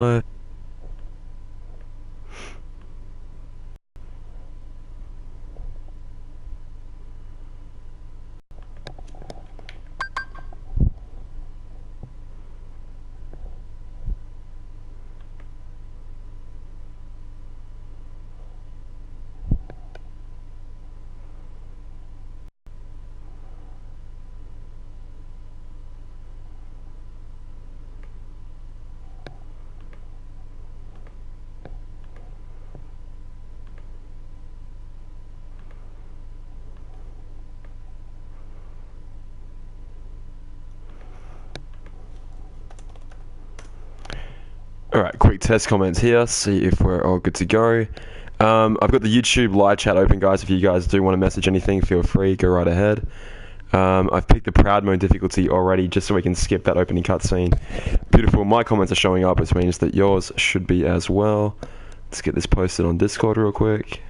Uh, Alright, quick test comments here, see if we're all good to go. I've got the YouTube live chat open, guys. If you guys do want to message anything, feel free, go right ahead. I've picked the proud mode difficulty already, just so we can skip that opening cutscene. Beautiful, my comments are showing up, which means that yours should be as well. Let's get this posted on Discord real quick.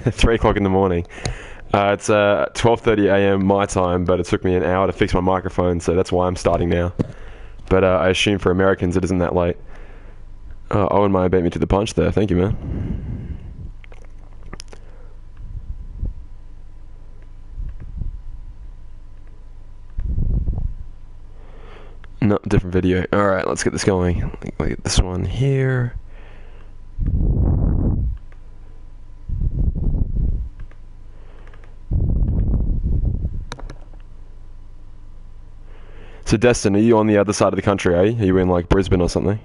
Three o'clock in the morning. It's 12:30 a.m. my time, but it took me an hour to fix my microphone, so that's why I'm starting now. But I assume for Americans it isn't that late. Owen Meyer beat me to the punch there. Thank you, man. No, different video. Alright, let's get this going. Look at this one here. So Destin, are you on the other side of the country, are you? Are you in like Brisbane or something?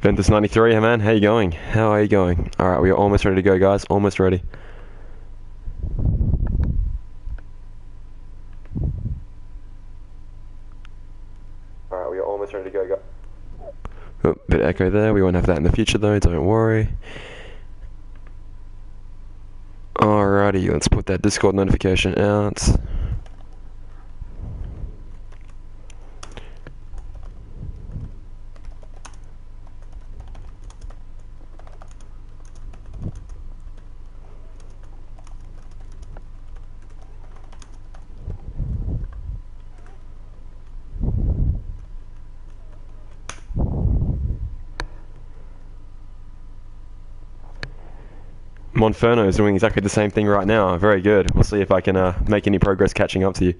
Ventus93, hey man, how you going? How are you going? Alright, we are almost ready to go, guys. Almost ready. Alright, we are almost ready to go, guys. Oh, bit of echo there. We won't have that in the future though, don't worry. Alrighty, let's put that Discord notification out. Monferno is doing exactly the same thing right now. Very good. We'll see if I can make any progress catching up to you.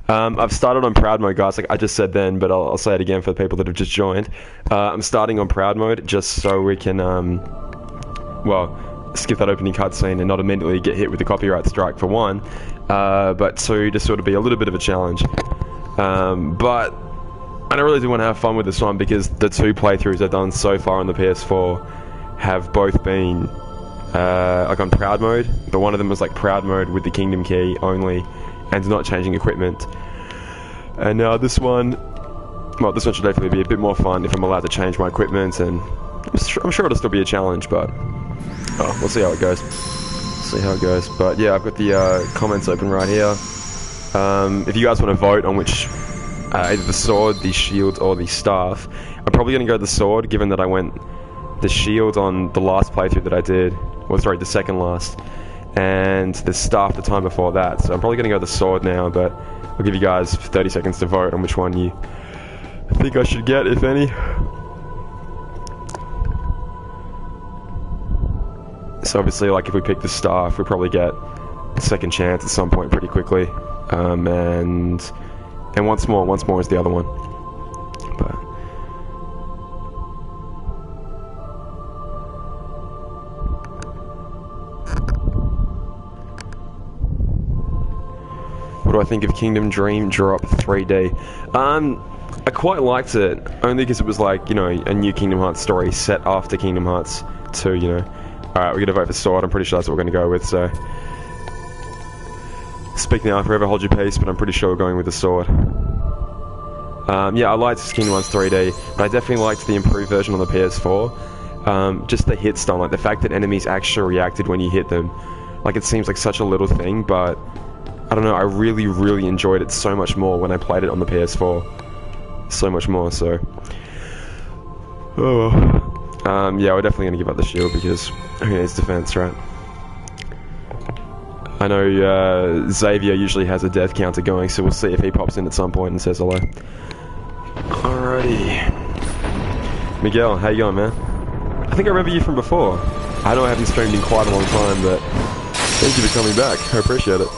I've started on proud mode, guys, like I just said then, but I'll say it again for the people that have just joined. I'm starting on proud mode just so we can, well, skip that opening cutscene and not immediately get hit with the copyright strike for one, but two, just sort of be a little bit of a challenge. But I really do want to have fun with this one because the two playthroughs I've done so far on the PS4 have both been like on proud mode, but one of them was like proud mode with the kingdom key only and not changing equipment. And now this one, well, this one should definitely be a bit more fun if I'm allowed to change my equipment, and I'm sure it'll still be a challenge, but we'll see how it goes. But yeah, I've got the comments open right here. If you guys want to vote on which either the sword, the shield, or the staff, I'm probably going to go the sword, given that I went the shield on the last playthrough that I did. Well, sorry, the second last, and the staff the time before that. So I'm probably going to go the sword now, but I'll give you guys 30 seconds to vote on which one you think I should get, if any. So obviously, like, if we pick the staff, we probably get a second chance at some point pretty quickly, and once more is the other one. But what do I think of Kingdom Dream Drop 3D? I quite liked it, only because it was like, you know, a new Kingdom Hearts story set after Kingdom Hearts 2, you know. Alright, we're gonna vote for sword. I'm pretty sure that's what we're gonna go with, so... Speak now, forever hold your peace, but I'm pretty sure we're going with the sword. Yeah, I liked Kingdom Hearts 3D, but I definitely liked the improved version on the PS4. Just the hit stun, like the fact that enemies actually reacted when you hit them. Like, it seems like such a little thing, but... I don't know, I really, really enjoyed it so much more when I played it on the PS4. So much more, so... Oh well. Yeah, we're definitely gonna give up the shield because who needs defense, right? I know Xavier usually has a death counter going, so we'll see if he pops in at some point and says hello. Alrighty. Miguel, how you going, man? I think I remember you from before. I know I haven't streamed in quite a long time, but thank you for coming back. I appreciate it.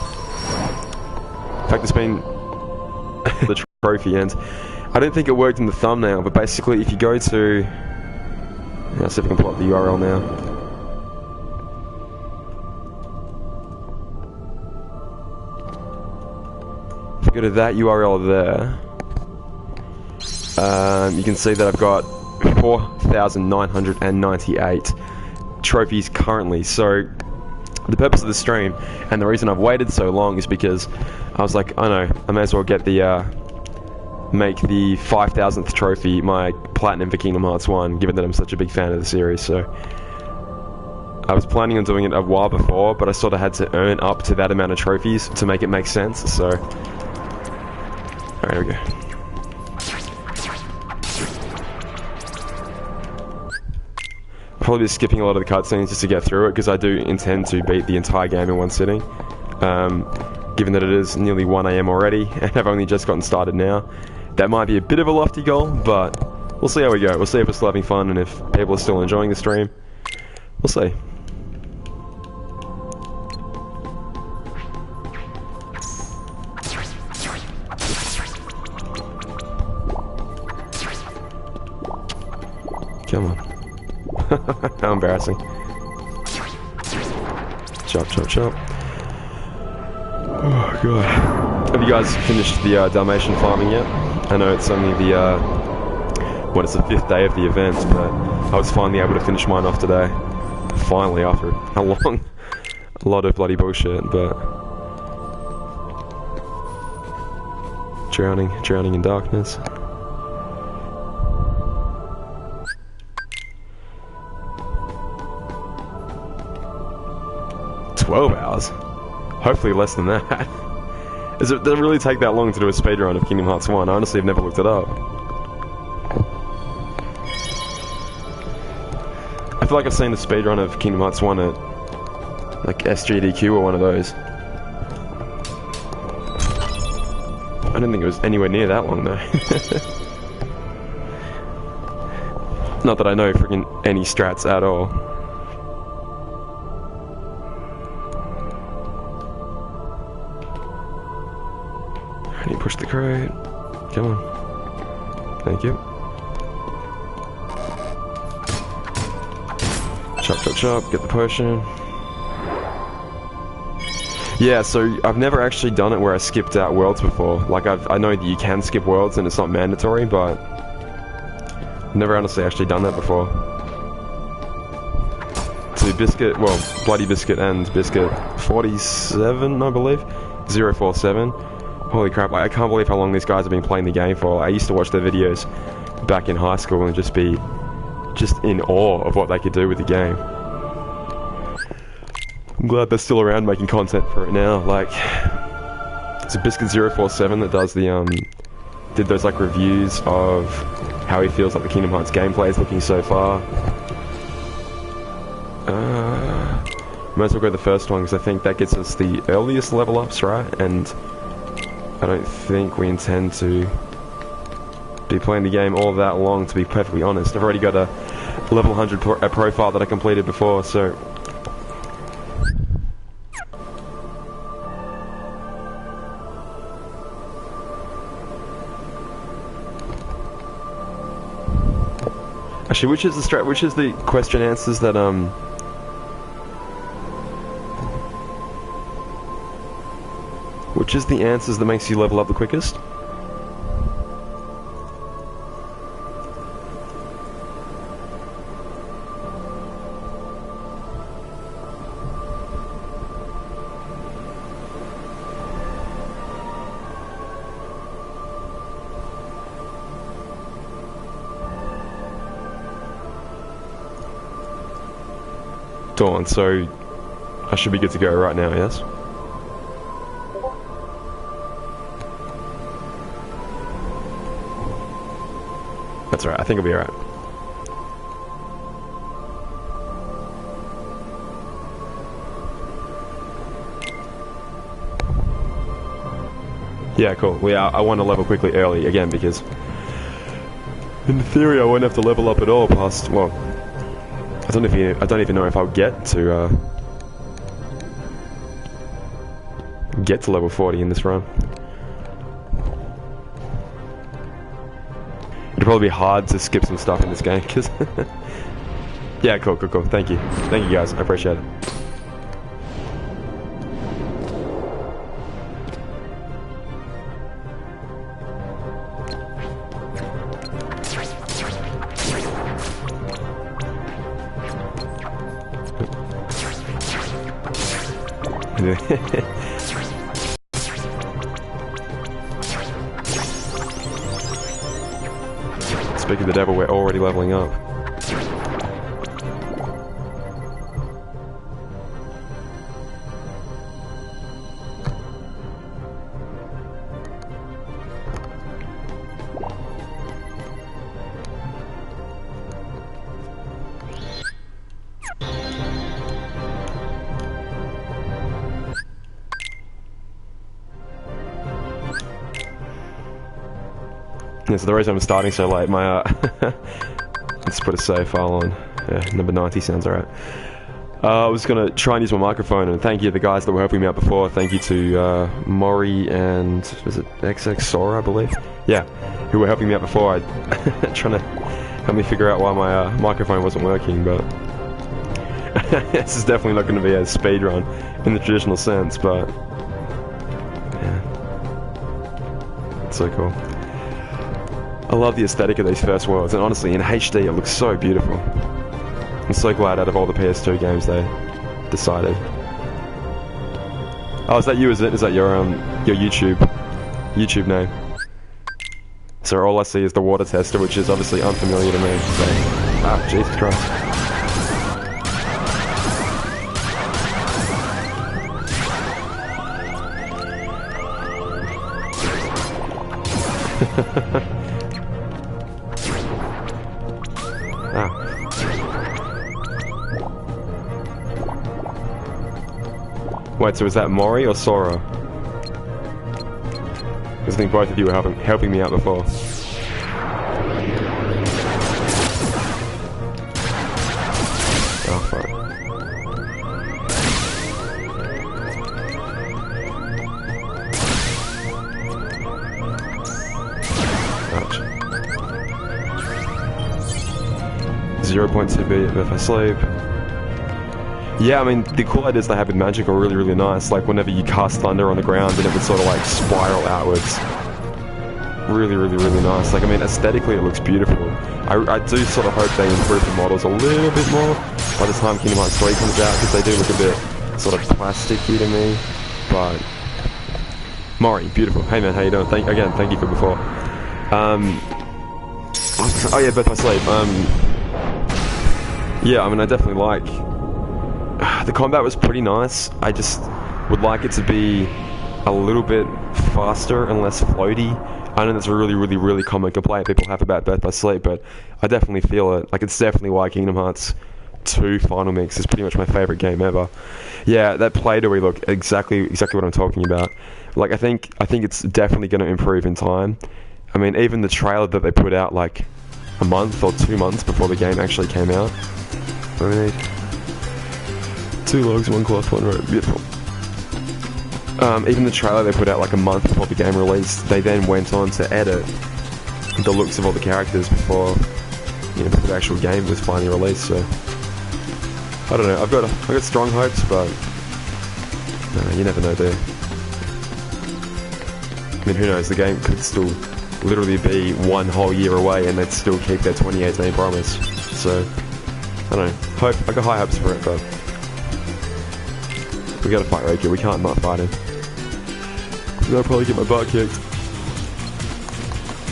In fact, it's been the trophy, and I don't think it worked in the thumbnail, but basically if you go to... Let's see if I can pull up the URL now. If you go to that URL there, you can see that I've got 4,998 trophies currently. So the purpose of the stream, and the reason I've waited so long, is because I was like, I know, I may as well get the make the 5,000th trophy my platinum for Kingdom Hearts 1, given that I'm such a big fan of the series. So I was planning on doing it a while before, but I sort of had to earn up to that amount of trophies to make it make sense, so... Alright, here we go. I'll probably be skipping a lot of the cutscenes just to get through it, because I do intend to beat the entire game in one sitting. Given that it is nearly 1 AM already, and I've only just gotten started now. That might be a bit of a lofty goal, but we'll see how we go. We'll see if we're still having fun, and if people are still enjoying the stream. We'll see. Come on. How embarrassing. Chop, chop, chop. Oh god. Have you guys finished the Dalmatian farming yet? I know it's only the it's the 5th day of the event, but I was finally able to finish mine off today. Finally, after a lot of bloody bullshit, but... Drowning in darkness. $12 hours? Hopefully less than that. Does it really take that long to do a speedrun of Kingdom Hearts 1? I honestly have never looked it up. I feel like I've seen a speedrun of Kingdom Hearts 1 at like SGDQ or one of those. I don't think it was anywhere near that long though. Not that I know freaking any strats at all. I need to push the crate. Come on. Thank you. Chop, chop, chop. Get the potion. Yeah, so I've never actually done it where I skipped out worlds before. Like, I know that you can skip worlds and it's not mandatory, but I've never honestly actually done that before. To Biscuit, well, Bloody Biscuit and Biscuit 47, I believe. 047. Holy crap, I can't believe how long these guys have been playing the game for. I used to watch their videos back in high school and just be in awe of what they could do with the game. I'm glad they're still around making content for it now. Like, it's a Biscuit 047 that does the, did those, like, reviews of how he feels like the Kingdom Hearts gameplay is looking so far. Might as well go the first one, because I think that gets us the earliest level ups, right? And I don't think we intend to be playing the game all that long, to be perfectly honest. I've already got a level 100 profile that I completed before, so... Actually, which is the question answers that, which is the answers that makes you level up the quickest? Dawn, so I should be good to go right now, yes? That's alright, I think I'll be alright. Yeah, cool. I want to level quickly early again because in theory I won't have to level up at all past, well, I don't even know if I'll get to level 40 in this run. It'd probably be hard to skip some stuff in this game because yeah, cool. Thank you guys, I appreciate it. Speaking of the devil, we're already leveling up. Yeah, so the reason I'm starting so late, my let's put a save file on. Yeah, number 90 sounds alright. I was gonna try and use my microphone, and thank you to the guys that were helping me out before. Thank you to Mori and was it XX Sora, I believe? Yeah, who were helping me out before. I trying to help me figure out why my microphone wasn't working, but this is definitely not going to be a speed run in the traditional sense. But yeah, it's so cool. I love the aesthetic of these first worlds, and honestly, in HD it looks so beautiful. I'm so glad out of all the PS2 games they decided. Oh, is that you, is it? Is that your YouTube name? So all I see is the water tester, which is obviously unfamiliar to me. So, ah, Jesus Christ. Ah. Wait, so is that Mori or Sora? Because I think both of you were helping me out before. Oh, fuck. Ouch. 0.2B if I sleep. Yeah, I mean, the cool ideas they have with magic are really, really nice. Like, whenever you cast thunder on the ground, and it would sort of, like, spiral outwards. Really, really, really nice. Like, I mean, aesthetically, it looks beautiful. I do sort of hope they improve the models a little bit more by the time Kingdom Hearts 3 comes out, because they do look a bit sort of plasticky to me. But Mori, beautiful. Hey, man, how you doing? Thank you for before. Oh, yeah, Birth by Sleep. Yeah, I mean, I definitely like... The combat was pretty nice. I just would like it to be a little bit faster and less floaty. I know that's a really, really, really common complaint people have about Birth by Sleep, but I definitely feel it. Like, it's definitely why Kingdom Hearts 2 Final Mix is pretty much my favourite game ever. Yeah, that play-doh look, exactly what I'm talking about. Like, I think it's definitely going to improve in time. I mean, even the trailer that they put out, like, a month or 2 months before the game actually came out. What do we need? 2 logs, 1 cloth, 1 rope. Beautiful. Even the trailer they put out like a month before the game released, they then went on to edit the looks of all the characters before the actual game was finally released. So I don't know. I've got strong hopes, but you never know, do you? I mean, who knows? The game could still literally be 1 whole year away, and they'd still keep their 2018 promise. So I don't know. I got high hopes for it, but. We gotta fight Reiki, we can't not fight him. I'm gonna probably get my butt kicked.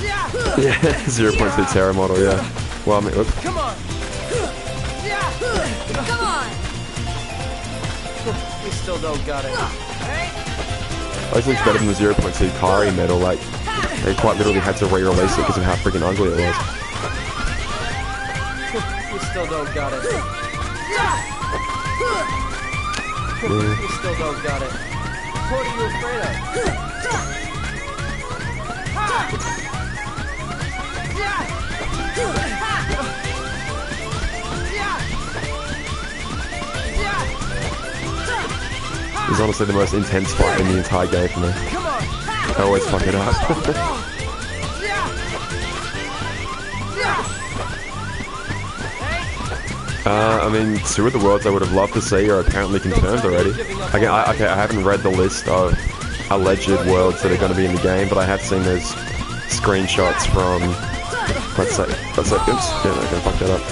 Yeah, 0.2 Terra model, yeah. Well, I mean, look. Come on! Come on! We still don't got it. At least looks better than the 0.2 Kari medal. Like, they quite literally had to re-release it because of how freaking ugly it was. We still don't got it. We still don't got it. What are you afraid of? It's honestly the most intense fight in the entire game for me. I always fuck it up. I mean, 2 of the worlds I would have loved to see are apparently confirmed already. Okay, I haven't read the list of alleged worlds that are going to be in the game, but I have seen those screenshots from, let's say, oops, yeah, I'm gonna fuck that up.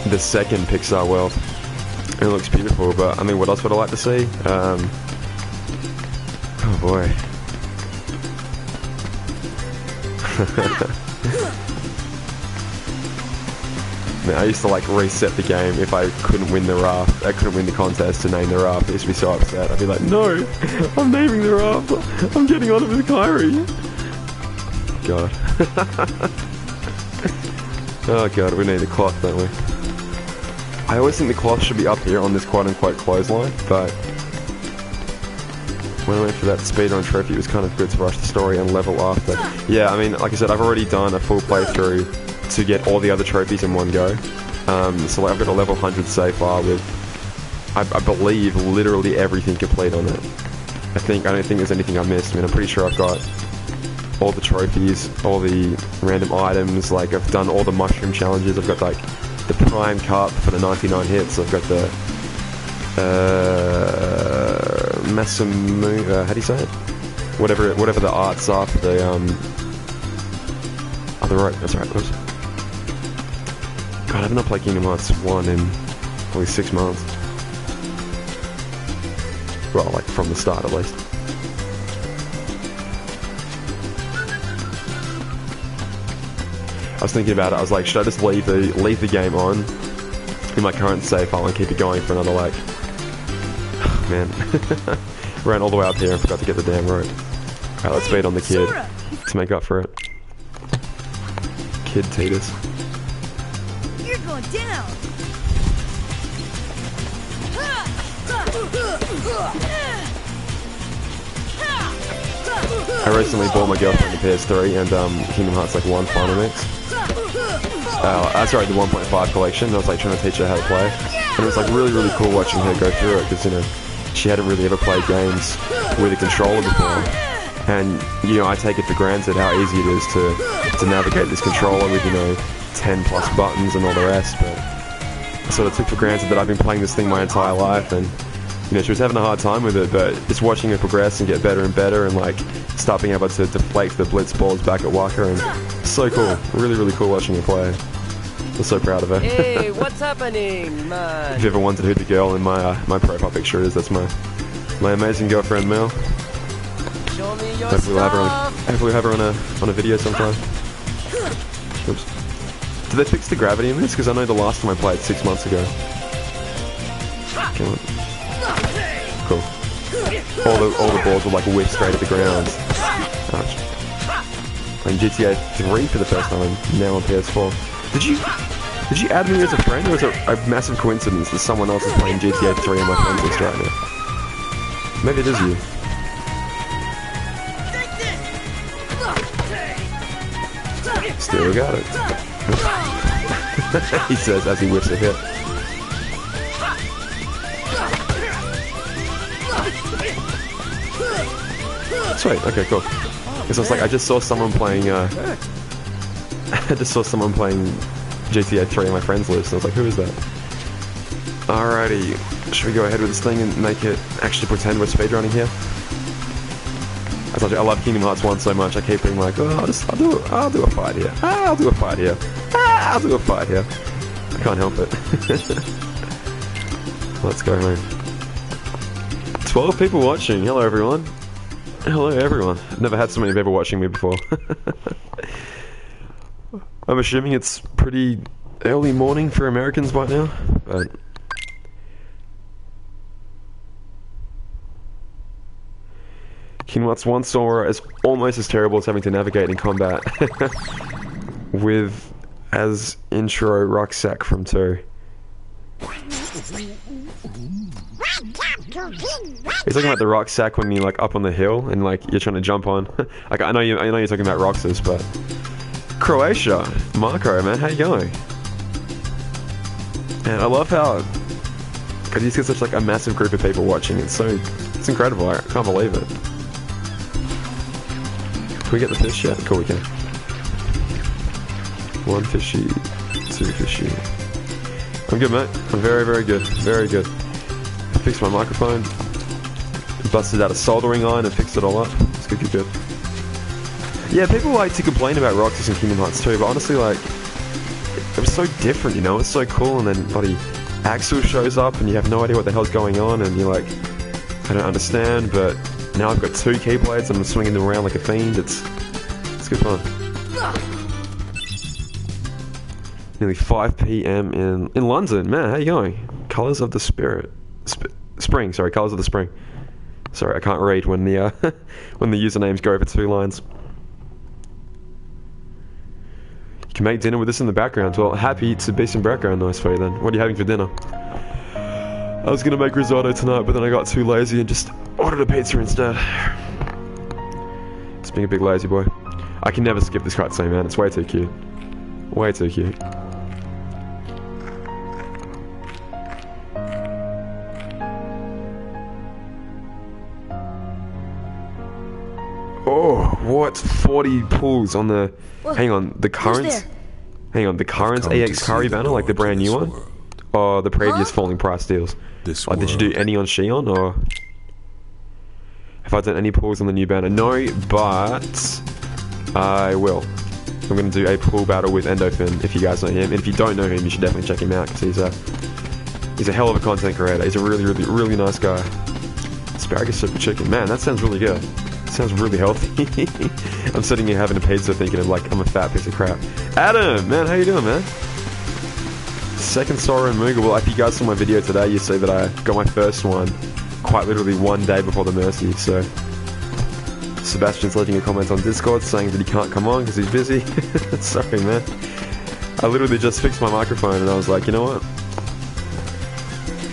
The second Pixar world. It looks beautiful, but I mean, what else would I like to see? Oh boy. Man, I used to like reset the game if I couldn't win the raft. I couldn't win the contest to name the raft. I used to be so upset. I'd be like, no, I'm naming the raft. I'm getting on it with Kyrie. God. Oh god, we need a cloth, don't we? I always think the cloth should be up here on this quote-unquote clothesline, but when I went for that speedrun trophy, it was kind of good to rush the story and level up. But yeah, I mean, like I said, I've already done a full playthrough to get all the other trophies in one go. So like, I've got a level 100 save file with, I believe, literally everything complete on it. I don't think there's anything I missed. I mean, I'm pretty sure I've got all the trophies, all the random items, like I've done all the mushroom challenges. I've got like the prime cup for the 99 hits. I've got the Masamu, how do you say it? Whatever the arts are for the the rope. That's right. Oops. God, I haven't played Kingdom Hearts 1 in probably 6 months. Well, like from the start at least. I was thinking about it. I was like, should I just leave the game on in my current save file and keep it going for another like? Oh, man, ran all the way up here and forgot to get the damn rope. Alright, let's beat on the kid to make up for it. Kid Titus. You're going down. I recently bought my girlfriend the PS3 and Kingdom Hearts like 1 Final Mix. Sorry, the 1.5 collection. I was like trying to teach her how to play, and it was like really cool watching her go through it because, you know, she hadn't really ever played games with a controller before, and you know, I take it for granted how easy it is to navigate this controller with, you know, 10 plus buttons and all the rest. But I sort of took for granted that I've been playing this thing my entire life, and you know, she was having a hard time with it, but just watching her progress and get better and better, and like start being able to deflate the blitz balls back at Waka, and so cool. Really cool watching her play. I'm so proud of her. Hey, what's happening, man? If you ever wondered who the girl in my profile picture is, that's my amazing girlfriend Mel. Show me your Hopefully we'll have her on a video sometime. Oops. Did they fix the gravity in this? Because I know the last time I played 6 months ago. Come on. Cool. All the balls would like whip straight at the ground. Ouch. Playing GTA 3 for the first time, now on PS4. Did you add me as a friend, or was it a massive coincidence that someone else is playing GTA 3 on my friends list right now? Maybe it is you. Still got it. He says as he whips a hit. Sweet, okay, cool. Because I was like, I just saw someone playing, GTA 3 on my friends list, and I was like, who is that? Alrighty, should we go ahead with this thing and make it actually pretend we're speedrunning here? I told you, I love Kingdom Hearts 1 so much, I keep being like, oh, I'll do a fight here. I'll do a fight here. I'll do a fight here. I can't help it. Let's go, man. 12 people watching. Hello, everyone. Hello, everyone. I've never had so many people watching me before. I'm assuming it's pretty early morning for Americans by now, but Kinwat's one Sora is almost as terrible as having to navigate in combat. With as intro rucksack from 2. He's talking about the rucksack when you're like up on the hill and like you're trying to jump on. Like I know you're talking about Roxas, but Croatia, Marco, man, how you going? And I love how because he's got such like a massive group of people watching. It's incredible. I can't believe it. Can we get the fish yet? Cool, we can. 1 fishy, 2 fishy. I'm good, mate. I'm very, very good. Very good. I fixed my microphone. Busted out a soldering iron and fixed it all up. It's good, good, good. Yeah, people like to complain about Roxas and Kingdom Hearts 2, but honestly, like, it was so different, you know? It's so cool, and then bloody Axel shows up, and you have no idea what the hell's going on, and you're like, I don't understand, but now I've got 2 Keyblades, and I'm swinging them around like a fiend. It's good fun. Nearly 5 p.m. in London. Man, how you going? Colors of the Spirit. Spring, sorry, Colors of the Spring. Sorry, I can't read when the when the usernames go over 2 lines. You can make dinner with this in the background. Well, happy to be some background noise for you then. What are you having for dinner? I was gonna make risotto tonight, but then I got too lazy and just ordered a pizza instead. Just being a big lazy boy. I can never skip this cutscene, man. It's way too cute. Way too cute. Oh, what? 40 pulls on the... Hang on, the current... Hang on, the current EX Curry banner, like the brand new one? Or the previous falling price deals? Like, did you do any on Shion, or... Have I done any pulls on the new banner? No, but... I will. I'm going to do a pool battle with Endofin, if you guys know him. And if you don't know him, you should definitely check him out, because he's a hell of a content creator. He's a really, really, really nice guy. Asparagus super chicken. Man, that sounds really good. Sounds really healthy. I'm sitting here having a pizza thinking I'm like, I'm a fat piece of crap. Adam, man, how you doing, man? Second Sora and Moogle. Well, if you guys saw my video today, you see that I got my first one quite literally 1 day before the Mercy, so... Sebastian's leaving a comment on Discord saying that he can't come on because he's busy. Sorry, man. I literally just fixed my microphone and I was like, you know what?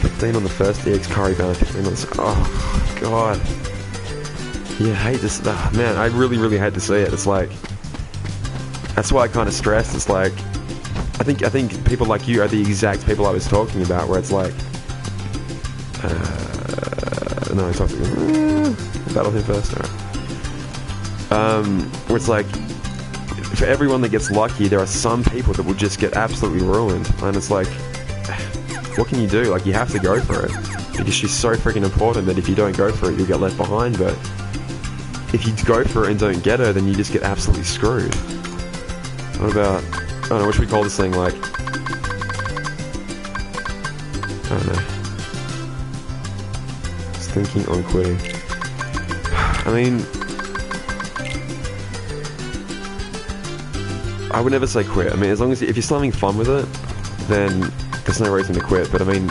15 on the first EX Curry banner, 15 on the... Oh, God. Yeah, I hate this. Oh, man, I really, really hate to see it. It's like... That's why I kind of stressed. It's like... I think people like you are the exact people I was talking about, where it's like... no, I talked to him. Battle him first, alright. Where it's like, for everyone that gets lucky, there are some people that will just get absolutely ruined, and it's like, what can you do? Like, you have to go for it, because she's so freaking important that if you don't go for it, you'll get left behind. But if you go for it and don't get her, then you just get absolutely screwed. What about, I don't know, what should we call this thing, like, I don't know, just thinking on quitting. I mean, I would never say quit. I mean, as long as if you're still having fun with it, then there's no reason to quit. But I mean,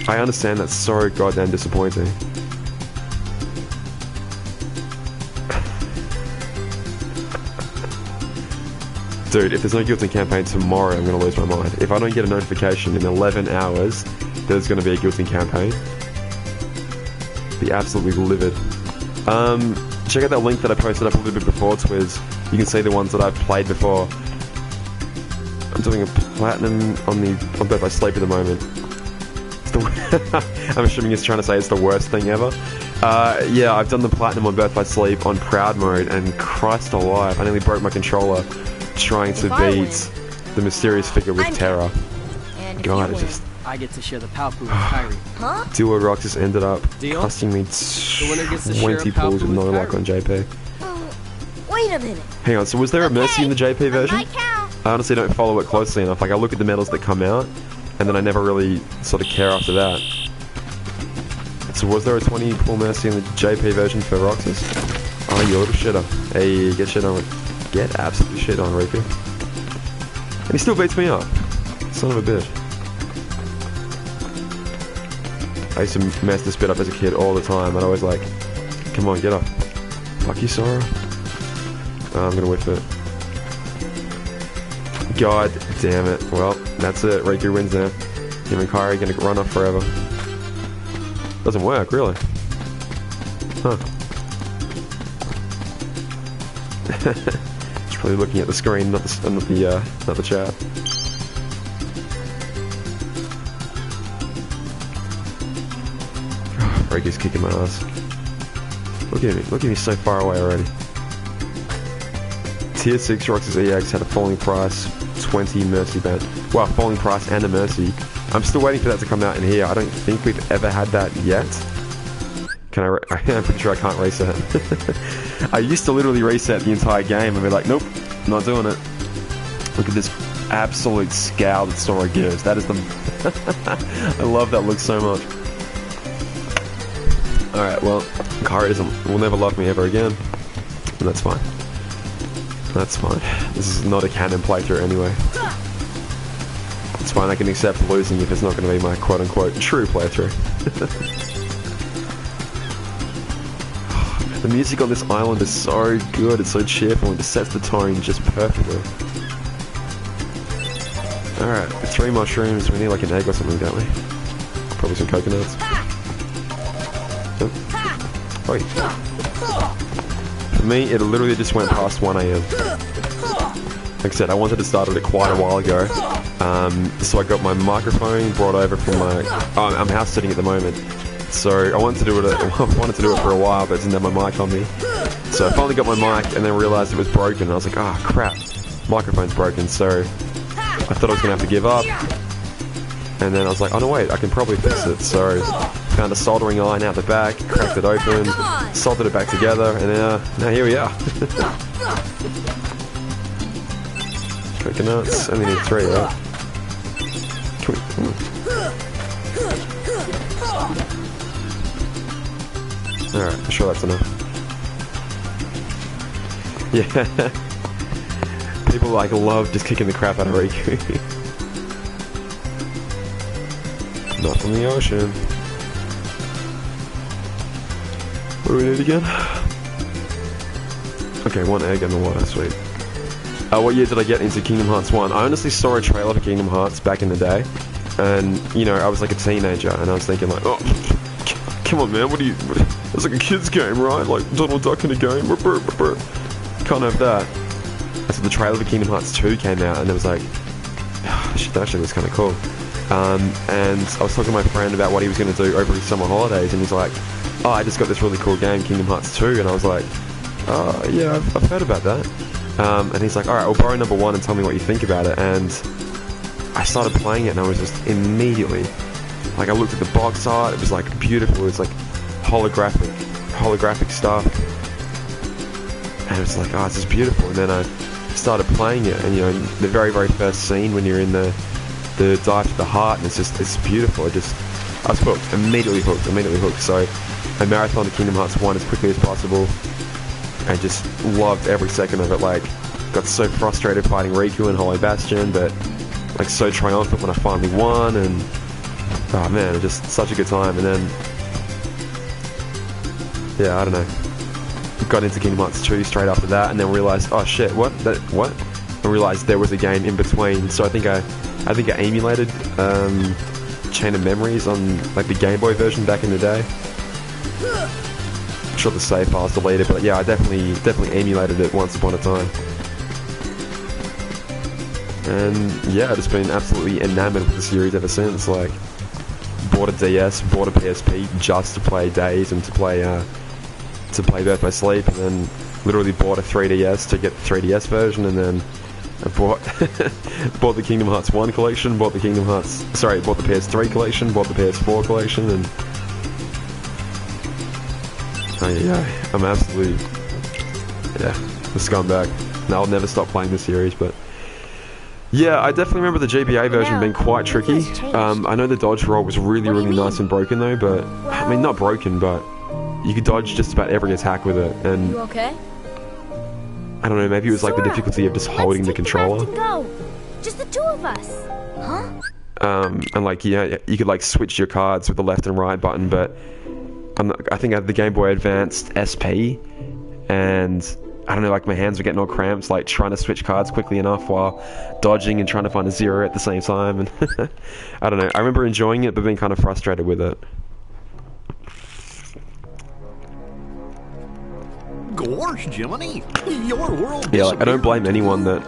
I understand that's so goddamn disappointing. Dude, if there's no Guilty campaign tomorrow, I'm gonna lose my mind. If I don't get a notification in 11 hours, there's gonna be a Guilty campaign. Be absolutely livid. Check out that link that I posted up a little bit before, Twiz. You can see the ones that I've played before. I'm doing a platinum on Birth by Sleep at the moment. I'm assuming he's trying to say it's the worst thing ever. Yeah, I've done the platinum on Birth by Sleep on Proud mode, and Christ alive, I nearly broke my controller trying to beat the mysterious figure with Terra. God, it just... I get to share the Palpu with Kyrie. Huh? Duo Roxas ended up Deal? costing me The winner gets to share 20 a Palpu pulls with no with luck on JP. Wait a minute. Hang on, so was there a Mercy in the JP version? My count. I honestly don't follow it closely enough. Like, I look at the medals that come out, and then I never really sort of care after that. So was there a 20 pull Mercy in the JP version for Roxas? Oh, you little shitter. Hey, get shit on. Get absolutely shit on, Riku. And he still beats me up. Son of a bitch. I used to mess this bit up as a kid all the time, and I was like, come on, get up. Fuck you, Sora. I'm gonna whiff it. God damn it. Well, that's it. Riku wins now. Him and Kairi gonna run off forever. Doesn't work, really. Huh. Just probably looking at the screen, not the chat. Riku's kicking my ass. Look at me so far away already. Tier 6 Roxas EX had a falling price, 20 Mercy Band. Wow, falling price and a Mercy. I'm still waiting for that to come out in here. I don't think we've ever had that yet. Can I? I'm pretty sure I can't reset. I used to literally reset the entire game and be like, nope, not doing it. Look at this absolute scowl that Sora gives. That is the... I love that look so much. Alright, well, Kairi will never love me ever again. And that's fine. That's fine. This is not a canon playthrough anyway. It's fine, I can accept losing if it's not going to be my quote-unquote true playthrough. The music on this island is so good, it's so cheerful, and it sets the tone just perfectly. Alright, 3 mushrooms, we need like an egg or something, don't we? Probably some coconuts. Oh. Oi. For me, it literally just went past 1 AM. Like I said, I wanted to start it quite a while ago. So I got my microphone brought over from my... I'm house sitting at the moment. So I wanted to do it for a while, but I didn't have my mic on me. So I finally got my mic and then realised it was broken. And I was like, ah, crap. Microphone's broken. So I thought I was going to have to give up. And then I was like, oh no wait, I can probably fix it. So found a soldering iron out the back, cracked it open, soldered it back together, and now here we are. Coconuts, only need 3, right? Come on. Alright, I'm sure that's enough. Yeah. People like love just kicking the crap out of Riku. Not from the ocean. What do we need again? Okay, 1 egg and the water, sweet. What year did I get into Kingdom Hearts 1? I honestly saw a trailer for Kingdom Hearts back in the day. And, you know, I was like a teenager and I was thinking like, oh, come on man, it's like a kid's game, right? Like Donald Duck in a game. Can't have that. And so the trailer for Kingdom Hearts 2 came out and it was like, oh, shit, that actually was kind of cool. And I was talking to my friend about what he was going to do over his summer holidays, and he's like, oh, I just got this really cool game, Kingdom Hearts 2, and I was like, oh, yeah, I've heard about that. And he's like, alright, well, borrow number 1 and tell me what you think about it, and I started playing it, and I was just immediately, like, I looked at the box art, it was, like, beautiful, it was, like, holographic stuff, and it was like, oh, this is beautiful, and then I started playing it, and, you know, the very, very first scene when you're in the dive to the heart, and it's beautiful. I was hooked, immediately hooked, so I marathoned Kingdom Hearts 1 as quickly as possible. I just loved every second of it, like, got so frustrated fighting Riku and Hollow Bastion, but, like, so triumphant when I finally won, and, oh man, it was just such a good time, and then, yeah, I don't know, got into Kingdom Hearts 2 straight after that, and then realised, oh shit, what? I realised there was a game in between, so I think I emulated Chain of Memories on like the Game Boy version back in the day. I'm sure the save file's deleted, but yeah, I definitely emulated it once upon a time. And yeah, I've just been absolutely enamored with the series ever since. Like, bought a DS, bought a PSP just to play Days and to play Birth by Sleep, and then literally bought a 3DS to get the 3DS version, and then I bought the Kingdom Hearts 1 collection, bought the PS3 collection, bought the PS4 collection, and oh yeah, I'm absolutely, yeah, a scumbag. And I'll never stop playing this series, but yeah, I definitely remember the GBA version being quite tricky. I know the dodge roll was really, really nice and broken though, but, I mean, not broken, but you could dodge just about every attack with it, and You okay? I don't know, maybe it was like the Sora, difficulty of just holding the controller. Go. Just the 2 of us. Huh? And like, yeah, you could like switch your cards with the left and right button, but I think I had the Game Boy Advanced SP, and I don't know, like my hands were getting all cramped, like trying to switch cards quickly enough while dodging and trying to find a 0 at the same time. And I don't know. I remember enjoying it, but being kind of frustrated with it. Gosh, Jiminy, your world. Yeah, like I don't blame anyone that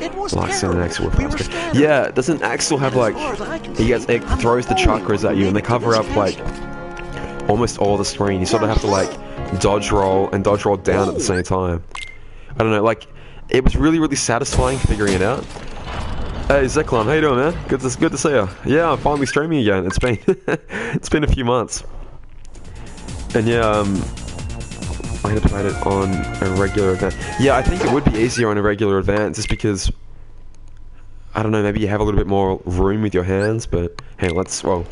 It was likes seeing terrible. Axel with We were faster. scattered. Yeah, doesn't Axel have like it throws the chakras at you and they cover up like almost all the screen. You sort of have to like dodge roll and dodge roll down at the same time. I don't know, like it was really satisfying figuring it out. Hey Zeklan, how you doing, man? Good to see you. Yeah, I'm finally streaming again. It's been it's been a few months. And yeah, I had to play it on a regular event. Yeah, I think it would be easier on a regular event just because I don't know, maybe you have a little bit more room with your hands, but hey, let's I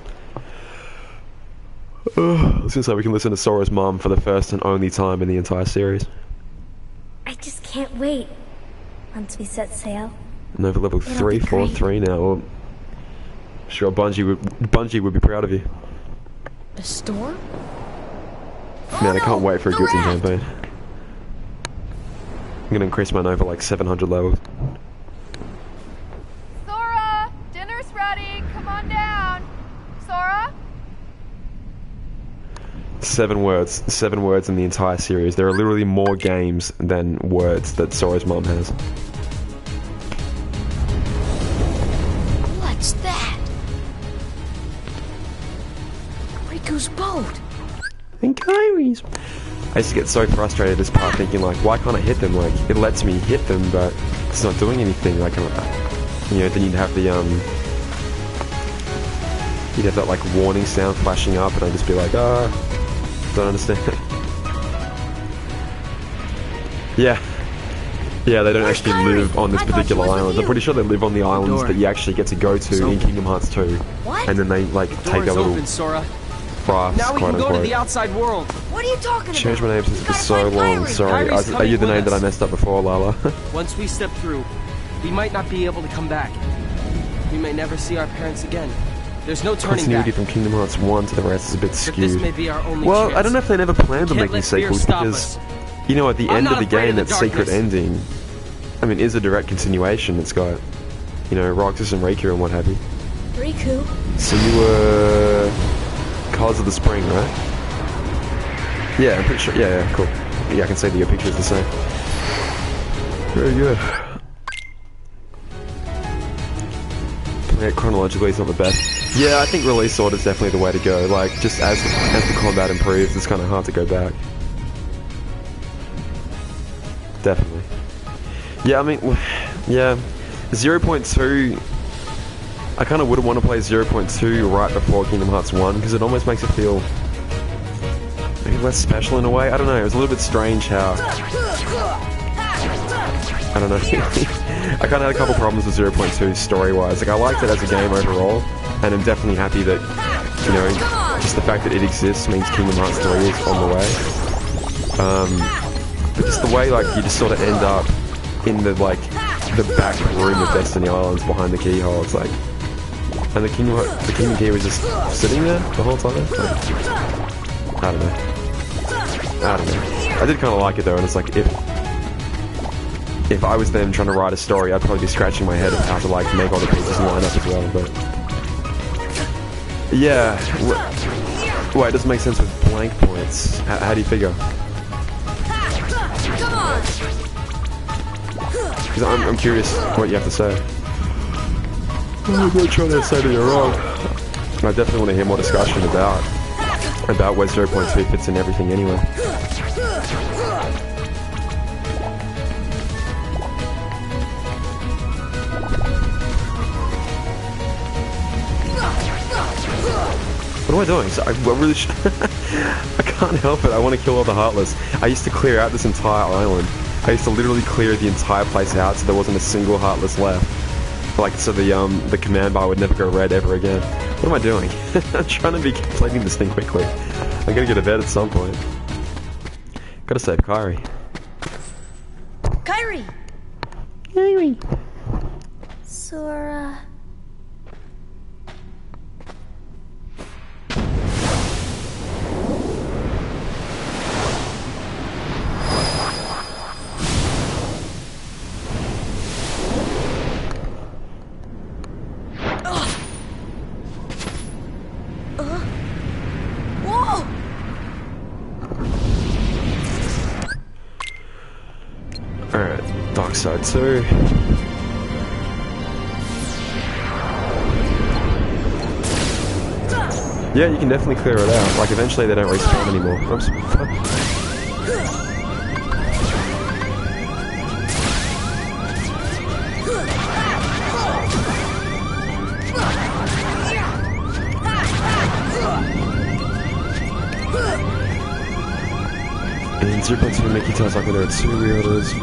was gonna say we can listen to Sora's mom for the first and only time in the entire series. I just can't wait. Once we set sail. And over level It'll be 343 now. Well, sure, Bungie would be proud of you. A storm? Man, I can't wait for a Guilty campaign. I'm gonna increase mine over like 700 levels. Sora, dinner's ready. Come on down. Sora? 7 words in the entire series. There are literally more games than words that Sora's mom has. What's that? Riku's boat. And Kyrie's. I used to get so frustrated at this part, thinking like, why can't I hit them? Like, it lets me hit them, but it's not doing anything. Like, you know, then you'd have the you'd have that like warning sound flashing up, and I'd just be like, don't understand. Yeah, they don't actually live on this particular island. I'm pretty sure they live on the islands that you actually get to go to in Kingdom Hearts 2, and then they like take a little. Open, Sora. Crafts, Now we quote can go to unquote. the outside world. What are you talking about? Changed my name since We for gotta so find long. Kyrie. Sorry, Kyrie's are coming you the with name that I us. messed up before, Lala? Once we step through, we might not be able to come back. We may never see our parents again. There's no turning Continuity back. from Kingdom Hearts 1 to the rest is a bit But this skewed. may be our only Well, chance. I don't know if they never planned on Can't making let fear sequels stop because, us. you know, at the I'm end not of the afraid game, of that the secret darkness. ending, I mean, is a direct continuation. It's got, you know, Roxas and Riku and what have you. Riku? So you were Colors of the Spring, right? Yeah, I'm pretty sure. Yeah, cool. Yeah, I can see that your picture is the same. Very good. Playing it chronologically is not the best. Yeah, I think release order is definitely the way to go. Like, just as the combat improves, it's kind of hard to go back. Definitely. Yeah, I mean, yeah. 0.2... I kind of would want to play 0.2 right before Kingdom Hearts 1, because it almost makes it feel maybe less special in a way. I don't know, it was a little bit strange how... I don't know. I kind of had a couple problems with 0.2 story-wise. Like, I liked it as a game overall, and I'm definitely happy that, you know, just the fact that it exists means Kingdom Hearts 3 is on the way. But just the way, like, you just sort of end up in the, like, the back room of Destiny Islands behind the keyhole. It's like... And the Kingdom Key was just sitting there the whole time? Like, I don't know. I did kind of like it though, and it's like, if I was them trying to write a story, I'd probably be scratching my head of how to like make all the pieces line up as well, but... Yeah. Wait, it doesn't make sense with blank points. How do you figure? Because I'm curious what you have to say. I'm not trying to say that you're wrong. I definitely want to hear more discussion about where 0.2 fits in everything anyway. What am I doing? So I really I can't help it. I want to kill all the Heartless. I used to clear out this entire island. I used to literally clear the entire place out so there wasn't a single Heartless left. Like, so the command bar would never go red ever again. What am I doing? I'm trying to be completing this thing quickly. I gotta get to bed at some point. Gotta save Kyrie. Kyrie! Kyrie. Sora. so too. Yeah, you can definitely clear it out. Like, eventually they don't respawn anymore. Oops. In 0.2, Mickey tells like there are 2 wielders.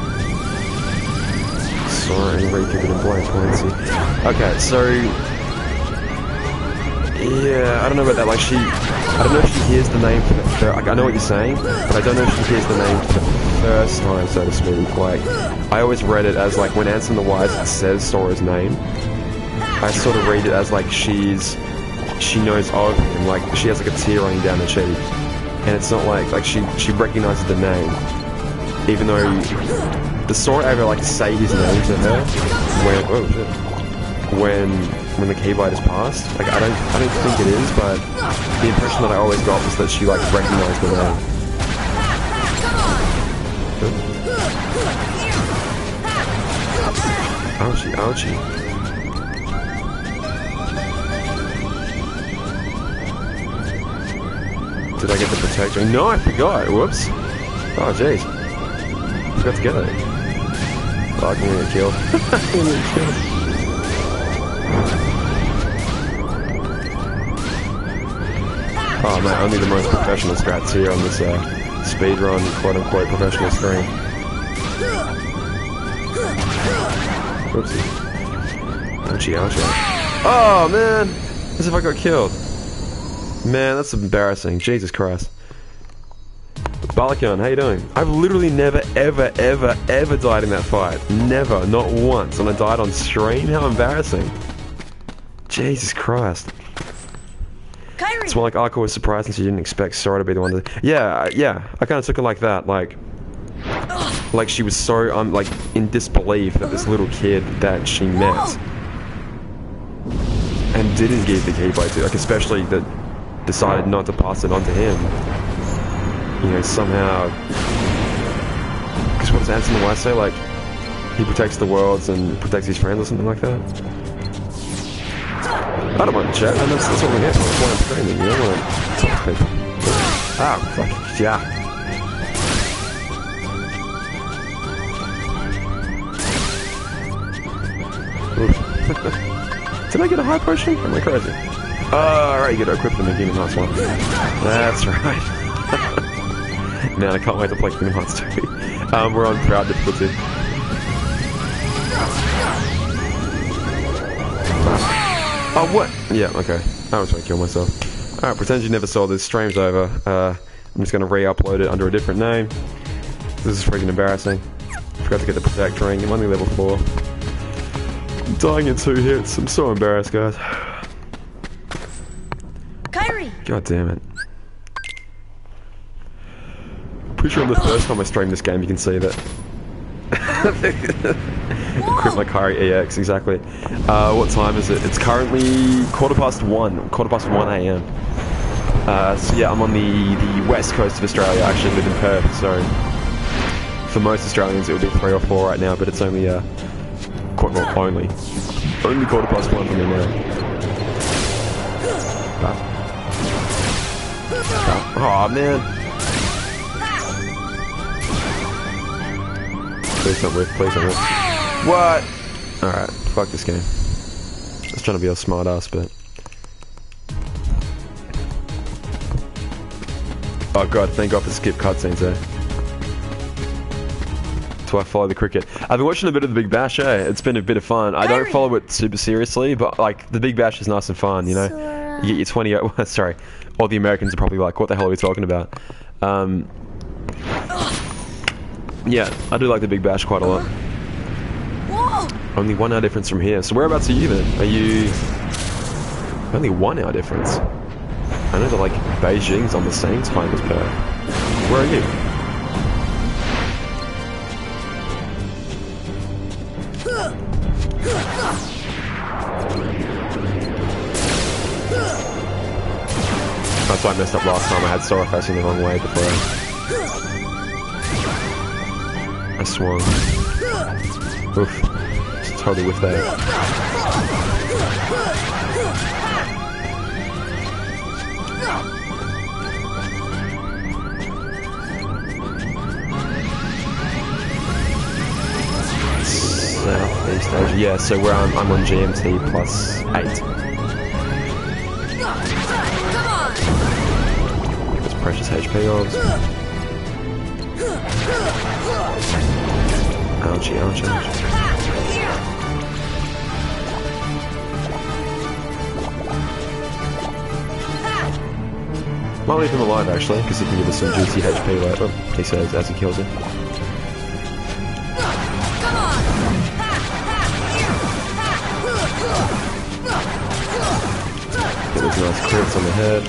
Sorry, Riku didn't play Twenty. Okay, so yeah, I don't know about that. Like I don't know if she hears the name for the first. Like, I know what you're saying, but I don't know if she hears the name for the first time, so to speak. Like, I always read it as like when Ansem the Wise says Sora's name, I sort of read it as like she knows of him. Like she has like a tear running down her cheek, and it's not like she recognizes the name, even though the Sora ever like say his name to her when the Keyblade is passed. Like I don't think it is, but the impression that I always got was that she like recognized the name. Ouchie, ouchie. Did I get the protector? No, I forgot. Whoops. Oh jeez. Forgot to get it. Oh, I'm gonna get killed. I'm gonna get killed. Oh man, only the most professional strats here on this speedrun, quote-unquote, professional screen. Whoopsie. Ouchie, ouchie. Oh man! As if I got killed. Man, that's embarrassing. Jesus Christ. Balakan, how you doing? I've literally never, ever died in that fight. Never, not once. And I died on stream? How embarrassing. Jesus Christ. Kyrie. It's more like Arco was surprised since she didn't expect Sora to be the one to... Yeah, I kind of took it like that. Like she was so, like, in disbelief that this little kid that she met and didn't give the Keyblade to, like, especially that decided not to pass it on to him. You know, somehow... Because what does Ansem the Wise say? Like, he protects the worlds and protects his friends or something like that? I don't mind chat, and that's all we get. That's why I'm streaming, you know? Like, talk to people. Ah, fuck, yeah. Did I get a high potion? Am I crazy? Alright, you gotta equip them in Kingdom Hearts 1. That's right. Man, I can't wait to play Kingdom Hearts 2. We're on proud difficulty. Oh, what? Yeah, okay. I was trying to kill myself. Alright, pretend you never saw this. Stream's over. I'm just gonna re-upload it under a different name. This is freaking embarrassing. Forgot to get the Protect ring. I'm only level 4. I'm dying in 2 hits. I'm so embarrassed, guys. Kyrie. God damn it. Pretty sure on the first time I streamed this game you can see that. Equip my Kyrie EX, exactly. What time is it? It's currently 1:15 AM. So yeah, I'm on the west coast of Australia. I actually live in Perth, so for most Australians it would be 3 or 4 right now, but it's only only 1:15 for me now. Oh man. Please don't live, please don't live. What? Alright, fuck this game. I was trying to be a smart ass, but... Oh god, thank god for skip cutscenes there. Do I follow the cricket? I've been watching a bit of the Big Bash, eh? It's been a bit of fun. I don't follow it super seriously, but like, the Big Bash is nice and fun, you know? Sora. You get your 20... sorry. All the Americans are probably like, what the hell are we talking about? Yeah, I do like the Big Bash quite a lot. Whoa. Only 1 hour difference from here. So whereabouts are you then? Are you... Only 1 hour difference? I know that like Beijing's on the same time as Perth. Where are you? That's why I messed up last time. I had Sora facing the wrong way before I swung. Oof. Just totally whiffed that. Southeast Asia. Yeah, so where I'm on GMT plus 8. There's precious HP orbs. Ouchie, ouchie, ouchie. Might leave him alive actually, because he can give us some juicy HP later, he says as he kills him. Get those nice crits on the head.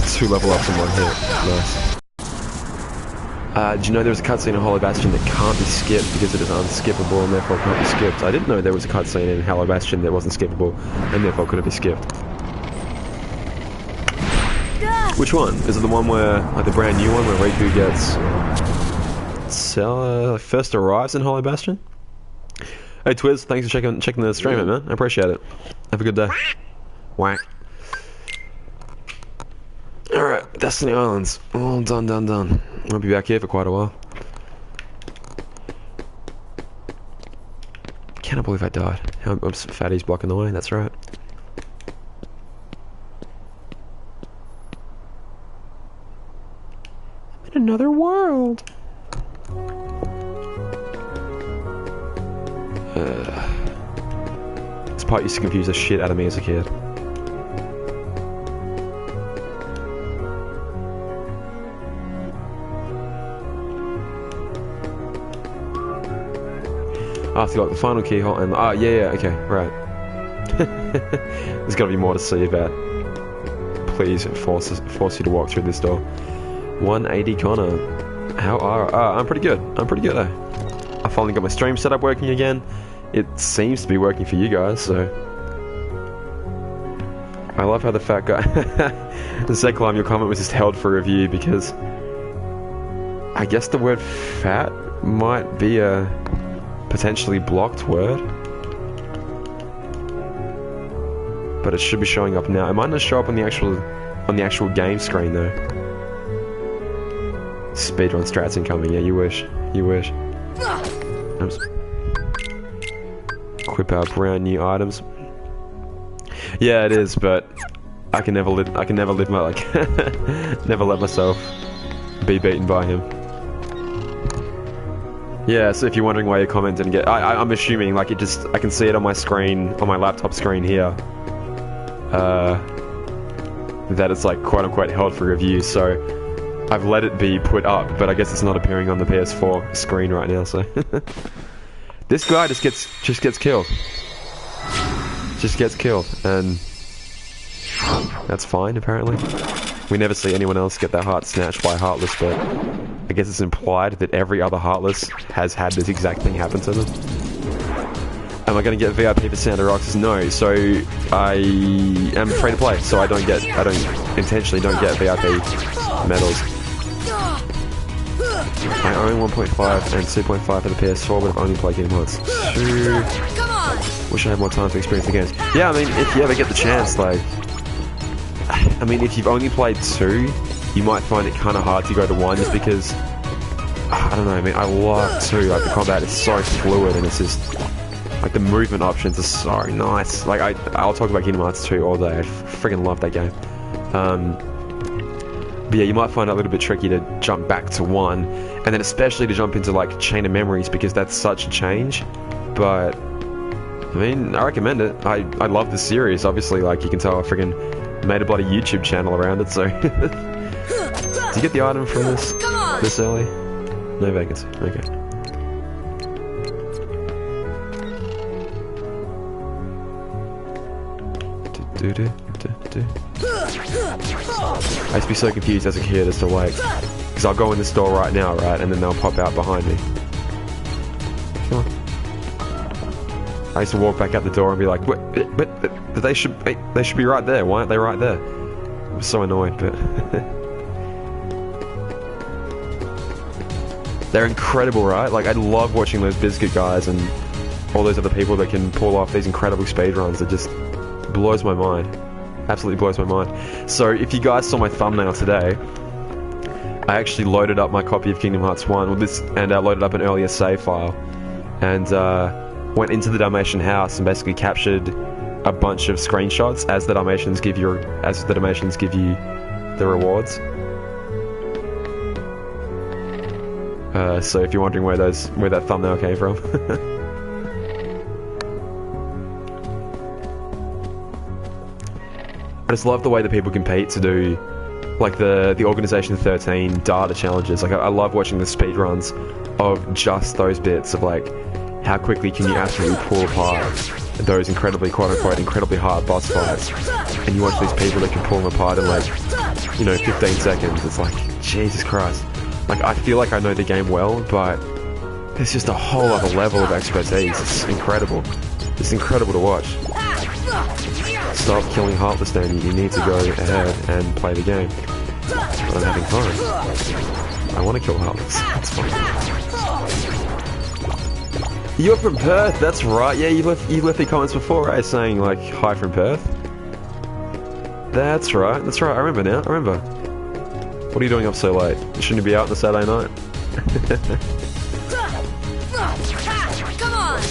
2 level ups in 1 hit. Nice. Did you know there was a cutscene in Hollow Bastion that can't be skipped because it is unskippable and therefore can't be skipped? I didn't know there was a cutscene in Hollow Bastion that wasn't skippable and therefore couldn't be skipped. Which one? Is it the one where, like the brand new one where Riku gets... first arrives in Hollow Bastion? Hey Twiz, thanks for checking the stream out, man. I appreciate it. Have a good day. Whack. Alright, Destiny Islands. All done. I'll be back here for quite a while. Cannot believe I died. Oops, Fatty's blocking the way, that's right. I'm in another world. This part used to confuse the shit out of me as a kid. After like the final keyhole and yeah, okay, right. There's gotta be more to see about. Please force you to walk through this door. 180 Connor. How are I'm pretty good. Eh? I finally got my stream setup working again. It seems to be working for you guys, so I love how the fat guy Zeklam, your comment was just held for review because I guess the word fat might be a potentially blocked word, but it should be showing up now. It might not show up on the actual game screen though. Speedrun strats incoming. Yeah, you wish. Oops. Equip our brand new items. Yeah, it is, but I can never live my never let myself be beaten by him. Yeah, so if you're wondering why your comment didn't get... I'm assuming, like, it just... I can see it on my screen, on my laptop screen here. That it's, like, quote-unquote held for review, so... I've let it be put up, but I guess it's not appearing on the PS4 screen right now, so... This guy just gets killed. Just gets killed, and... That's fine, apparently. We never see anyone else get their heart snatched by Heartless, but... I guess it's implied that every other Heartless has had this exact thing happen to them. Am I going to get VIP for Sound of Rocks? No, so I am free to play, so I intentionally don't get VIP medals. I own 1.5 and 2.5 for the PS4, but I've only played game once. Wish I had more time to experience the games. Yeah, I mean, if you ever get the chance, like... I mean, if you've only played 2, you might find it kind of hard to go to 1 just because... I don't know, I mean, I love 2, like the combat is so fluid and it's just... Like the movement options are so nice. Like, I'll talk about Kingdom Hearts 2 all day, I freaking love that game. But yeah, you might find it a little bit tricky to jump back to 1, and then especially to jump into like Chain of Memories because that's such a change. But, I mean, I recommend it. I love the series, obviously, like you can tell I freaking made a bloody YouTube channel around it, so... Did you get the item from this early? No vacancy. Okay. I used to be so confused as a kid as to like, because I'll go in this door right now, right, and then they'll pop out behind me. Come on. I used to walk back out the door and be like, but they should be right there. Why aren't they right there? I was so annoyed, but. They're incredible, right? Like, I love watching those Biscuit guys and all those other people that can pull off these incredible speedruns. It just blows my mind. Absolutely blows my mind. So, if you guys saw my thumbnail today, I actually loaded up my copy of Kingdom Hearts 1 with this, and I loaded up an earlier save file, and went into the Dalmatian house and basically captured a bunch of screenshots as the Dalmatians give you the rewards. So if you're wondering where that thumbnail came from. I just love the way that people compete to do, like, the Organization 13 data challenges. Like, I love watching the speedruns of just those bits of, like, how quickly can you absolutely pull apart those incredibly, quote-unquote, incredibly hard boss fights. And you watch these people that can pull them apart in, like, you know, 15 seconds. It's like, Jesus Christ. Like, I feel like I know the game well, but there's just a whole other level of expertise. It's incredible. It's incredible to watch. Stop killing Heartless, Danny. You need to go ahead and play the game. But I'm having fun. I want to kill Heartless. That's fine. You're from Perth, that's right. Yeah, you left the comments before, right? Saying, like, hi from Perth. That's right. I remember now. I remember. What are you doing up so late? Shouldn't you be out on a Saturday night? Come on!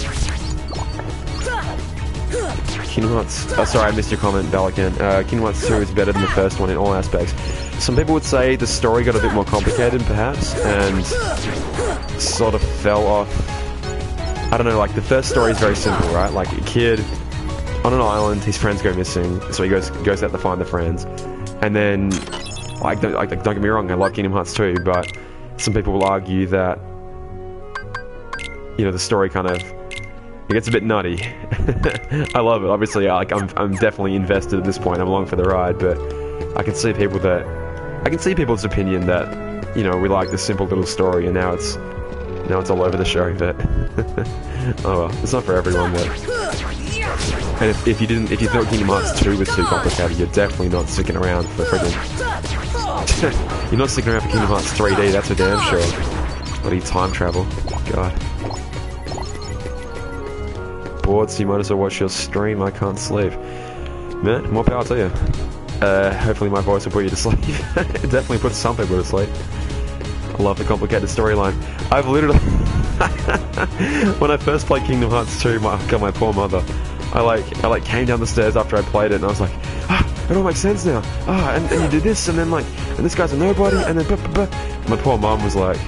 Kingdom Hearts... Oh, sorry, I missed your comment, Balakan. Kingdom Hearts 2 is better than the first one in all aspects. Some people would say the story got a bit more complicated, perhaps, and sort of fell off. I don't know, like, the first story is very simple, right? Like, a kid on an island, his friends go missing, so he goes out to find the friends. And then, like, don't get me wrong, I love Kingdom Hearts 2, but some people will argue that, you know, the story kind of, it gets a bit nutty. I love it, obviously. I'm definitely invested at this point. I'm along for the ride, but I can see people's opinion that, you know, we like this simple little story, and now it's all over the show. But oh well, it's not for everyone. But and if you thought Kingdom Hearts 2 was too complicated, you're definitely not sticking around for friggin'. You're not sticking around for Kingdom Hearts 3D. That's for damn sure. Bloody time travel. God. Bored, so you might as well watch your stream. I can't sleep. Man, more power to you. Hopefully my voice will put you to sleep. It definitely puts some people to sleep. I love the complicated storyline. I've literally... when I first played Kingdom Hearts 2, my poor mother, I came down the stairs after I played it, and I was like, it all makes sense now. And you did this, and then, like, and this guy's a nobody, and then my poor mom was like,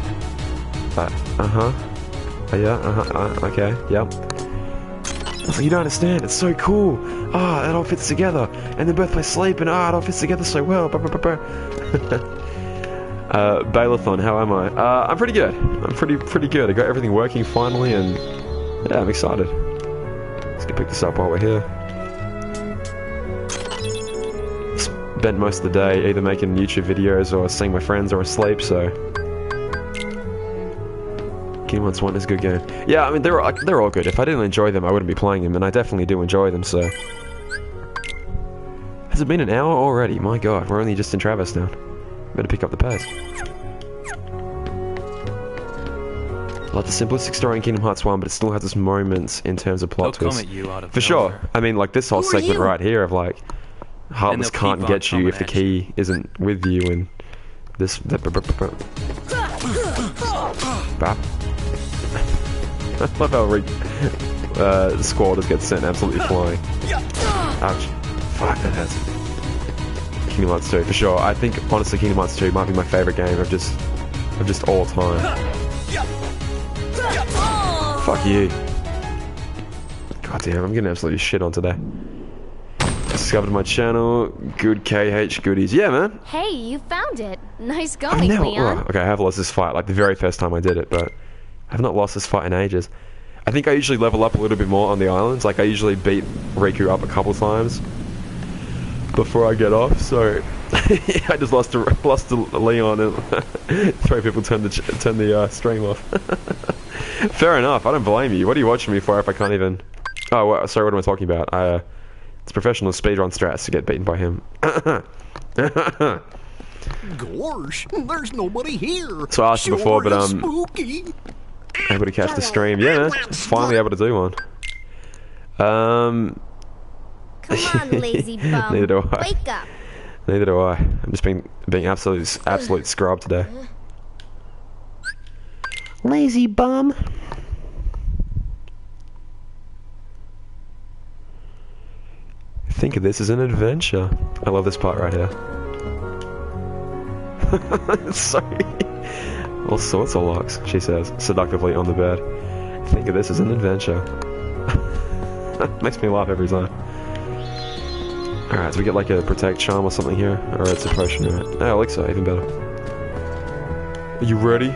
okay, yep. I was like, you don't understand, it's so cool. It all fits together. And then both play sleep, and it all fits together so well. Baalathon, how am I? I'm pretty good. I'm pretty good. I got everything working finally, and yeah, I'm excited. Let's go pick this up while we're here. Spent most of the day either making YouTube videos or seeing my friends or asleep, so... Kingdom Hearts 1 is a good game. Yeah, I mean, they're all good. If I didn't enjoy them, I wouldn't be playing them, and I definitely do enjoy them, so... Has it been an hour already? My god, we're only just in Traverstown. Better pick up the pace. Like the simplistic story in Kingdom Hearts 1, but it still has its moments in terms of plot twists. For sure. I mean, like this whole segment right here of like, Heartless can't get you if the key isn't with you, and this... I love how the squad gets sent absolutely flying. Ouch. Fuck, that hurts. Kingdom Hearts 2, for sure. I think, honestly, Kingdom Hearts 2 might be my favourite game of just all time. Fuck you. God damn, I'm getting absolutely shit on today. Discovered my channel. Good KH goodies. Yeah, man. Hey, you found it. Nice going, Leon. Okay, I have lost this fight, like the very first time I did it, but I have not lost this fight in ages. I think I usually level up a little bit more on the islands. Like, I usually beat Riku up a couple times before I get off, so I just lost to Leon, and 3 people turned the stream off. Fair enough, I don't blame you. What are you watching me for if I can't even... Oh, well, sorry, what am I talking about? It's professional speedrun strats to get beaten by him. Gosh, there's nobody here. So I asked you before, but is spooky. able to catch the stream. Yeah, man. Finally able to do one. Come on, lazy bum. Neither do I. Wake up. Neither do I. I'm just being absolute scrub today. Lazy bum. Think of this as an adventure. I love this part right here. Sorry. All sorts of locks, she says, seductively on the bed. Think of this as an adventure. Makes me laugh every time. Alright, so we get like a protect charm or something here. Or it's a potion, right? Oh, elixir, even better. Are you ready?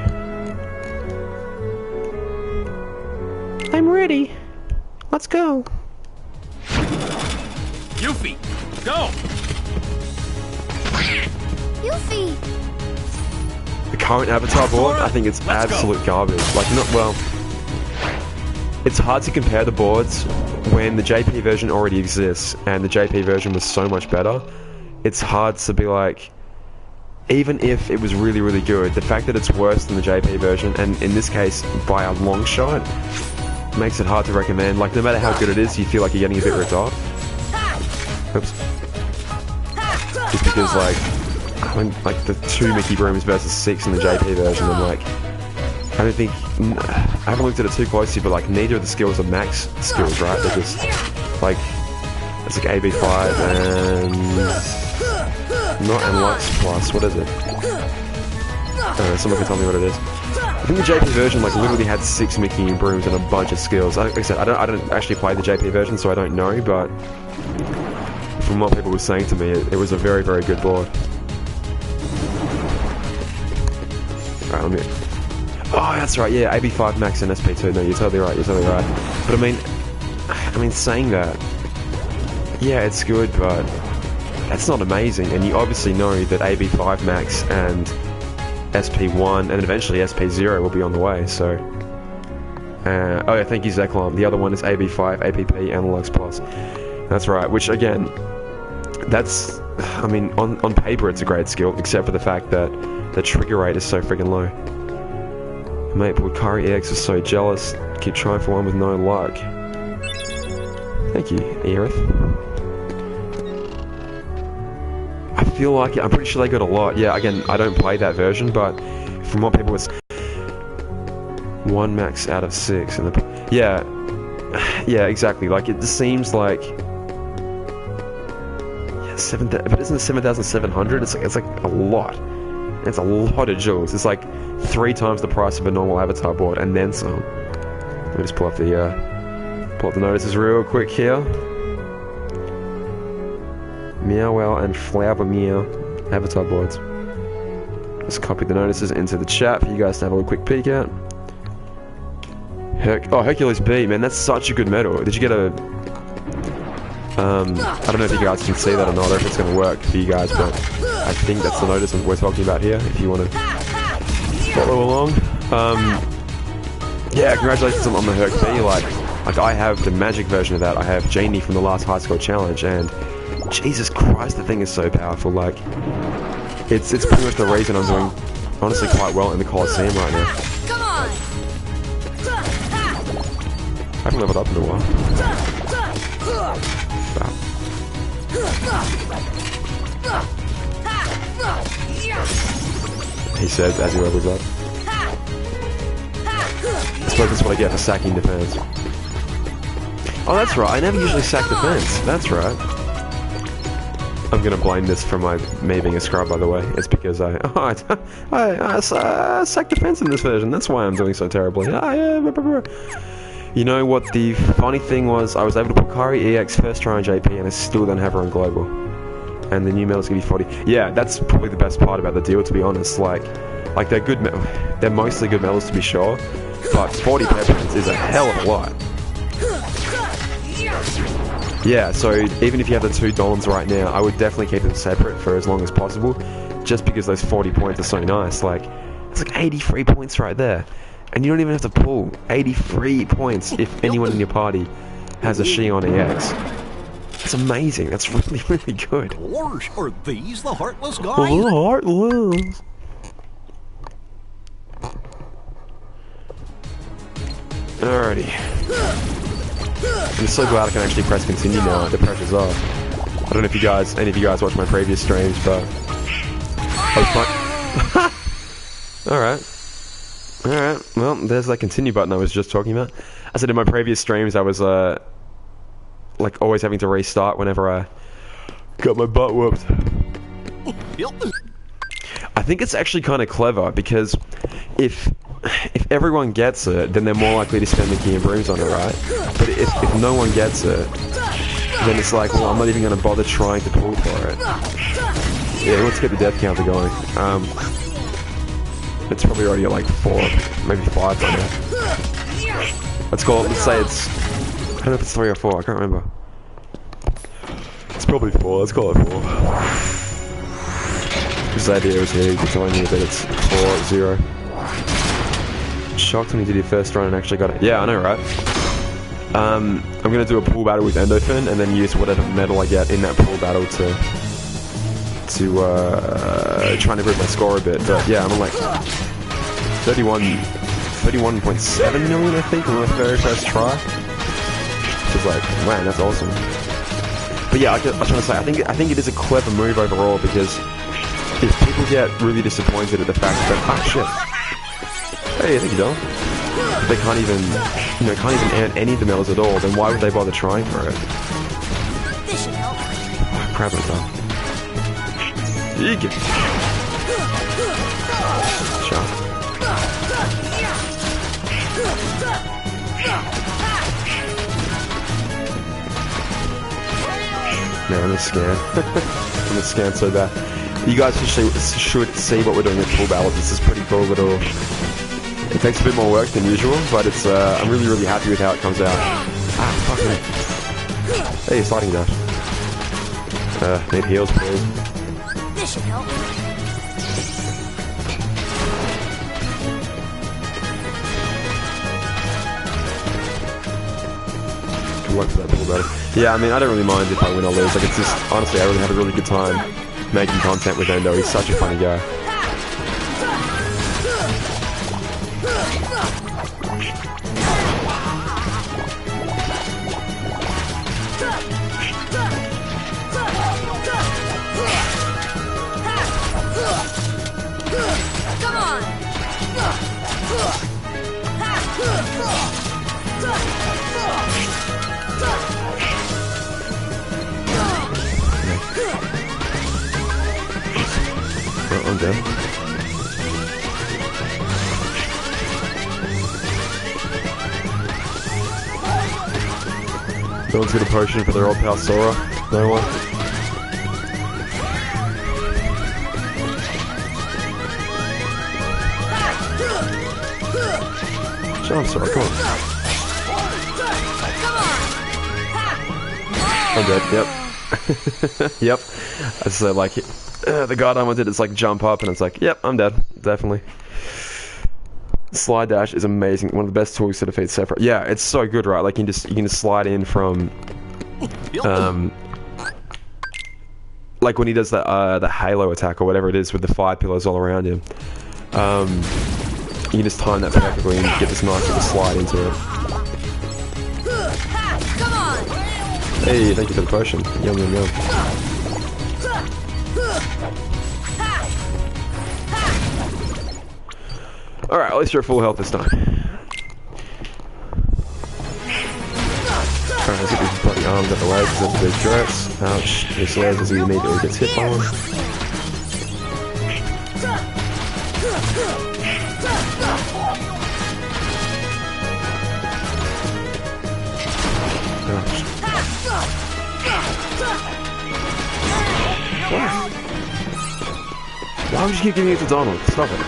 I'm ready. Let's go. Yuffie, go! Yuffie! The current avatar board, I think it's absolute garbage. Like, not well. It's hard to compare the boards when the JP version already exists and the JP version was so much better. It's hard to be like, even if it was really, really good, the fact that it's worse than the JP version, and in this case, by a long shot, makes it hard to recommend. Like, no matter how good it is, you feel like you're getting a bit ripped off. Oops. Just because, like, I mean, like the 2 Mickey Brooms versus 6 in the JP version, and like, I don't think, I haven't looked at it too closely, but like neither of the skills are max skills, right? They're just like, it's like AB5 and not and Lux plus, what is it? I don't know, someone can tell me what it is. I think the JP version like literally had 6 Mickey Brooms and a bunch of skills. Like I said, I don't actually play the JP version, so I don't know, but from what people were saying to me, it was a very, very good board. Alright, let me... Oh, that's right, yeah, AB5 max and SP2. No, you're totally right, you're totally right. But I mean, saying that, yeah, it's good, but that's not amazing. And you obviously know that AB5 max and SP1 and eventually SP0 will be on the way, so... oh yeah, thank you, Zeklam. The other one is AB5, APP, Analogs Plus. That's right, which again, that's... I mean, on paper it's a great skill, except for the fact that the trigger rate is so freaking low. Mate, Pulkari EX is so jealous. Keep trying for one with no luck. Thank you, Aerith. I feel like I'm pretty sure they got a lot. Yeah, again, I don't play that version, but from what people was 1 max out of 6 and the yeah, exactly. Like it just seems like 7, but isn't it 7,700? It's like a lot. It's a lot of jewels. It's like 3 times the price of a normal avatar board, and then some. Let me just pull up the notices real quick here. Meow and Flower Meow avatar boards. Just copy the notices into the chat for you guys to have a little quick peek at. Hercules B, man, that's such a good medal. Did you get a... I don't know if you guys can see that or not, or if it's going to work for you guys, but I think that's the notice we're talking about here, if you want to follow along. Yeah, congratulations on the Herc B. Like I have the magic version of that. I have Janie from the last high score challenge, and Jesus Christ, the thing is so powerful. Like, it's pretty much the reason I'm doing honestly quite well in the Coliseum right now. Come on. I haven't leveled up in a while. He says as he levels up. I suppose that's what I get for sacking defense. Oh, that's right. I never usually sack defense. That's right. I'm gonna blame this for me being a scrub, by the way. It's because I sack defense in this version. That's why I'm doing so terribly. You know what the funny thing was? I was able to put Kari EX first try on JP, and I still don't have her on global. And the new medal's gonna be 40. Yeah, that's probably the best part about the deal, to be honest. Like they're good. They're mostly good medals, to be sure, but 40 peppermints is a hell of a lot. Yeah, so even if you have the 2 Dolans right now, I would definitely keep them separate for as long as possible, just because those 40 points are so nice. Like, it's like 83 points right there. And you don't even have to pull 83 points if anyone in your party has a Shion EX. That's amazing. That's really, really good. Gosh, are these the Heartless guys? Heartless. Alrighty. I'm so glad I can actually press continue now. The pressure's off. I don't know if any of you guys watched my previous streams, but Alright. Well, there's that continue button I was just talking about. I said in my previous streams I was like always having to restart whenever I got my butt whooped. I think it's actually kind of clever because if everyone gets it, then they're more likely to spend the key and brooms on it, right? But if no one gets it, then it's like, well, I'm not even going to bother trying to pull for it. Yeah, let's get the death counter going. It's probably already at like 4, maybe 5 by now. Let's say it's, I don't know if it's 3 or 4, I can't remember. It's probably 4, let's call it 4. This idea was here, you're telling me that it's 4-0. Shocked when you did your first run and actually got it. Yeah, I know, right? I'm gonna do a pool battle with Endorphin and then use whatever medal I get in that pool battle to try and improve my score a bit. But yeah, I'm on like 31.7 million, I think, on my very first try. Which is like, man, that's awesome. But yeah, I was trying to say, I think it is a clever move overall because if people get really disappointed at the fact that, ah, shit. Hey, thank you, Dom. They can't even earn any of the medals at all, then why would they bother trying for it? This should help. Oh, crap myself. You get... Sure. Man, I'm scared. I'm scared so bad. You guys should see what we're doing with full battles. This is pretty cool little... It takes a bit more work than usual, but it's I'm really, really happy with how it comes out. Ah, fuck me. Hey, sliding dash. Need heals, please. This should help. Good luck for that full battle. Yeah, I mean, I don't really mind if I win or lose. Like, it's just, honestly, I really had a really good time making content with Endo. He's such a funny guy. Come on! Oh, I'm dead. No one's got a potion for their old pal Sora. No one. I'm sorry, come on. I'm dead, yep. Yep. So like, the god I wanted, it's like jump up and it's like, yep, I'm dead, definitely. Slide dash is amazing, one of the best tools to defeat Sephiroth. Yeah, it's so good, right? Like you can just slide in from, like when he does the Halo attack or whatever it is with the 5 pillars all around him. You can just time that perfectly and get this nice little slide into it. Come on! Hey, thank you for the potion. Yum, yum, yum. Alright, at least you're at full health this time. Alright, let's get these bloody arms out the way because that's a big threats. Ouch. This lasers as he immediately gets hit by one. Why would you keep giving it to Donald? Stop it.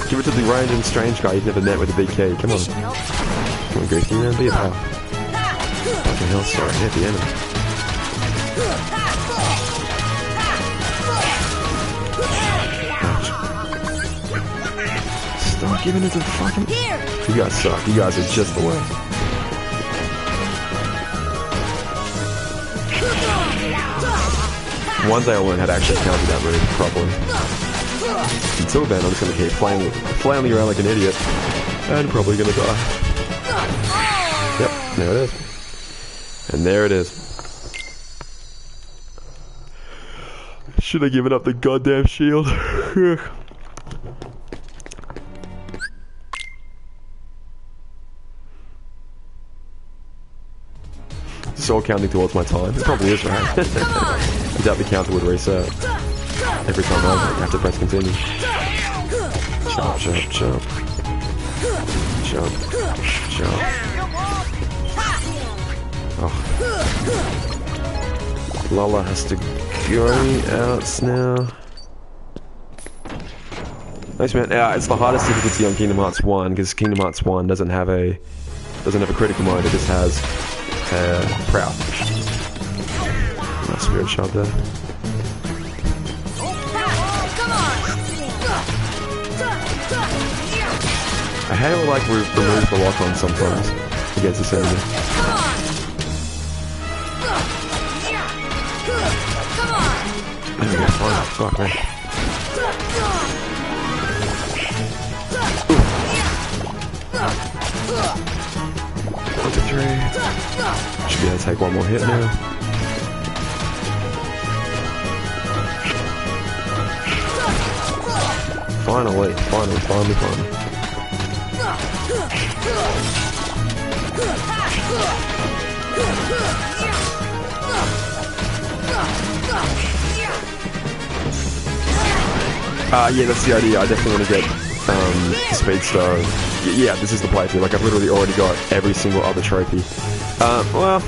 Give it to the random strange guy you've never met with a big key. Come on. Come on, Goofy, man. Be a pal. Fucking hell, sorry. Hit the enemy. Ouch. Stop giving it to the fucking... You guys suck. You guys are just the worst. One day I'll learn how to actually counter that move properly. Until then, I'm just gonna keep flailing around like an idiot, and probably gonna die. Yep, there it is. And there it is. Should have given up the goddamn shield. It's all counting towards my time. It probably is, right? I doubt the counter would reset every time I have to press continue. Jump, jump, jump. Jump, jump. Oh. Lola has to go out now. Nice, man. Yeah, it's the hardest difficulty on Kingdom Hearts 1 because Kingdom Hearts 1 doesn't have a critical mode. It just has proud. Nice spirit shot there. I hate how like we remove the lock on sometimes against this enemy. There we go, fine. Fuck, man. 1, 2, 3. Should be able to take one more hit now. Finally. Yeah, that's the idea. I definitely want to get speedster. Yeah, this is the playthrough. Like, I've literally already got every single other trophy. Well,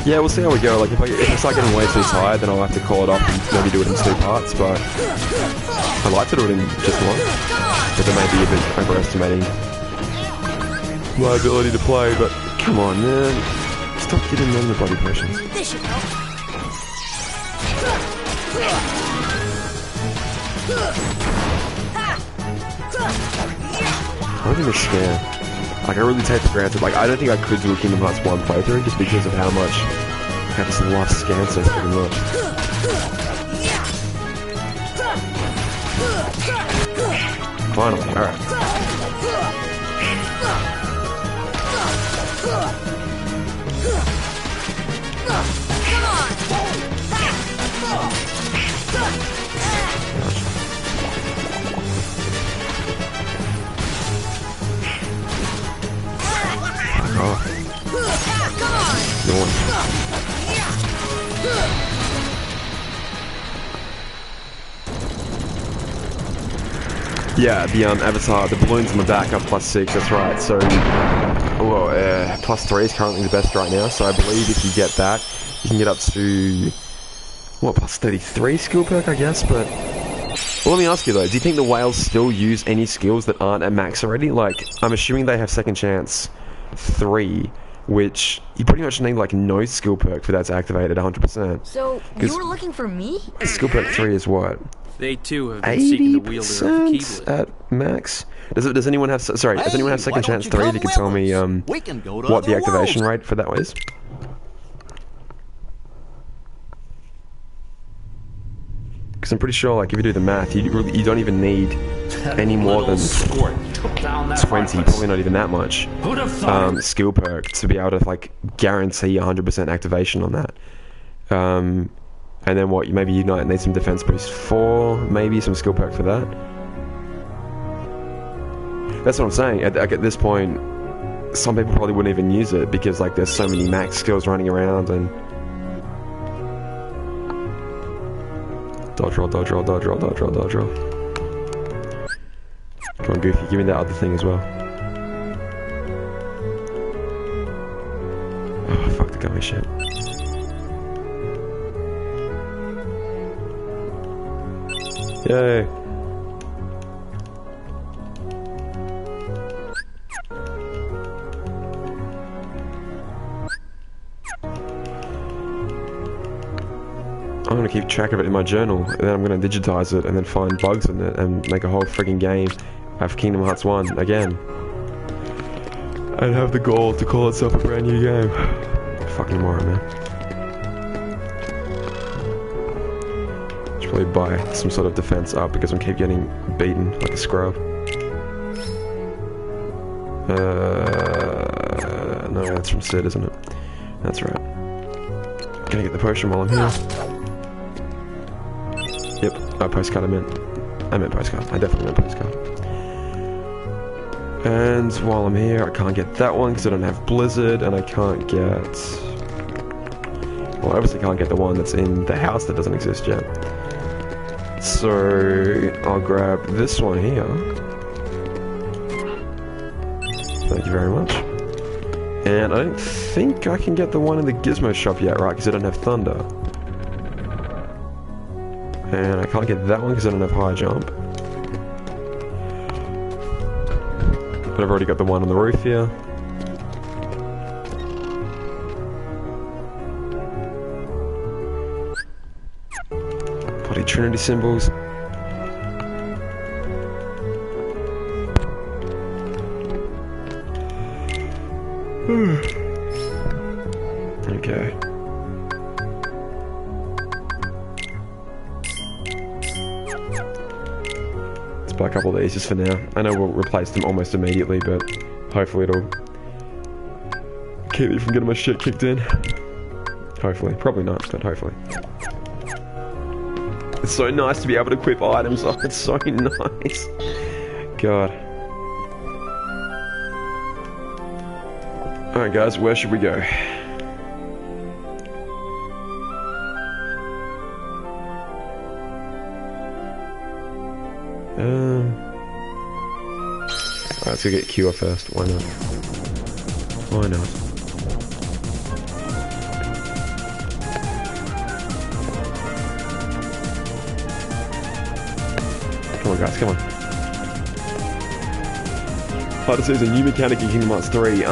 yeah, we'll see how we go. Like, if I start getting way too tired, then I'll have to call it off and maybe do it in 2 parts. But I'd like to do it in just 1. But they may be a bit overestimating my ability to play. But come on, man, stop getting on the bloody potions. This should help. I don't think it's scam. Like, I really take for granted. Like, I don't think I could do a Kingdom Hearts 1 playthrough just because of how much I just love scan so pretty much. Finally, alright. Oh. No one. Yeah, the avatar, the balloons on the back are +6, that's right. So, +3 is currently the best right now. So I believe if you get that, you can get up to, what, +33 skill perk, I guess. But, well, let me ask you though, do you think the whales still use any skills that aren't at max already? Like, I'm assuming they have second chance 3, which you pretty much need like no skill perk for that to activate at 100%. So, you were looking for me? Skill perk 3 is what? They too have been seeking the wielder of the Keyblade. At max? Does anyone have does anyone have second chance 3 that can tell me what the activation rate for that is? Because I'm pretty sure, like, if you do the math, you don't even need any more than 20, probably not even that much, skill perk to be able to, like, guarantee 100% activation on that. And then what, maybe you might need some defense boost 4, maybe some skill perk for that. That's what I'm saying. At this point, some people probably wouldn't even use it because, like, there's so many max skills running around and... Dodge roll, dodge roll, dodge roll, dodge roll, dodge roll. Come on, Goofy, give me that other thing as well. Oh, fuck the Gummi shit. Yay! I'm gonna keep track of it in my journal, and then I'm gonna digitize it, and then find bugs in it, and make a whole friggin' game of Kingdom Hearts 1 again. And have the goal to call itself a brand new game. Fucking moron, man. hopefully buy some sort of defense up because I keep getting beaten like a scrub. No, that's from Sid, isn't it? That's right. Gonna get the potion while I'm here. Yep, postcard I meant postcard. I definitely meant postcard. And while I'm here, I can't get that one because I don't have Blizzard, and I can't get... Well, I obviously can't get the one that's in the house that doesn't exist yet. So, I'll grab this one here. Thank you very much. And I don't think I can get the one in the Gizmo shop yet, right? Because I don't have Thunder. And I can't get that one because I don't have High Jump. But I've already got the one on the roof here. Bloody Trinity symbols. Okay. Let's buy a couple of these just for now. I know we'll replace them almost immediately, but hopefully it'll keep me from getting my shit kicked in. Hopefully. Probably not, but hopefully. It's so nice to be able to equip items. Oh, it's so nice. God. Alright guys, where should we go? Alright, let's go get Cure first. Why not? Why not? Come on guys, come on. Hard to say there's a new mechanic in Kingdom Hearts 3.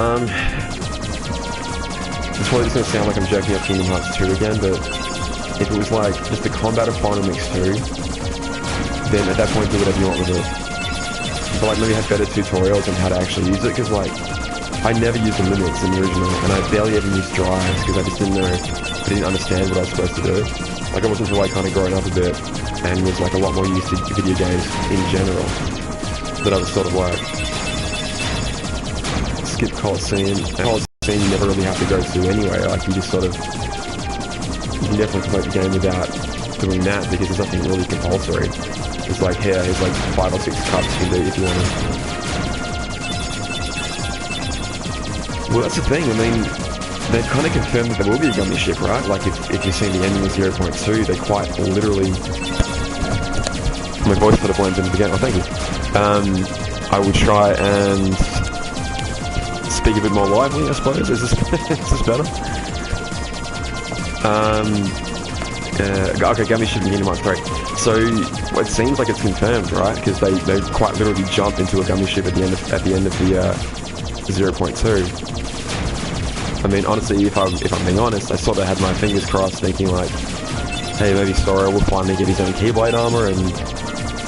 It's probably just gonna sound like I'm joking up Kingdom Hearts 2 again, but if it was like just the combat of Final Mix 2, then at that point do whatever you want with it. But like maybe have better tutorials on how to actually use it, because like I never used the limits in the original, and I barely ever used drives because I just didn't know, I didn't understand what I was supposed to do. Like I wasn't until like kind of growing up a bit and was like a lot more used to video games in general that I was sort of like skip Coliseum. You never really have to go to anyway, like you just sort of, you can definitely play the game without doing that because there's nothing really compulsory. It's like, here, here's like 5 or 6 cups you can do if you want to. Well, that's the thing, I mean, they've kind of confirmed that there will be a Gummi ship, right? Like if you've seen the ending of 0.2, they quite literally... My voice sort of blends into the game, oh thank you. I will try and... speak a bit more lively, I suppose. Is this better? Okay, Gummi ship in Kingdom Hearts 3. So it seems like it's confirmed, right? Because they quite literally jump into a Gummi ship at the end of the 0.2. I mean, honestly, if I'm being honest, I sort of had my fingers crossed, thinking like, hey, maybe Sora will finally get his own Keyblade armor, and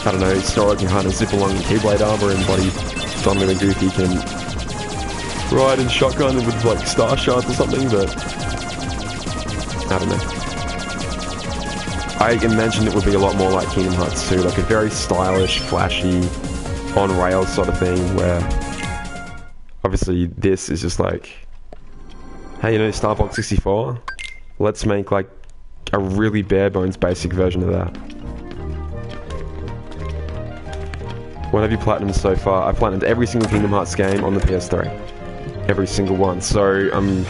I don't know, Sora can kind of zip along in Keyblade armor, and bloody Donovan and Goofy can ride in shotgun with like star shards or something, but I don't know. I imagine it would be a lot more like Kingdom Hearts 2, like a very stylish, flashy, on rails sort of thing, where obviously this is just like, hey, you know Starbox 64? Let's make like a really bare bones basic version of that. What have you platinumed so far? I platinumed every single Kingdom Hearts game on the PS3. Every single one. So I'm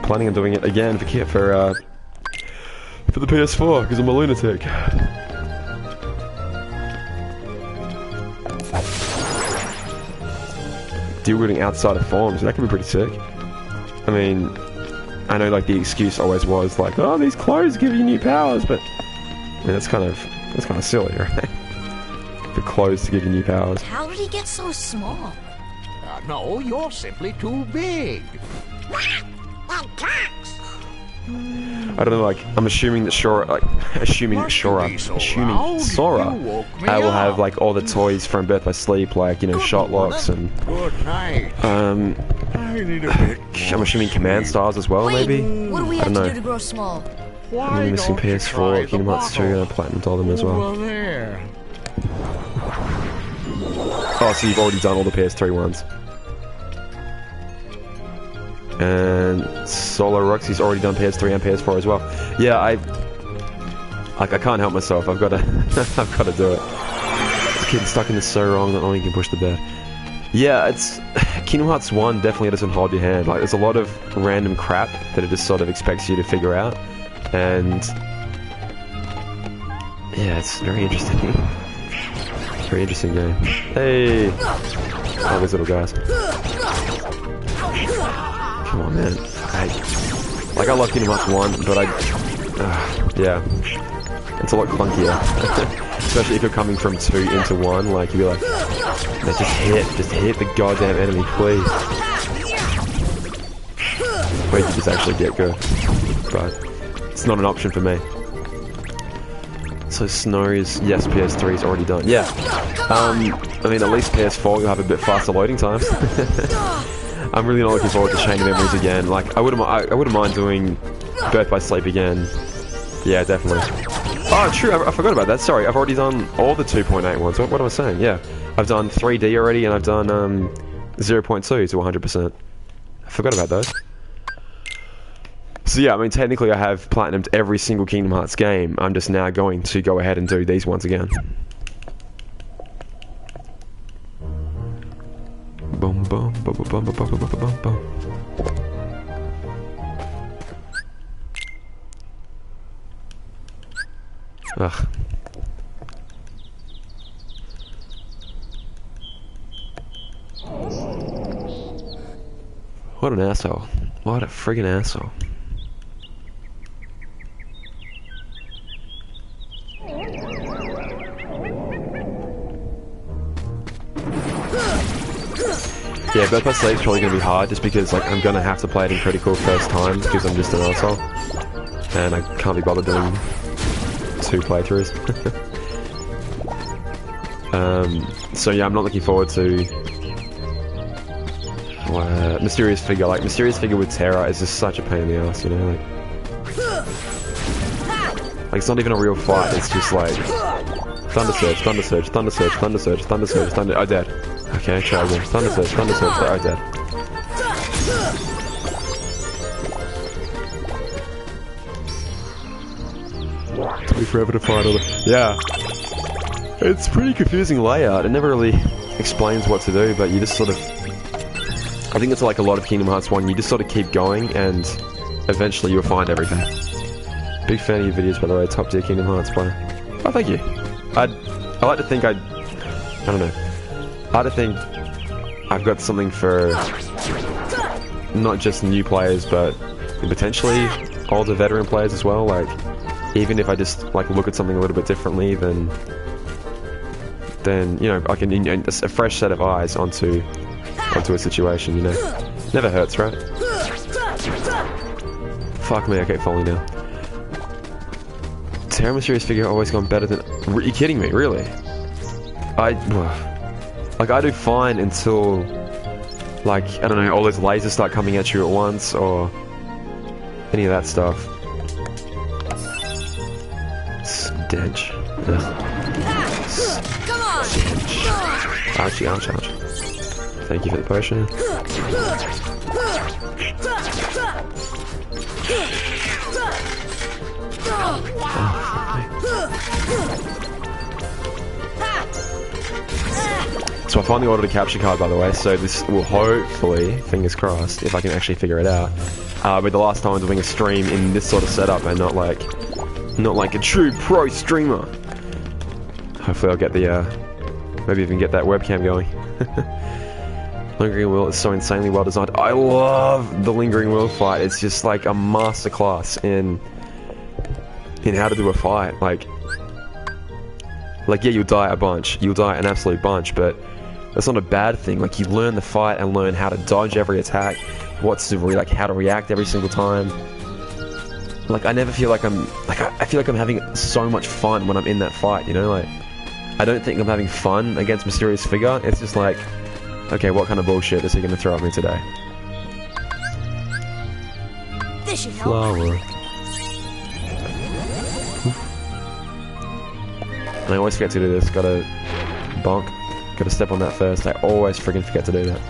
planning on doing it again for the PS4 because I'm a lunatic. Deal-wielding outside of forms, that could be pretty sick. I mean, I know like the excuse always was like, oh, these clothes give you new powers, but I mean, that's kind of silly, right? The clothes to give you new powers. How did he get so small? No, you're simply too big. I don't know, like, I'm assuming that Sora will have, like, all the toys from Birth by Sleep, like, you know, shot locks and... Good night. I'm assuming command styles as well, Wait, maybe? what do we have to do to grow small? Why I'm missing don't you PS4, try the Kingdom Hearts 2, and I bottle? platinumed all them as well. Over there. Oh, so you've already done all the PS3 ones. And Solo Roxy's already done PS3 and PS4 as well. Yeah, I can't help myself. I've got to, I've got to do it. It's getting stuck in this so wrong that only you can push the bed. Yeah, it's Kingdom Hearts 1 definitely doesn't hold your hand. Like, there's a lot of random crap that it just sort of expects you to figure out, and yeah, it's very interesting. Very interesting game. Hey, all these little guys. Come on, man. I love Kingdom Hearts 1, but yeah, it's a lot clunkier. Especially if you're coming from 2 into 1, like, you'd be like, man, just hit the goddamn enemy, please. Where you just actually get good. But it's not an option for me. So Snow is, yes, PS3 is already done. Yeah. I mean, at least PS4 you'll have a bit faster loading times. I'm really not looking forward to Chain of Memories again. Like, I wouldn't mind doing Birth by Sleep again. Yeah, definitely. Oh, true, I forgot about that. Sorry, I've already done all the 2.8 ones. What am I saying? Yeah. I've done 3D already, and I've done 0.2 to 100%. I forgot about those. So yeah, I mean, technically I have platinumed every single Kingdom Hearts game. I'm just now going to go ahead and do these ones again. Boom, boom, boom, boom, boom, boom, boom, boom, boom, boom. Ugh. What an asshole. What a friggin' asshole. Yeah, Birth by Sleep's probably gonna be hard just because, like, I'm gonna have to play it in critical first time because I'm just an asshole. And I can't be bothered doing 2 playthroughs. So yeah, I'm not looking forward to Mysterious Figure. Like, Mysterious Figure with Terra is just such a pain in the ass, you know? Like it's not even a real fight, it's just like Thunder Surge, Thunder Surge, Thunder Surge, Thunder Surge, Thunder Surge, Thunder... Oh, dead. Okay, try again. Thunder Surge, oh, dead. Took me forever to find all the... Yeah. It's pretty confusing layout. It never really explains what to do, but you just sort of... I think it's like a lot of Kingdom Hearts 1. You just sort of keep going, and eventually you'll find everything. Big fan of your videos, by the way. Top tier Kingdom Hearts player. Oh, thank you. I like to think I don't know. I like to think I've got something for not just new players, but potentially older veteran players as well. Like, even if I just like look at something a little bit differently, then you know, I can a fresh set of eyes onto a situation. You know, never hurts, right? Fuck me, I keep falling down. Terra Mysterious Figure always gone better than... Are you kidding me? Really? I do fine until, like, I don't know, all those lasers start coming at you at once, or any of that stuff. Stench. Come on! Ouchie, ouch, ouch. Thank you for the potion. So I finally ordered a capture card, by the way, so this will hopefully, fingers crossed, if I can actually figure it out, be the last time I'm doing a stream in this sort of setup and not like a true pro streamer. Hopefully I'll get the, maybe even get that webcam going. Lingering Wheel is so insanely well designed. I love the Lingering Wheel fight. It's just like a masterclass in how to do a fight. Like yeah, you'll die a bunch. You'll die an absolute bunch, but that's not a bad thing. Like, you learn the fight and learn how to dodge every attack, like how to react every single time. Like, I never feel like I feel like I'm having so much fun when I'm in that fight, you know? Like, I don't think I'm having fun against Mysterious Figure. It's just like, okay, what kind of bullshit is he going to throw at me today? This should help. Flower. And I always forget to do this. Gotta bonk. Gotta step on that first. I always freaking forget to do that.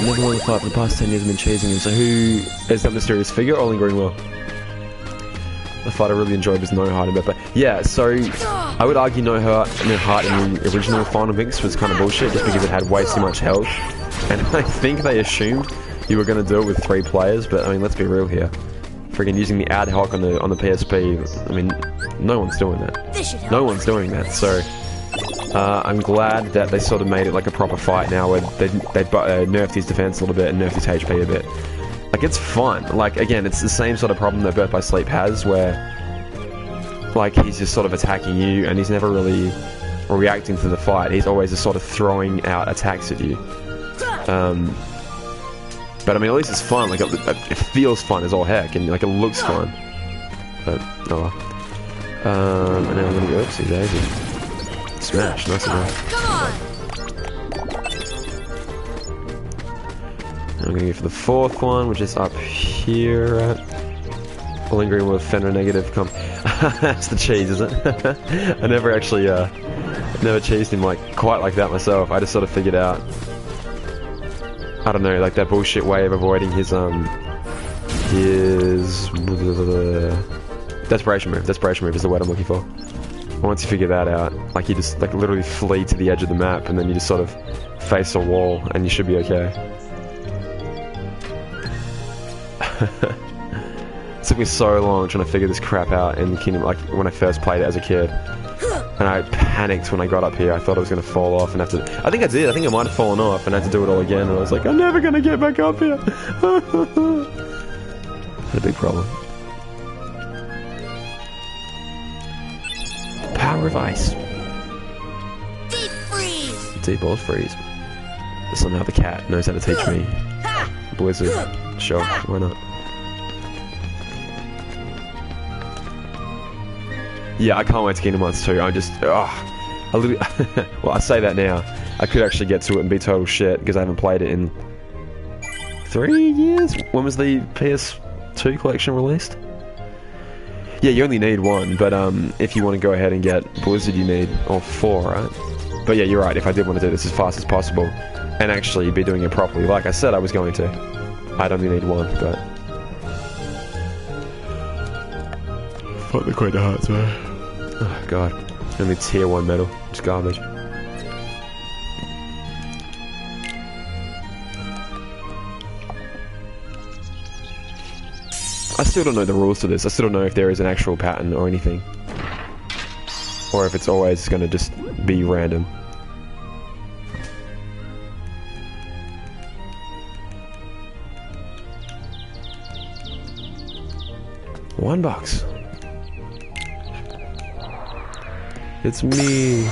Never won the fight for the past 10 years. I've been chasing him. So who is that mysterious figure? Olin Greenwell. The fight I really enjoyed was No Heart in But yeah, so I would argue No Heart in the original Final Mix was kind of bullshit just because it had way too much health. And I think they assumed you were going to do it with 3 players, but I mean, let's be real here. Friggin' using the ad hoc on the PSP, I mean, no one's doing that. No one's doing that, so I'm glad that they sort of made it like a proper fight now where they nerfed his defense a little bit and nerfed his HP a bit. Like, it's fun. Like, again, it's the same sort of problem that Birth by Sleep has where, like, he's just sort of attacking you and he's never really reacting to the fight. He's always just sort of throwing out attacks at you. But I mean, at least it's fun. Like, it feels fun as all heck, and like it looks fun. But oh well. And now I'm gonna go. Oopsie daisy. Smash, nice enough. Come on. I'm gonna go for the 4th one, which is up here. Right? Lingering with Fenrir negative. That's the cheese, is it? I never actually never cheesed him like quite like that myself. I just sort of figured out, I don't know, like that bullshit way of avoiding his desperation move. Desperation move is the word I'm looking for. Once you figure that out, like you just like literally flee to the edge of the map and then you just sort of face a wall and you should be okay. It took me so long trying to figure this crap out in Kingdom, like when I first played it as a kid. And I panicked when I got up here. I thought I was going to fall off and have to... I think I did. I think I might have fallen off and had to do it all again. And I was like, I'm never going to get back up here. Had a big problem. Power of ice. Deep freeze. Deep balls freeze. Somehow the cat knows how to teach me. Blizzard. Sure, why not? Yeah, I can't wait to Kingdom Hearts 2. I'm just, well, I say that now. I could actually get to it and be total shit because I haven't played it in 3 years? When was the PS2 collection released? Yeah, you only need 1, but if you want to go ahead and get Blizzard, you need all 4, right? But yeah, you're right. If I did want to do this as fast as possible and actually be doing it properly, like I said I was going to, I'd only need 1, but... Fuck the Queen of Hearts, man. Oh god. Only tier 1 medal. It's garbage. I still don't know the rules to this. I still don't know if there is an actual pattern or anything. Or if it's always going to just be random. $1. It's me.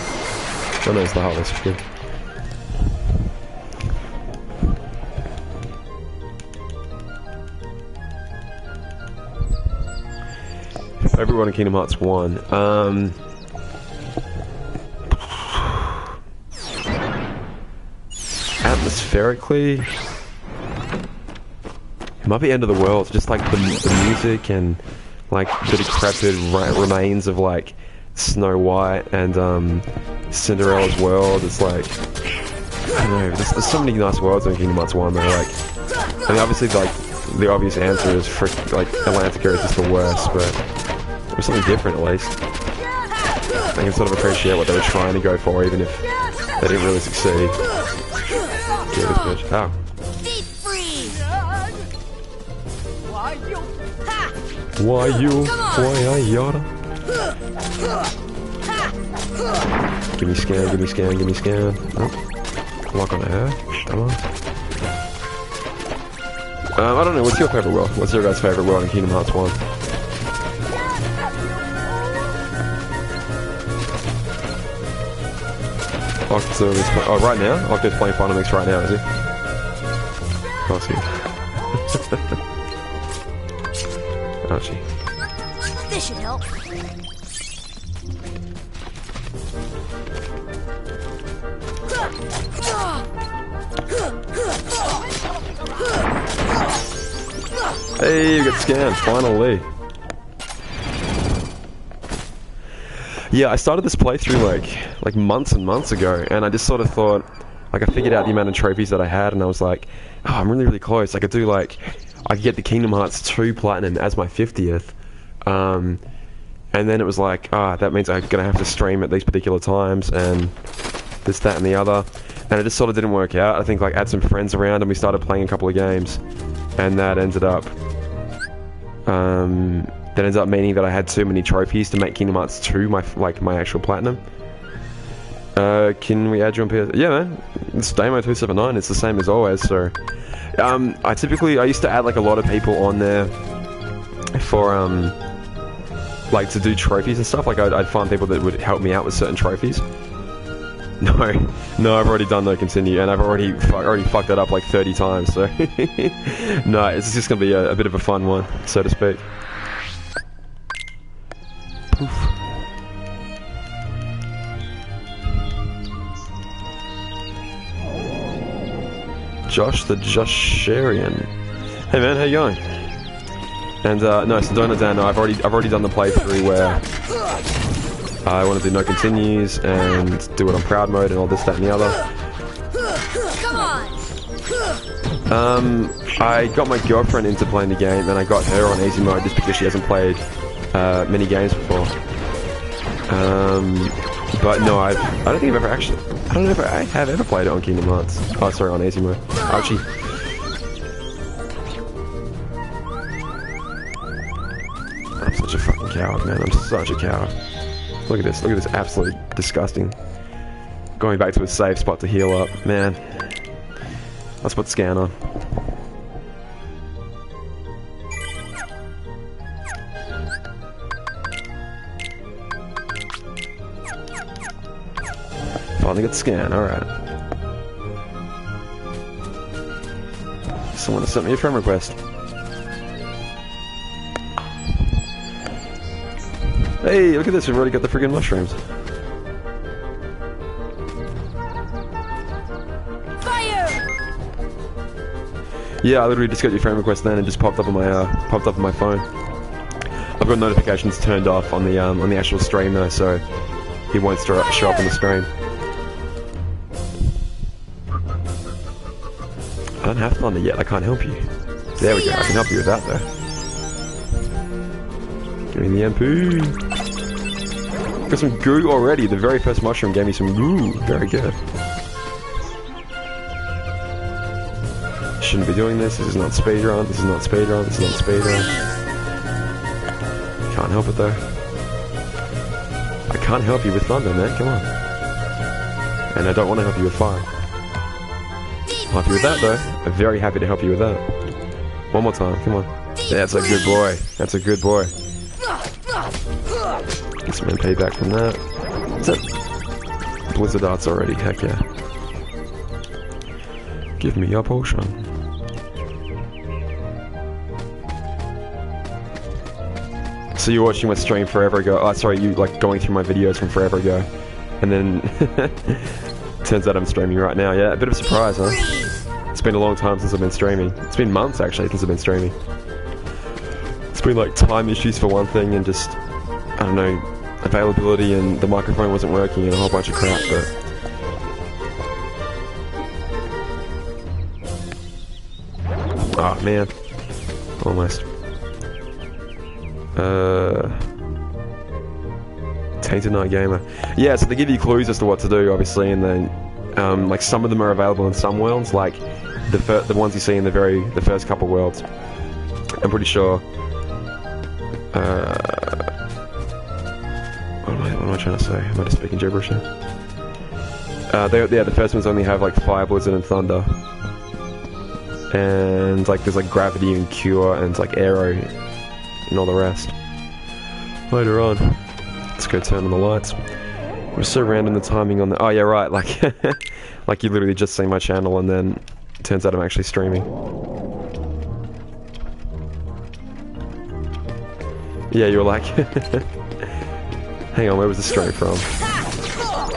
Oh no, it's the Heartless. Good. Everyone in Kingdom Hearts 1. Atmospherically, it might be End of the World. Just like the music and like the decrepit remains of like Snow White and Cinderella's world. It's like, I don't know, there's so many nice worlds in Kingdom Hearts 1 though. Like, I mean, obviously like the obvious answer is like Atlantica is just the worst, but there's something different at least. I can sort of appreciate what they were trying to go for, even if they didn't really succeed. Get this bitch. Oh. Deep freeze. Why you? Why I yada? Give me scan, give me scan, give me scan. Oh. Lock on air. Come on. I don't know, what's your favourite world? What's your guys' favourite world in Kingdom Hearts 1? Octo's oh, right now? Octo's playing Final Mix right now, is he? Oh, see. Archie. This should help. Hey, you got scanned, finally. Yeah, I started this playthrough like months and months ago, and I just sort of thought, like, I figured out the amount of trophies that I had, and I was like, oh, I'm really close. I could do, like, I could get the Kingdom Hearts 2 Platinum as my 50th, and then it was like, that means I'm gonna have to stream at these particular times, and this, that, and the other, and it just sort of didn't work out. I think, like, I had some friends around, and we started playing a couple of games, and that ended up meaning that I had too many trophies to make Kingdom Hearts 2 my actual platinum. Can we add you on PS? Yeah, man. It's Damo279. It's the same as always. So, I used to add like a lot of people on there for like to do trophies and stuff. Like I'd find people that would help me out with certain trophies. No, I've already done no continue, and I've already fucked it up like 30 times. So, no, it's just gonna be a bit of a fun one, so to speak. Oof. Josh the Josharian. Hey man, how you going? And no, so Donut Dan, no, I've already done the playthrough where I want to do no continues and do it on proud mode and all this, that, and the other. Come on. I got my girlfriend into playing the game, and I got her on easy mode just because she hasn't played many games before. But no, I don't think I've ever actually. I don't know if I have ever played it on Kingdom Hearts. Oh, sorry, on easy mode. Actually. I'm such a fucking coward, man. I'm such a coward. Look at this. Look at this. Absolutely disgusting. Going back to a safe spot to heal up. Man. Let's put scan on. Finally got the scan. Alright. Someone sent me a friend request. Hey, look at this, we've already got the friggin' mushrooms. Fire! Yeah, I literally just got your friend request then and just popped up on my phone. I've got notifications turned off on the actual stream though, so he won't show up on the stream. I don't have thunder yet, I can't help you. There we go, I can help you with that though. Give me the MP. Got some goo already. The very first mushroom gave me some goo. Very good. Shouldn't be doing this. This is not speedrun. This is not speedrun. This is not speedrun. Can't help it though. I can't help you with thunder, man. Come on. And I don't want to help you with fire. I'll help you with that though. I'm very happy to help you with that. One more time. Come on. That's a good boy. That's a good boy. Get some MP back from that. Is that Blizzard Arts already? Heck yeah. Give me your potion. So you're watching my stream forever ago. Oh, sorry, you like going through my videos from forever ago. And then turns out I'm streaming right now. Yeah, a bit of a surprise, huh? It's been a long time since I've been streaming. It's been months actually since I've been streaming. It's been like time issues for one thing and just, I don't know, availability and the microphone wasn't working and a whole bunch of crap, but... Oh man. Almost. Tainted Night Gamer. Yeah, so they give you clues as to what to do, obviously, and then, like, some of them are available in some worlds, like the ones you see in the first couple worlds. I'm pretty sure. What am I trying to say? Am I just speaking gibberish here? Yeah, the first ones only have like Fire, Blizzard, and Thunder, and like there's like Gravity and Cure and like Aero and all the rest. Later on, let's go turn on the lights. We're so random the timing on the... Oh yeah, right, like... like you literally just see my channel and then it turns out I'm actually streaming. Yeah, you're like... Hang on, where was the straight from?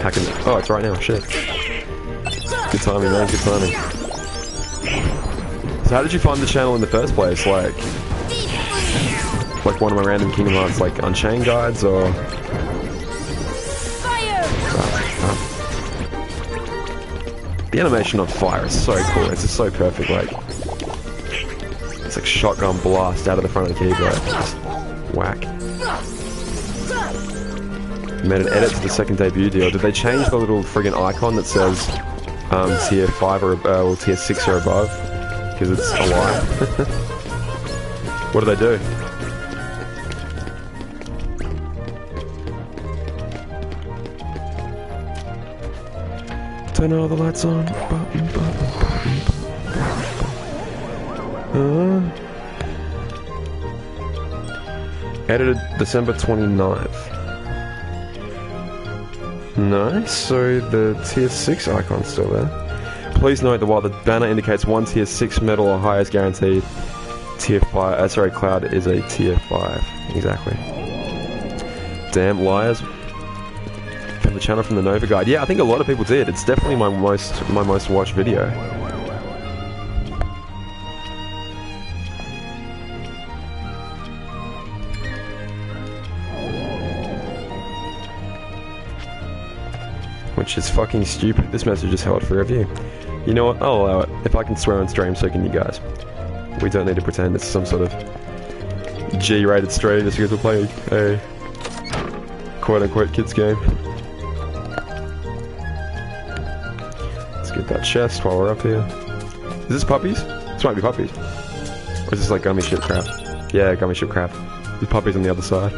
Hacking... Oh, it's right now, shit. Good timing, man, good timing. So how did you find the channel in the first place? Like one of my random Kingdom Hearts, like, Unchained guides, or... The animation on fire is so cool, it's just so perfect, like... It's like shotgun blast out of the front of the keyboard. Just whack. Made an edit to the second debut deal. Did they change the little friggin' icon that says tier 5 or tier 6 or above? Because it's a lie. What do they do? Turn all the lights on. Edited December 29th. Nice, so the tier 6 icon's still there. Please note that while the banner indicates one tier 6 medal or higher is guaranteed, tier 5, Cloud is a tier 5. Exactly. Damn liars. From the channel from the Nova Guide. Yeah, I think a lot of people did. It's definitely my most watched video. Which is fucking stupid. This message is held for review. You know what? I'll allow it. If I can swear on stream, so can you guys. We don't need to pretend it's some sort of G-rated stream just because we're playing a quote-unquote kids game. Let's get that chest while we're up here. Is this puppies? This might be puppies. Or is this like gummy ship crap? Yeah, gummy ship crap. There's puppies on the other side.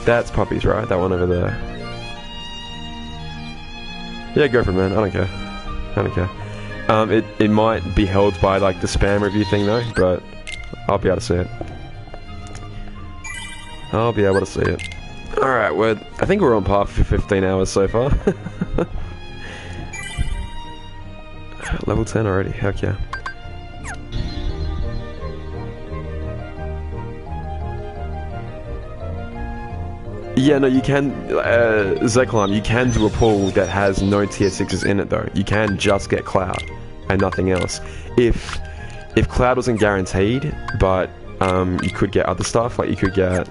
That's puppies, right? That one over there. Yeah, go for it, man. I don't care. I don't care. It might be held by like the spam review thing though, but I'll be able to see it. I'll be able to see it. Alright, I think we're on par for 15 hours so far. Level 10 already, heck yeah. Yeah, no, you can, Zeklam, you can do a pool that has no tier 6s in it though. You can just get Cloud and nothing else. If Cloud wasn't guaranteed, but you could get other stuff, like you could get,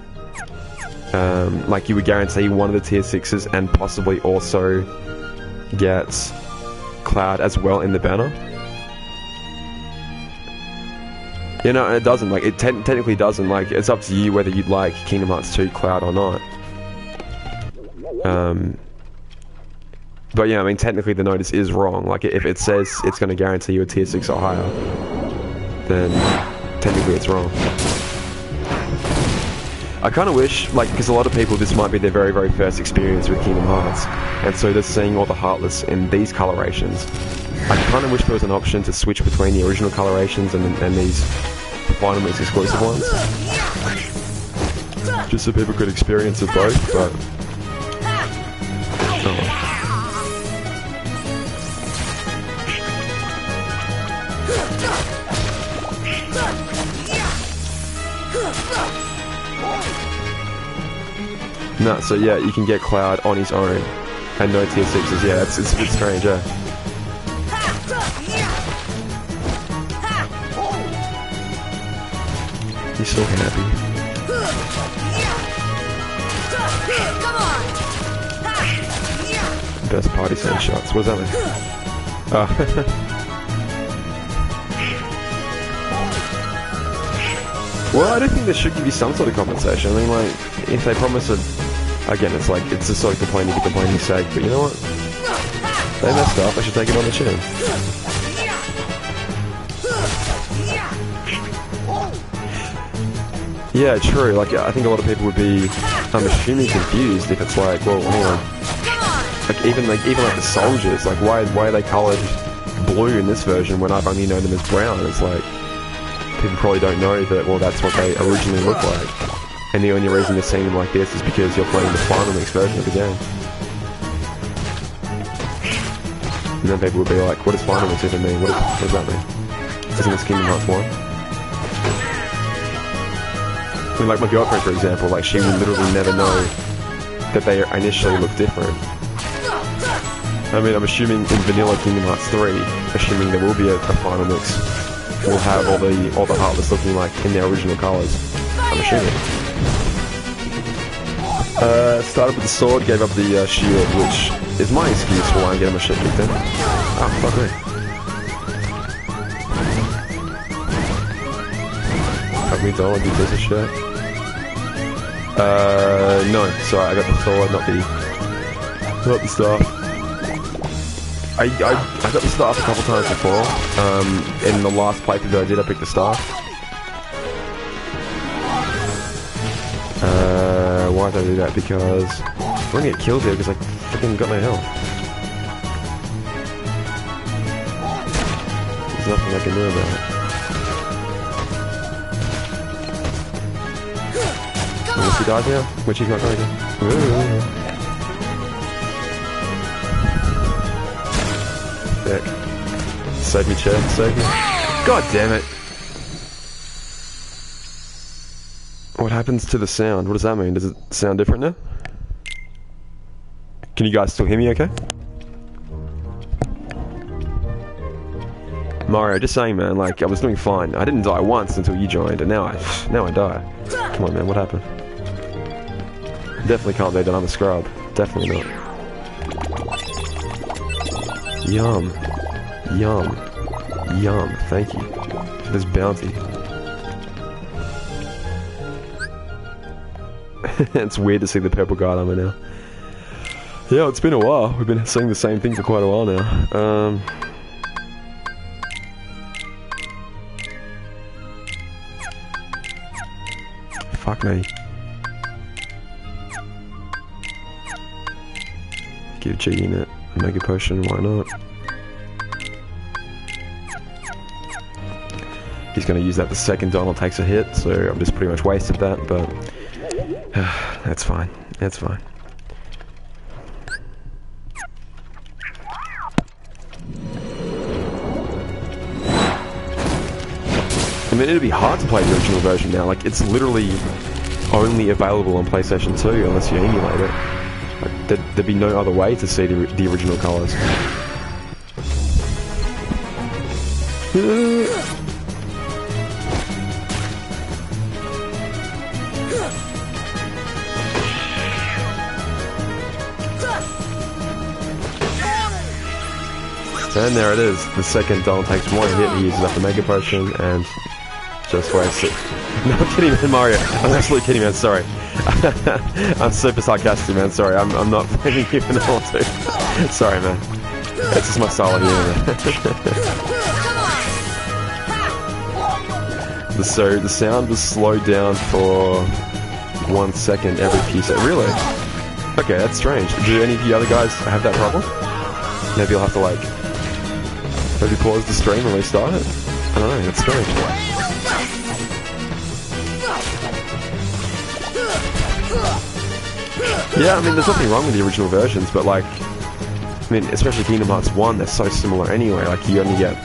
like you would guarantee one of the tier 6s and possibly also get Cloud as well in the banner. You know, and it doesn't, like, it technically doesn't, like, it's up to you whether you'd like Kingdom Hearts 2 Cloud or not. But yeah, I mean, technically the notice is wrong. Like, if it says it's going to guarantee you a tier 6 or higher, then technically it's wrong. I kind of wish, like, because a lot of people, this might be their very, very first experience with Kingdom Hearts, and so they're seeing all the Heartless in these colorations. I kind of wish there was an option to switch between the original colorations and these Final Mix exclusive ones. Just so people could experience it both, but... Oh. No, so yeah, you can get Cloud on his own, and no tier 6s, yeah, it's a bit strange, yeah. He's so happy. Best party scene shots, what does that mean? Well, I don't think they should give you some sort of compensation. I mean, like, if they promise it, again, it's like, it's just sort of complaining for complaining's sake, but you know what? They messed up, I should take it on the chin. Yeah, true, like, I think a lot of people would be, I'm assuming, confused if it's like, well, hang on. Like, even like the soldiers, like, why are they coloured blue in this version when I've only known them as brown? It's like, people probably don't know that, well, that's what they originally look like. And the only reason they're seeing them like this is because you're playing the Final Mix version of the game. And then people would be like, what does final mix even mean? What does that mean? Isn't this Kingdom Hearts 1? I mean, like my girlfriend, for example, like she would literally never know that they initially look different. I mean, I'm assuming in vanilla Kingdom Hearts 3, assuming there will be a final mix, we'll have all the Heartless looking like in their original colours. I'm assuming. Started with the sword, gave up the shield, which is my excuse for why I'm getting my shit kicked in. Oh, fuck me. Fuck me, Dollar, you piece of shit. No, sorry, I got the sword, not the staff. I got the staff a couple times before. In the last playthrough that I did, I picked the staff. Why did I do that? Because I'm gonna get killed here because I fucking got no health. There's nothing I can do about it. Unless he dies now, which he's not going to. Heck. Save me, Chad, save me. God damn it! What happens to the sound? What does that mean? Does it sound different now? Can you guys still hear me okay? Mario, just saying, man, like, I was doing fine. I didn't die once until you joined, and now I die. Come on, man, what happened? Definitely can't be that I'm a scrub. Definitely not. Yum. Yum. Yum. Thank you for this bounty. It's weird to see the purple guard armor now. Yeah, it's been a while. We've been saying the same thing for quite a while now. Fuck me. Give cheating it a mega potion, why not? He's gonna use that the second Donald takes a hit, so I've just pretty much wasted that, but that's fine. That's fine. I mean, it'd be hard to play the original version now. Like, it's literally only available on PlayStation 2 unless you emulate it. Like, there'd be no other way to see the original colours. And there it is. The second Donald takes one hit, he uses up the Mega Potion, and just wastes it. No, I'm kidding, man, Mario. I'm absolutely kidding, man, sorry. I'm super sarcastic, man, sorry. I'm not blaming you for all too. Sorry, man. It's just my style of humor. The sound was slowed down for 1 second every few seconds. Really? Okay, that's strange. Do any of you other guys have that problem? Maybe you'll have to, like, maybe pause the stream and restart it? I don't know, that's strange. Yeah, I mean, there's nothing wrong with the original versions, but, like, I mean, especially Kingdom Hearts 1, they're so similar anyway. Like, you only get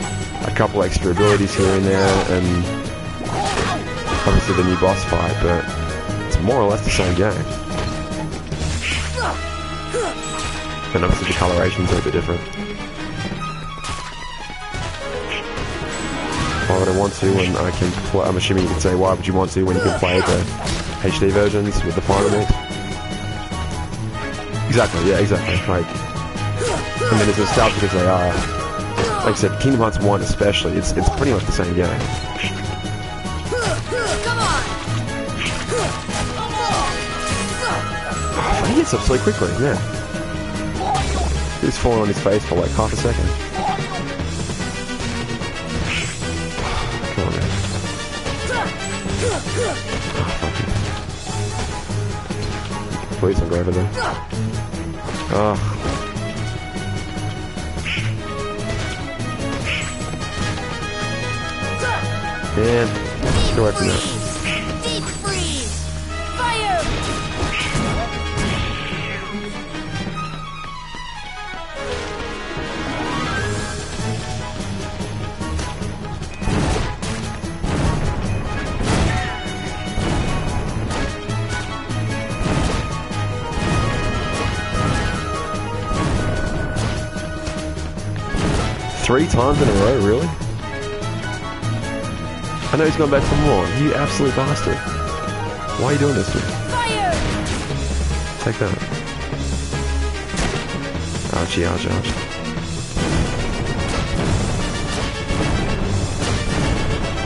a couple extra abilities here and there, and obviously the new boss fight, but it's more or less the same game. And obviously the colorations are a bit different. Why would I want to when I can play? I'm assuming you could say, why would you want to when you can play the HD versions with the final mix? Exactly, yeah, exactly. Like, I mean, as nostalgic as they are, like I said, Kingdom Hearts 1 especially, it's pretty much the same game. Oh, he gets up so quickly, yeah. He was falling on his face for like half a second. Come on, man. Oh, fuck it. Please don't go over there. Oh. Man, let's go after that. Deep freeze! Fire! 3 times in a row, really? I know he's gone back for more. You absolute bastard. Why are you doing this to me? Fire! Take that. Ouchie, ouch, ouch.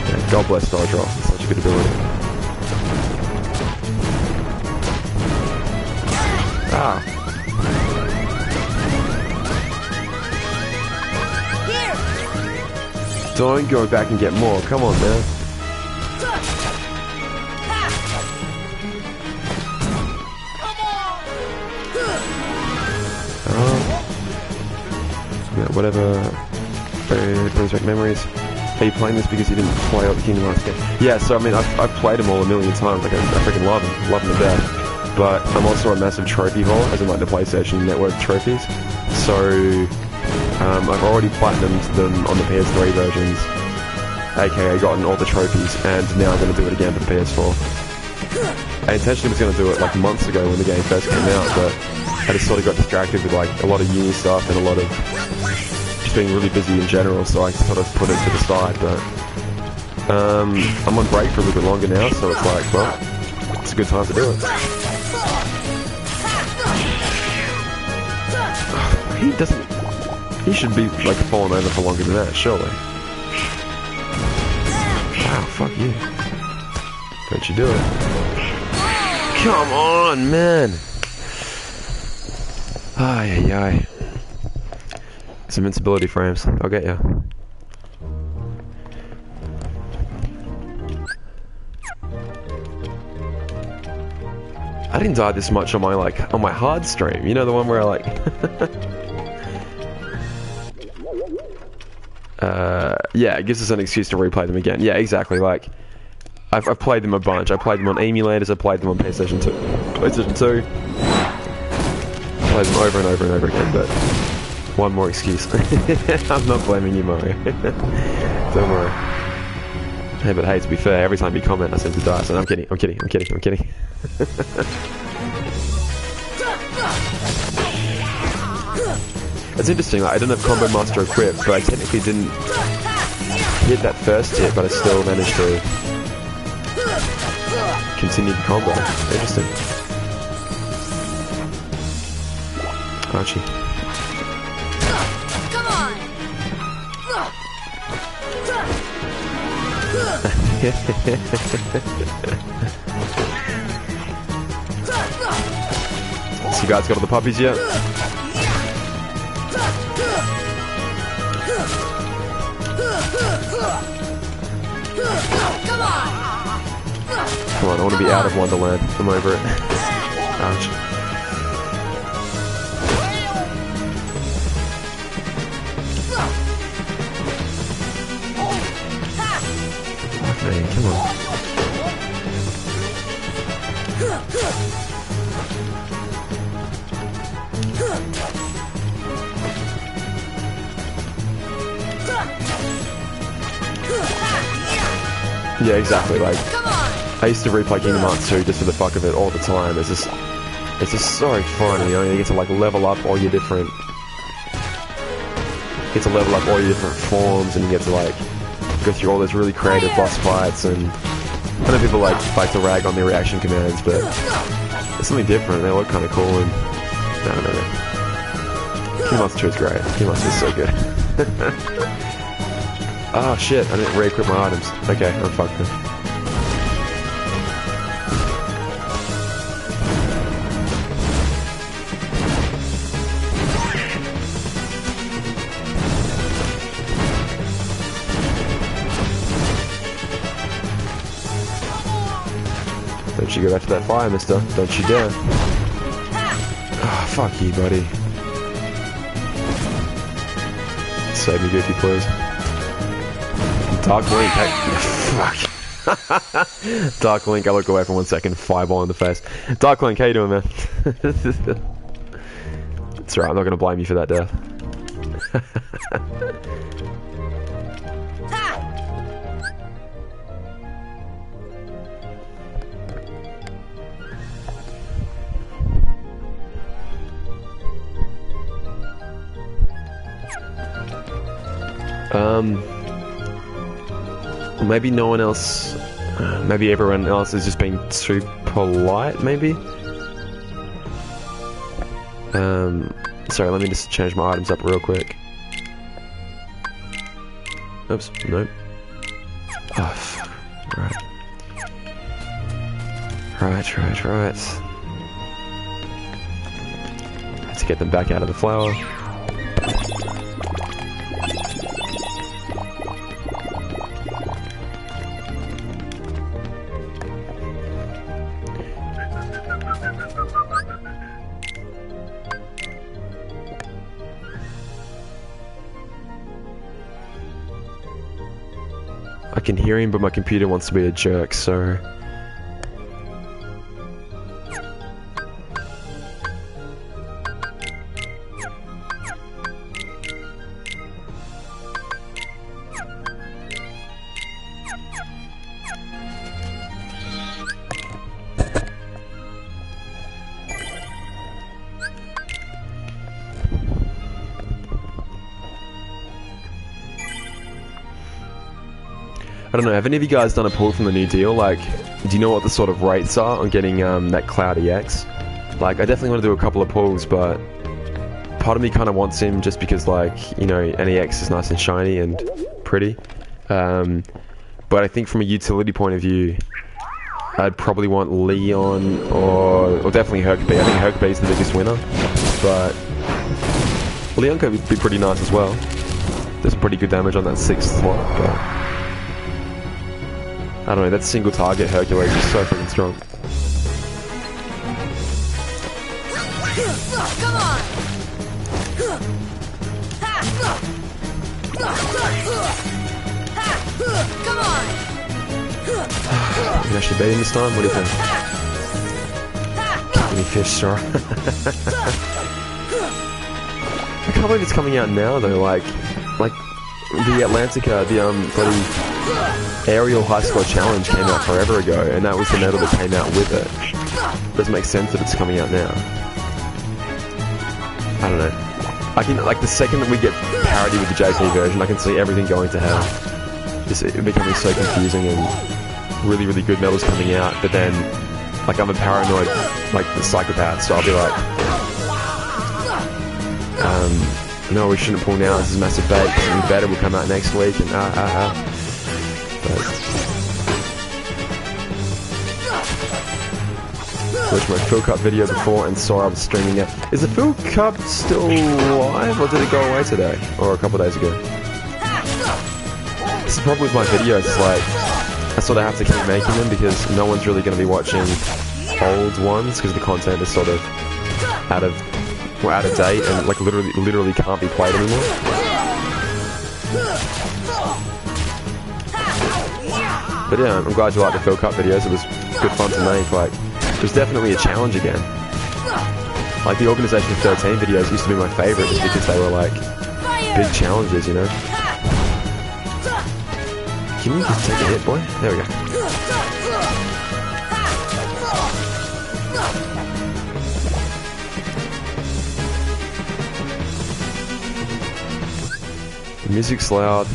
Yeah, God bless Dodge Roll. It's such a good ability. Ah. Here! Don't go back and get more. Come on, man. Yeah, whatever brings back memories. Are you playing this because you didn't play out the Kingdom Hearts game? Yeah, so I mean, I've played them all a million times. Like, I freaking love them to death. But I'm also a massive trophy whore, as in like the PlayStation Network trophies. So I've already platinumed them on the PS3 versions, aka gotten all the trophies, and now I'm going to do it again for the PS4. I intentionally was going to do it like months ago when the game first came out, but I just sort of got distracted with like a lot of uni stuff and a lot of just being really busy in general, so I sort of put it to the side. But I'm on break for a little bit longer now, so it's like, well, it's a good time to do it. He should be like falling over for longer than that, surely. Wow, fuck you. Don't you do it. Come on, man. Ay, ay, ay. Some invincibility frames. I'll get ya. I didn't die this much on my hard stream. You know, the one where I like... yeah, it gives us an excuse to replay them again. Yeah, exactly. Like, I've played them a bunch. I played them on emulators. I played them on PlayStation 2. PlayStation 2. Played them over and over and over again. But one more excuse. I'm not blaming you, Mario. Don't worry. Hey, but hey, to be fair, every time you comment, I seem to die. So I'm kidding. I'm kidding. I'm kidding. I'm kidding. It's interesting, like, I didn't have Combo Master equipped, but I technically didn't hit that first hit, but I still managed to continue the combo. Interesting. Archie. Come on! So you guys got all the puppies yet? Come on, I want to be out of Wonderland. I'm over it. Ouch. Fuck me, come on. Yeah, exactly, like, I used to replay Kingdom Hearts 2 just for the fuck of it all the time. It's just so funny, you know, you get to like level up all your different, forms, and you get to like, go through all those really creative boss fights, and I know people like to rag on their reaction commands, but it's something different, they look kind of cool, and, no. Kingdom Hearts 2 is great, Kingdom Hearts 2 is so good. Oh shit, I didn't re-equip my items. Okay, I'm fucked then. Don't you go back to that fire, mister. Don't you dare. Oh, fuck you, buddy. Save me, Goofy, please. Dark Link, hey, fuck. Dark Link, I look away for 1 second, fireball in the face. Dark Link, how you doing, man? It's alright, I'm not gonna blame you for that death. Maybe no one else... maybe everyone else is just being too polite, maybe? Sorry, let me just change my items up real quick. Oops, nope. Oh, fuck. Right. Right. Let's get them back out of the flower. I can hear him, but my computer wants to be a jerk, so... I don't know, have any of you guys done a pull from the new deal? Like, do you know what the sort of rates are on getting that Cloud EX? Like, I definitely want to do a couple of pulls, but part of me kind of wants him just because, like, you know, an EX is nice and shiny and pretty. But I think from a utility point of view, I'd probably want Leon or definitely Hercby. I think Hercby's the biggest winner, but Leon could be pretty nice as well. There's pretty good damage on that 6th slot, but... I don't know, that single target Hercules is so freaking strong. Come on! Come on! You can actually beat him this time? What do you think? Give me fish, sir. I can't believe it's coming out now though, like the Atlantica, the bloody aerial high score challenge came out forever ago, and that was the medal that came out with it. It doesn't make sense that it's coming out now. I don't know. I can, like, the second that we get parity with the JP version, I can see everything going to hell. Just it becoming so confusing and really, really good medals coming out, but then, like, I'm a paranoid, like, the psychopath, so I'll be like, no, we shouldn't pull now, this is a massive bait, something better will come out next week, and watched my Phil Cup video before and saw I was streaming it. Is the Phil Cup still live, or did it go away today? Or a couple of days ago? This is the problem with my videos, it's like, I sort of have to keep making them because no one's really going to be watching old ones because the content is sort of out of date and like literally can't be played anymore. But yeah, I'm glad you like the Phil Cup videos. It was good fun to make. Like, it was definitely a challenge again. Like the Organization 13 videos used to be my favorite just because they were like big challenges, you know. Can you just take a hit, boy? There we go. The music's loud,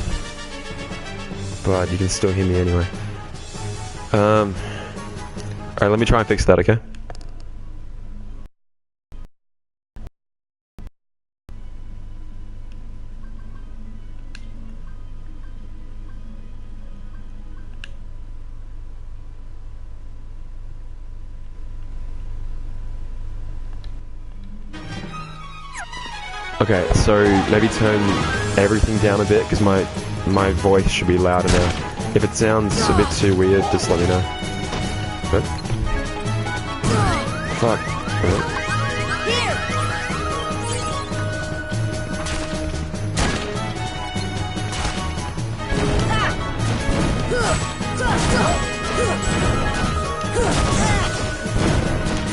but you can still hear me anyway. Alright, let me try and fix that, okay? Okay, so maybe turn everything down a bit because my voice should be louder now. If it sounds a bit too weird, just let me know. Good. Fuck.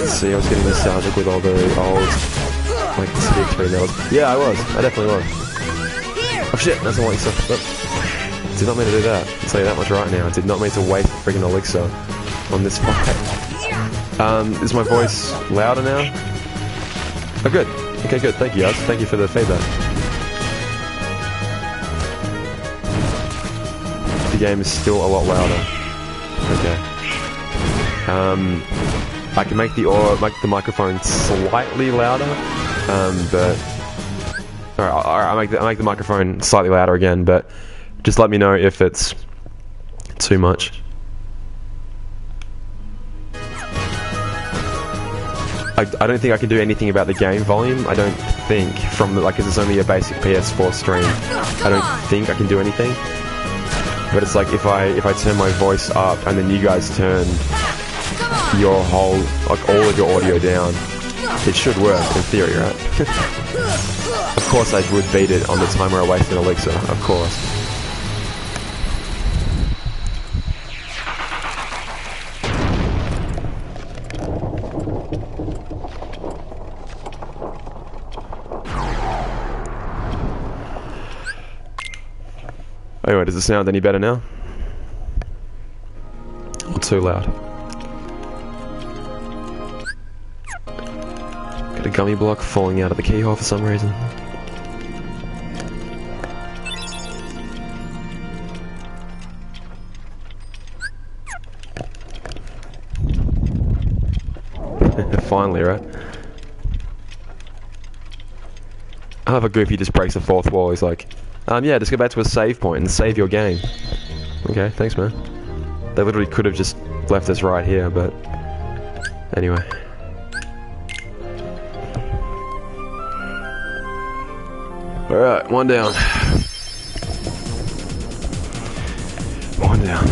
See, I was getting nostalgic with all the old, like, CX3 medals. Yeah, I was. I definitely was. Oh shit, that's not what you said. Did not mean to do that. I'll tell you that much right now. I did not mean to waste a freaking elixir on this fight. Is my voice louder now? Oh, good. Okay, good. Thank you, guys. Thank you for the feedback. game is still a lot louder. Okay. I can make the microphone slightly louder, but alright, I make the microphone slightly louder again, but just let me know if it's too much. I don't think I can do anything about the game volume. I don't think because it's only a basic PS4 stream. I don't think I can do anything. But it's like if I turn my voice up and then you guys turn your all of your audio down, it should work in theory, right? Of course I would beat it on the timer I wasted elixir, of course. Anyway, does it sound any better now? Or too loud? Got a gummy block falling out of the keyhole for some reason. Finally, right? I love a Goofy just breaks the fourth wall. He's like, yeah, just go back to a save point and save your game. Okay, thanks, man. They literally could have just left us right here, but anyway. Alright, one down. One down.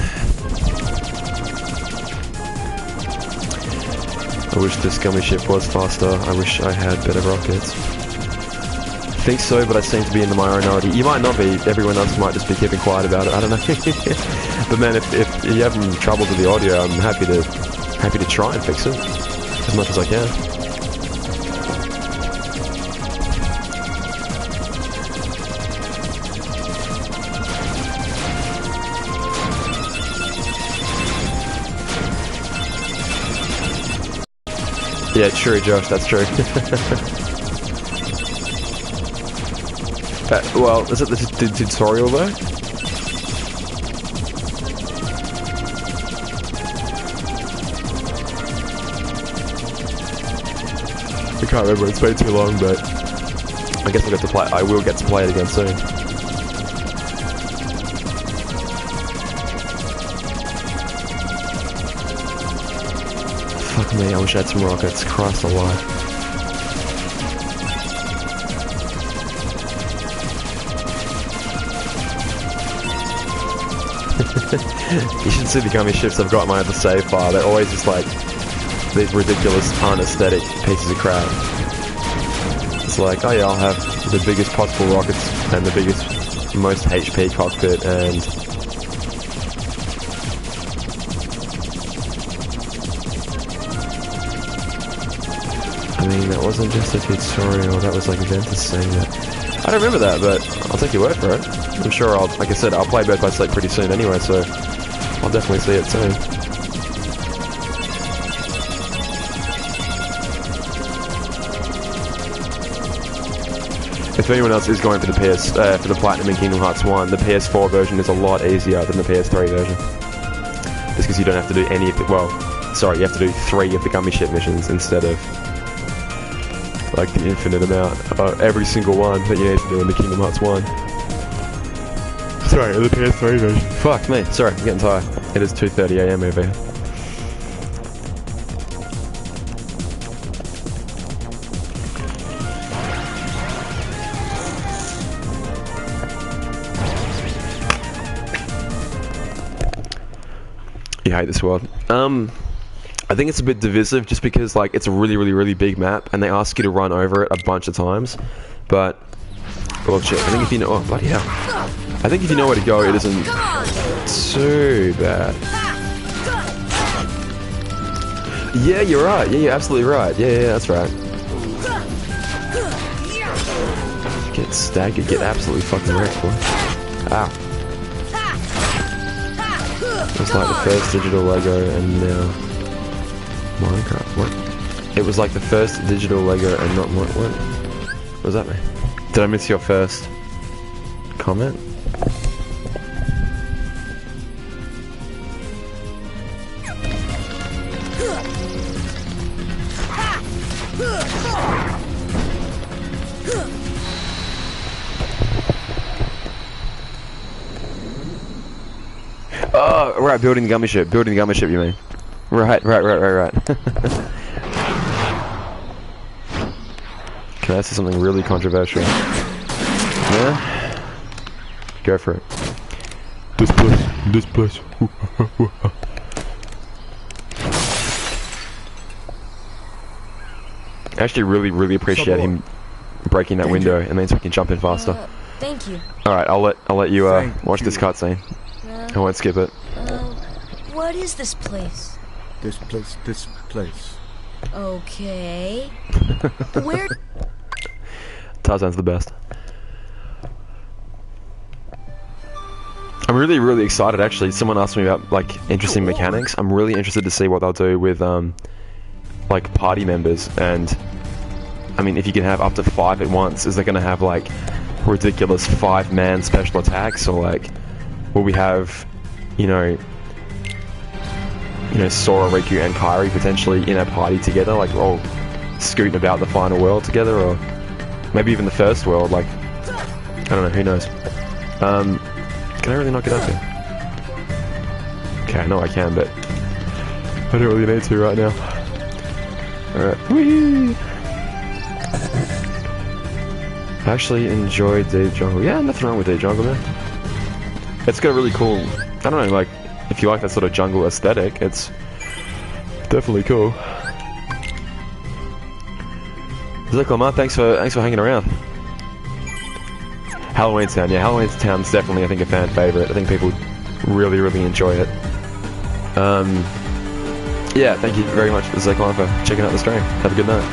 I wish this Gummi ship was faster. I wish I had better rockets. I think so, but I seem to be in the minority. You might not be. Everyone else might just be keeping quiet about it. I don't know. But man, if you're having troubles with the audio, I'm happy to try and fix it as much as I can. Yeah, true, Josh. That's true. Well, is it the tutorial though? I can't remember. It's way too long, but I guess I will get to play it again soon. Fuck me, I wish I had some rockets. Christ alive. You should see the Gummi ships I've got in my other save file. They're always just like these ridiculous, unaesthetic pieces of crap. It's like, oh yeah, I'll have the biggest possible rockets and the biggest, most HP cockpit and... I mean, that wasn't just a tutorial, that was like Ventus saying that. I don't remember that, but I'll take your word for it. I'm sure like I said, I'll play Birth by Sleep pretty soon anyway, so I'll definitely see it soon. If anyone else is going for the for the Platinum in Kingdom Hearts 1, the PS4 version is a lot easier than the PS3 version. Just because you don't have to do any of the, well, sorry, you have to do 3 of the Gummi ship missions instead of like the infinite amount of every single one that you need to do in the Kingdom Hearts 1. Sorry, the PS3 version. Fuck me, sorry, I'm getting tired. It is 2:30 AM over here. You hate this world. I think it's a bit divisive just because like it's a really big map and they ask you to run over it a bunch of times. But well shit, I think if you know, oh bloody hell. I think if you know where to go it isn't too bad. Yeah, you're right. Yeah, you're absolutely right. Yeah, that's right. Get staggered, get absolutely fucking wrecked, boy. Ow. It was like the first digital Lego and now Minecraft. What? It was like the first digital Lego and not what does that mean? Did I miss your first comment? Oh, right, building the Gummi ship. Building the Gummi ship, you mean? Right. Can I say something really controversial? Yeah? Go for it. This place. I actually really appreciate him breaking that window. It means we can jump in faster. Thank you. Alright, I'll let you watch this cutscene. I won't skip it. What is this place? This place. Okay. Where? Tarzan's the best. I'm really excited actually. Someone asked me about like interesting mechanics. I'm really interested to see what they'll do with like party members, and I mean if you can have up to 5 at once, is they gonna have like ridiculous 5-man special attacks, or like will we have you know Sora, Riku and Kairi potentially in a party together, like all scooting about the final world together, or maybe even the first world, like I don't know, who knows. Can I really not get up here? Okay, I know I can, but I don't really need to right now. Alright. Whee! I actually enjoy Deep Jungle. Yeah, nothing wrong with Deep Jungle, man. It's got a really cool, I don't know, like, if you like that sort of jungle aesthetic, it's definitely cool. Zach Lamar, thanks for hanging around. Halloween Town, yeah, Halloween Town's definitely, I think, a fan favorite. I think people really enjoy it. Yeah, thank you very much, Zach Lamar, for checking out the stream. Have a good night.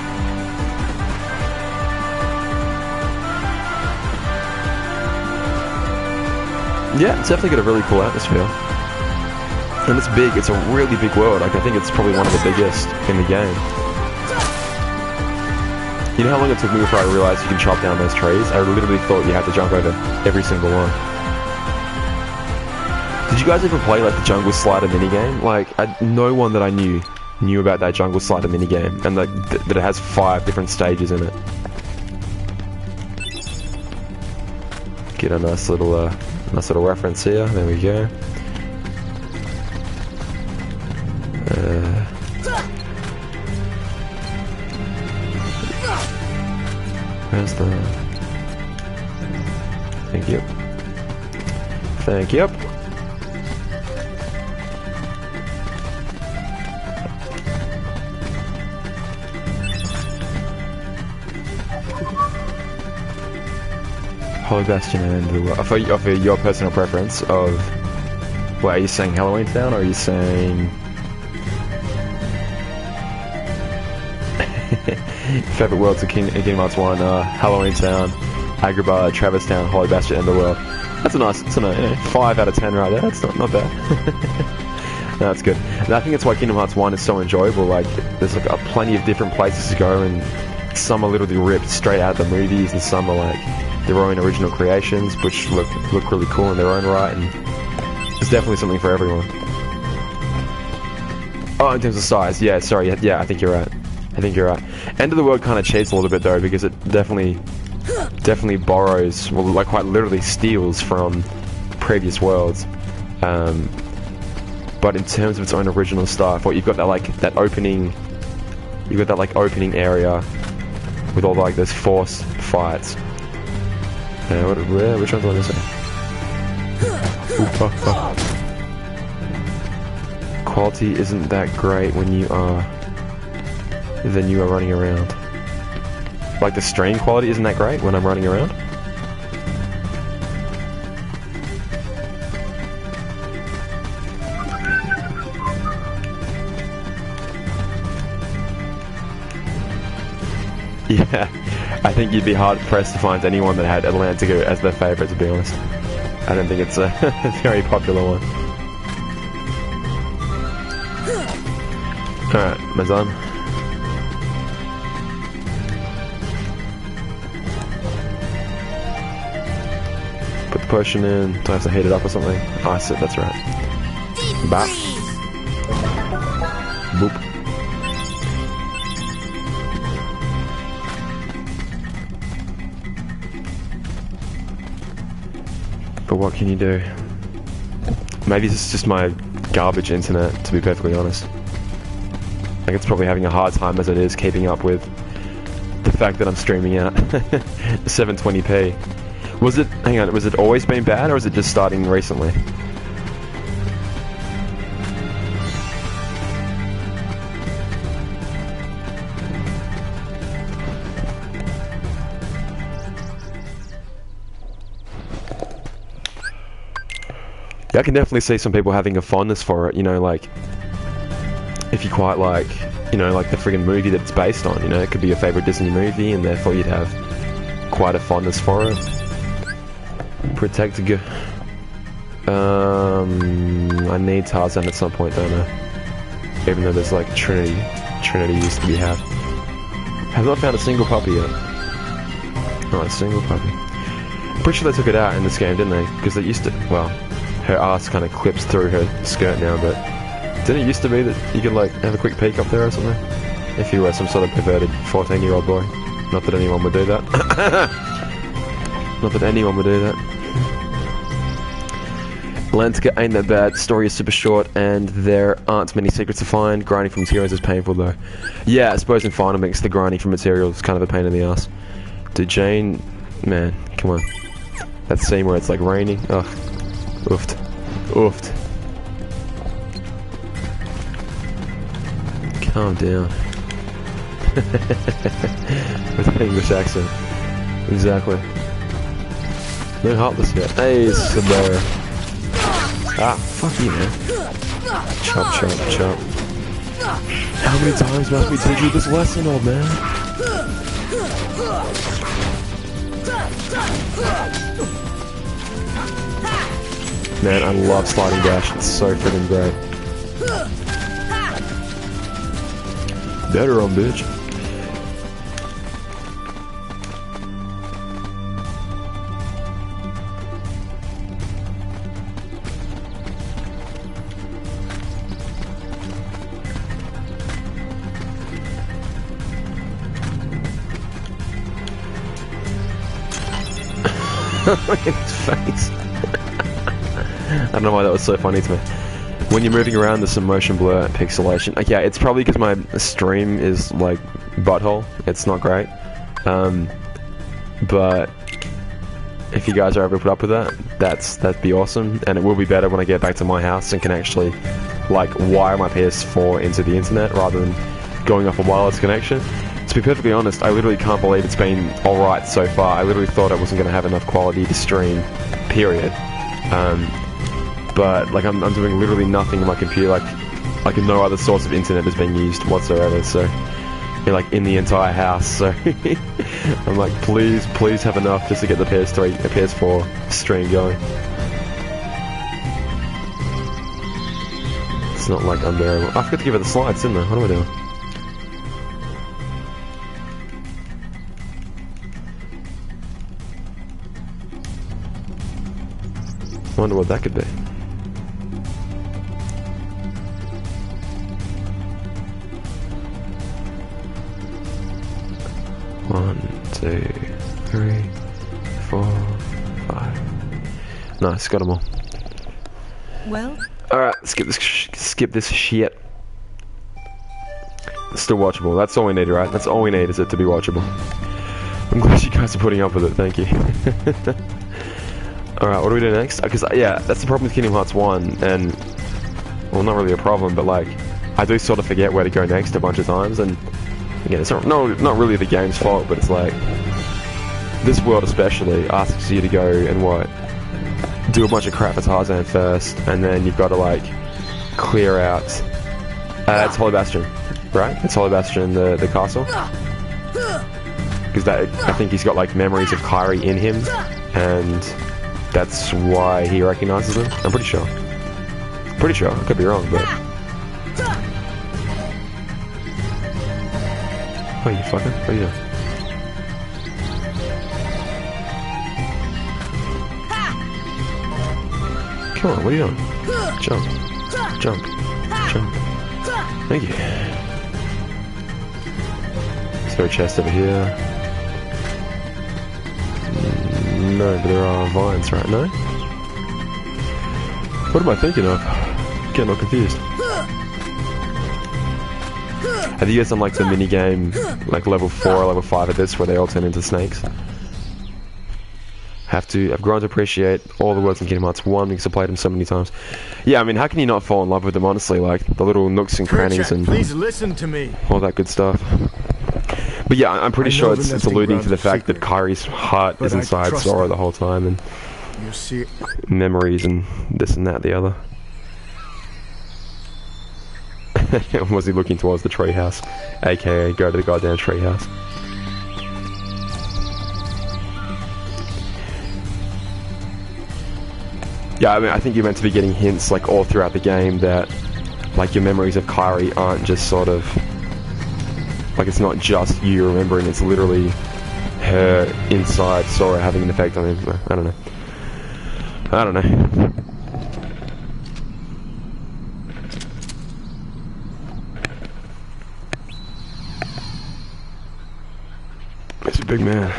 Yeah, it's definitely got a really cool atmosphere. And it's big, it's a really big world. Like, I think it's probably one of the biggest in the game. You know how long it took me before I realized you can chop down those trees? I literally thought you had to jump over every single one. Did you guys ever play, like, the Jungle Slider minigame? Like, no one that I knew about that Jungle Slider minigame, and that it has 5 different stages in it. Get a nice little reference here. There we go. Where's the... Thank you. Thank you. Holy Bastion and the world. For your personal preference of... What, are you saying Halloween Town, or are you saying... Favorite worlds of Kingdom Hearts 1, Halloween Town, Agrabah, Traverse Town, Holy Bastion, and the world. That's a nice, 5 out of 10 right there. That's not bad. No, that's good. And I think that's why Kingdom Hearts 1 is so enjoyable. Like, there's like plenty of different places to go, and some are literally ripped straight out of the movies, and some are like their own original creations, which look really cool in their own right, and there's definitely something for everyone. Oh, in terms of size, yeah, sorry, yeah, I think you're right. End of the World kind of cheats a little bit though, because it definitely borrows, well, like quite literally steals from previous worlds. But in terms of its own original stuff, what you've got that opening area with all like those force fights. Which one's on this one? Quality isn't that great when you are running around. Like the stream quality isn't that great when I'm running around? Yeah, I think you'd be hard pressed to find anyone that had Atlantica as their favourite, to be honest. I don't think it's a very popular one. Alright, Mazan. Put the potion in. Do I have to heat it up or something? Oh, I see, that's right. Bop. Boop. But what can you do? Maybe it's just my garbage internet, to be perfectly honest. Like, it's probably having a hard time as it is keeping up with the fact that I'm streaming at 720p. Was it, hang on, was it always been bad, or is it just starting recently? Yeah, I can definitely see some people having a fondness for it, you know, like, if you quite like, you know, like the friggin' movie that it's based on, you know, it could be your favourite Disney movie, and therefore you'd have quite a fondness for it. Protect a I need Tarzan at some point, don't I? Even though there's like Trinity used to be have. Have not found a single puppy yet. Not a single puppy. I'm pretty sure they took it out in this game, didn't they? Because they used to, well, her ass kind of clips through her skirt now, but didn't it used to be that you could like have a quick peek up there or something? If you were some sort of perverted 14-year-old boy. Not that anyone would do that. Not that anyone would do that. Atlantica ain't that bad, story is super short, and there aren't many secrets to find. Grinding for materials is painful though. Yeah, I suppose in Final Mix the grinding for materials is kind of a pain in the ass. Dude, Jane, man, come on. That scene where it's like raining, ugh. Oofed. Oofed. Calm down. With an English accent. Exactly. No heartless yet. Hey, Sabara. Ah, fuck you, man. Chop, chop, chop. How many times must we teach you this lesson, old man? Man, I love sliding dash. It's so freaking great. Better on, bitch. Look at his face. I don't know why that was so funny to me. When you're moving around, there's some motion blur and pixelation. Okay, it's probably because my stream is like butthole. It's not great. But if you guys are able to put up with that, that'd be awesome. And it will be better when I get back to my house and can actually like wire my PS4 into the internet rather than going off a wireless connection. To be perfectly honest, I literally can't believe it's been alright so far. I literally thought I wasn't going to have enough quality to stream, period. But like I'm doing literally nothing on my computer, like no other source of internet is being used whatsoever, so you're like in the entire house, so I'm like, please have enough just to get the PS4 stream going. It's not like unbearable. I forgot to give it the slides, didn't I? What am I doing? I wonder what that could be. One, 2, 3, 4, 5. Nice, got them all. Well? Alright, skip this shit. It's still watchable. That's all we need, right? That's all we need, is it to be watchable. I'm glad you guys are putting up with it, thank you. Alright, what do we do next? Because, yeah, that's the problem with Kingdom Hearts 1, and... well, not really a problem, but, like, I do sort of forget where to go next a bunch of times, and... again, it's not really the game's fault, but it's like... this world especially asks you to go and what? Do a bunch of crap for Tarzan first, and then you've got to, like, clear out... it's Holy Bastion, right? It's Holy Bastion, the castle. Because I think he's got, like, memories of Kairi in him, and... that's why he recognizes them. I'm pretty sure. Pretty sure. I could be wrong, but... oh, you fucker? What are you doing? Come on, what are you doing? Jump. Jump. Jump. Thank you. Is there a chest over here? No, but there are vines, right? No? What am I thinking of? Getting all confused. Have you guys done like the mini game, like level 4 or level 5 of this, where they all turn into snakes? I've grown to appreciate all the words in Kingdom Hearts 1 because I played them so many times. Yeah, I mean, how can you not fall in love with them, honestly? Like, the little nooks and crannies and please listen to me. all that good stuff. But yeah, I'm pretty sure it's alluding to the fact that Kairi's heart is inside Sora the whole time, and You see, memories and this and that, the other. Was he looking towards the treehouse? AKA, go to the goddamn treehouse. Yeah, I mean, I think you're meant to be getting hints, like, all throughout the game that, like, your memories of Kairi aren't just sort of... Like, it's not just you remembering, it's literally her inside Sora having an effect on him. I don't know. I don't know. It's a big man.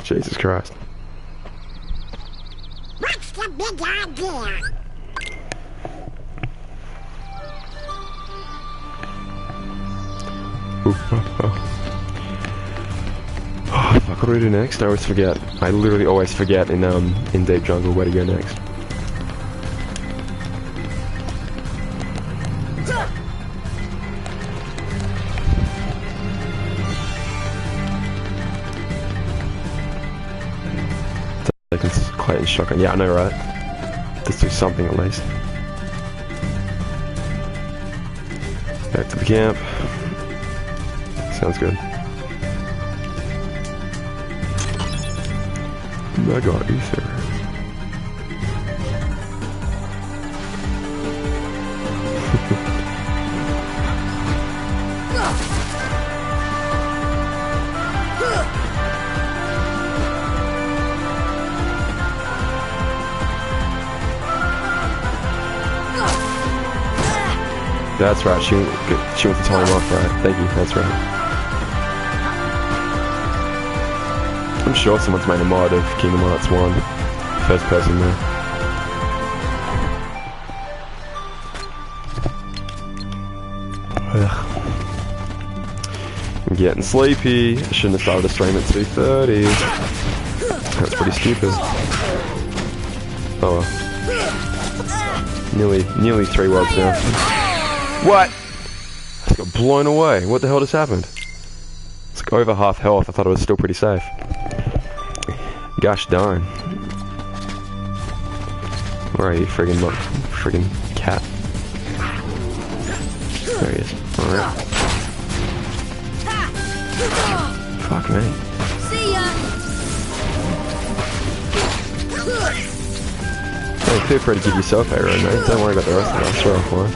Jesus Christ. What's the big idea? Oh, fuck, what do we do next? I always forget. I literally always forget in Deep Jungle where to go next. Clayton's shotgun. Yeah, I know, right? Let's do something at least. Back to the camp. Sounds good. Mega Ether. That's right, she went to tell him off, right? Thank you, that's right. I'm sure someone's made a mod of Kingdom Hearts 1. First person there. I'm getting sleepy. I shouldn't have started a stream at 2:30. That's pretty stupid. Oh well. Nearly 3 worlds now. What? I got blown away. What the hell just happened? It's like over half health. I thought it was still pretty safe. Gosh darn. Where are you, friggin' cat? There he is. Alright. Fuck me. See ya. Hey, feel free to give yourself a run, mate. Don't worry about the rest of us. We're offline.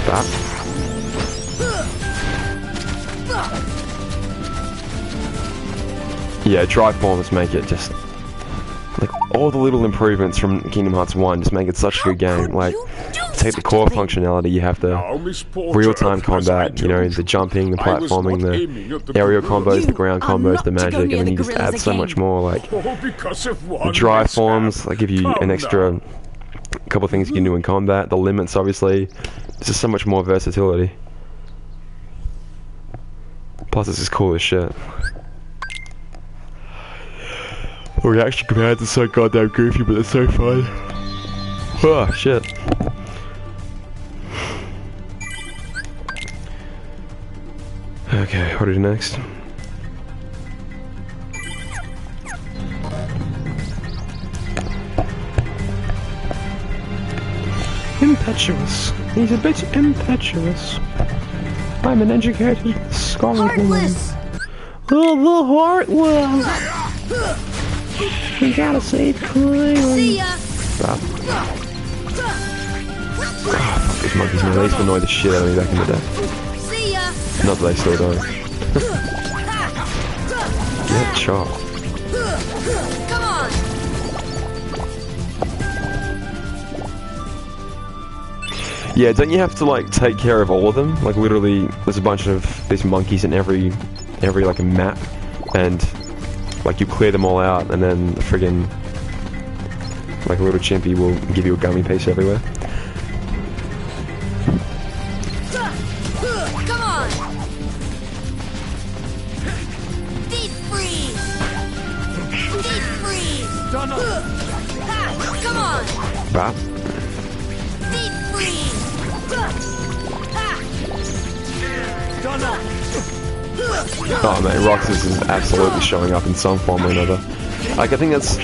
Stop. Yeah, dry forms make it just... Like, all the little improvements from Kingdom Hearts 1 just make it such a good game. Like, take the core functionality, you have the real-time combat, you know, the jumping, the platforming, the aerial combos, the ground combos, the magic, and then you just add so much more, like... The dry forms, like, give you an extra couple of things you can do in combat, the limits, obviously. There's just so much more versatility. Plus, it's just cool as shit. The reaction commands are so goddamn goofy, but they're so fun. Oh, shit. Okay, what do we do next? Impetuous. He's a bit impetuous. I'm an educated scholar. Heartless. Oh, the heartless. We gotta save Kairi. See ya. Stop. Oh, fuck these monkeys, man. They used to annoy the shit out of me back in the day. See ya. Not that they still don't. Get chopped. Come on. Yeah, don't you have to, like, take care of all of them? Like, literally, there's a bunch of these monkeys in every like, map, and Like, you clear them all out, and then friggin' like a little chimpy will give you a gummy piece everywhere. Come on! Deep freeze! Deep freeze! Done. Come on! Bah. Deep freeze! Done. Oh man, Roxas is absolutely showing up in some form or another. Like, I think that's...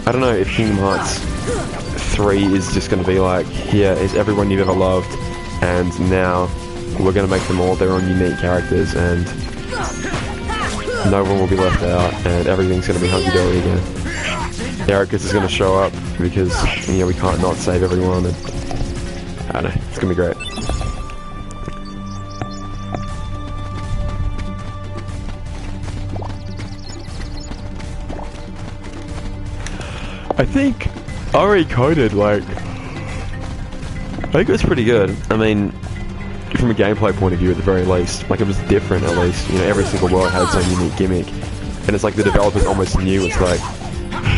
I don't know if Kingdom Hearts 3 is just going to be like, here is everyone you've ever loved, and now we're going to make them all their own unique characters, and no one will be left out, and everything's going to be hunky-dory again. Ericus is going to show up, because, you know, we can't not save everyone, and I don't know, it's going to be great. I think RE coded, like, I think it was pretty good. I mean, from a gameplay point of view at the very least, like, it was different at least. You know, every single world had its own unique gimmick, and it's like the developers almost knew, it's like,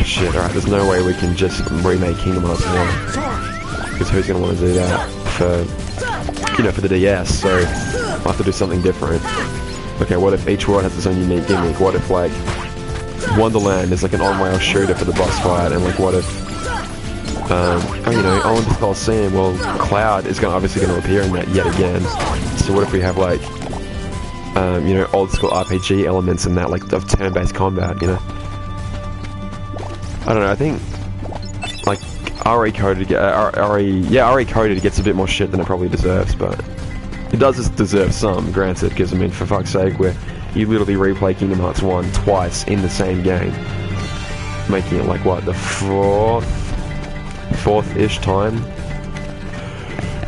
shit, alright, there's no way we can just remake Kingdom Hearts 1, because who's going to want to do that for, you know, for the DS, so we'll have to do something different. Okay, what if each world has its own unique gimmick? What if, like, Wonderland is like an on-rail shooter for the boss fight, and like what if, oh, you know, Olympus Coliseum, well, Cloud is obviously going to appear in that yet again, so what if we have like, you know, old school RPG elements in that, like, of turn-based combat, you know? I don't know, I think, like, RE coded gets a bit more shit than it probably deserves, but it does deserve some, granted, because, I mean, for fuck's sake, you literally replay Kingdom Hearts 1 twice in the same game, making it like, what, the fourth-ish time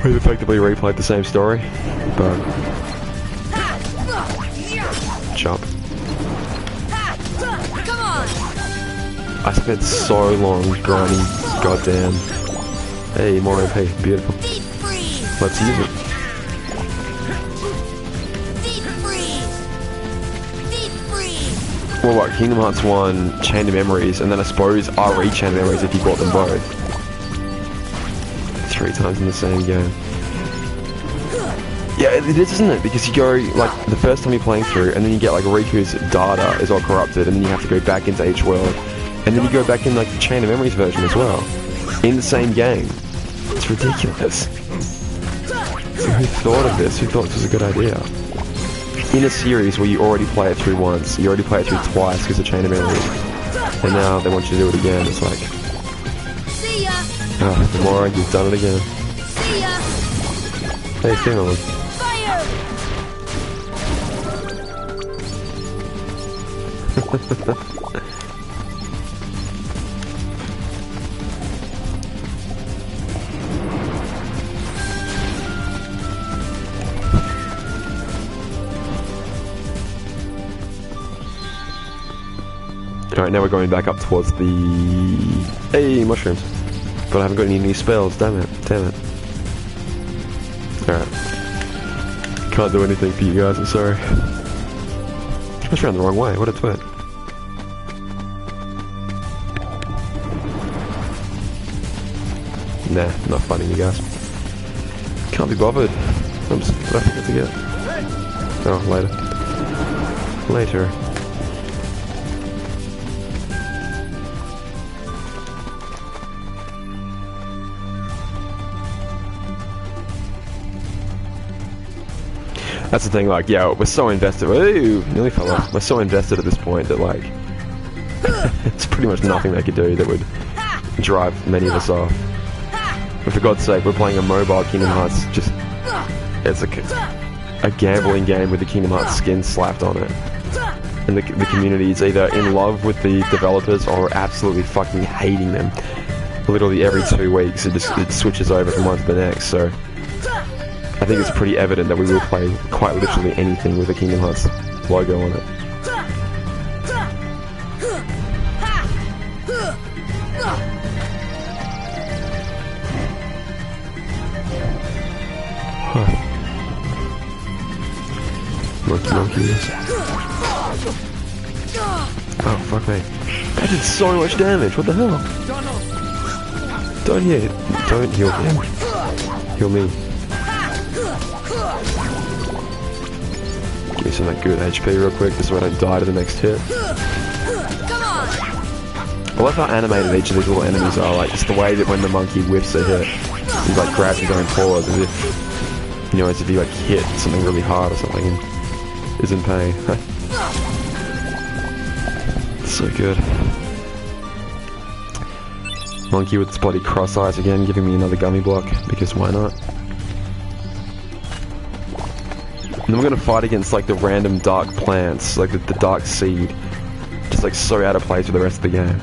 we've effectively replayed the same story, but chop. I spent so long grinding, goddamn. Hey, more OP, beautiful. Let's use it. Well, what, Kingdom Hearts 1, Chain of Memories, and then I suppose RE Chain of Memories if you bought them both. 3 times in the same game. Yeah, it is, isn't it? Because you go, like, the first time you're playing through, and then you get, like, Riku's data is all corrupted, and then you have to go back into each world. And then you go back in, like, the Chain of Memories version as well. In the same game. It's ridiculous. So who thought of this? Who thought this was a good idea? In a series where you already play it through once, you already play it through twice because of Chain of Memories, and now they want you to do it again, it's like... See ya. Oh, the moron, you've done it again. See ya. Hey, Finland. Fire! Alright, now we're going back up towards the... Hey, mushrooms. But I haven't got any new spells, damn it. Alright. Can't do anything for you guys, I'm sorry. I was around the wrong way, what a twit. Nah, not fighting you guys. Can't be bothered. Oops, what I forget to get? Oh, later. That's the thing, like, yeah, we're so invested. Ooh, nearly fell off. We're so invested at this point that, like, it's pretty much nothing they could do that would drive many of us off. But for God's sake, we're playing a mobile Kingdom Hearts, just, it's a gambling game with the Kingdom Hearts skin slapped on it. And the community is either in love with the developers or absolutely fucking hating them. Literally every 2 weeks, it switches over from one to the next, so... I think it's pretty evident that we will play quite literally anything with the Kingdom Hearts logo on it. Huh. Monkeys. Oh, fuck me. That did so much damage, what the hell? Don't heal him. Heal me. Give me some of that good HP real quick, just so I don't die to the next hit. I love how animated each of these little enemies are, like, just the way that when the monkey whiffs a hit, he like grabs his own paws as if, you know, as if he like hit something really hard or something and is in pain. So good. Monkey with its bloody cross eyes again, giving me another gummy block, because why not? And then we're gonna fight against like the random dark plants, like the dark seed. Just like so out of place with the rest of the game.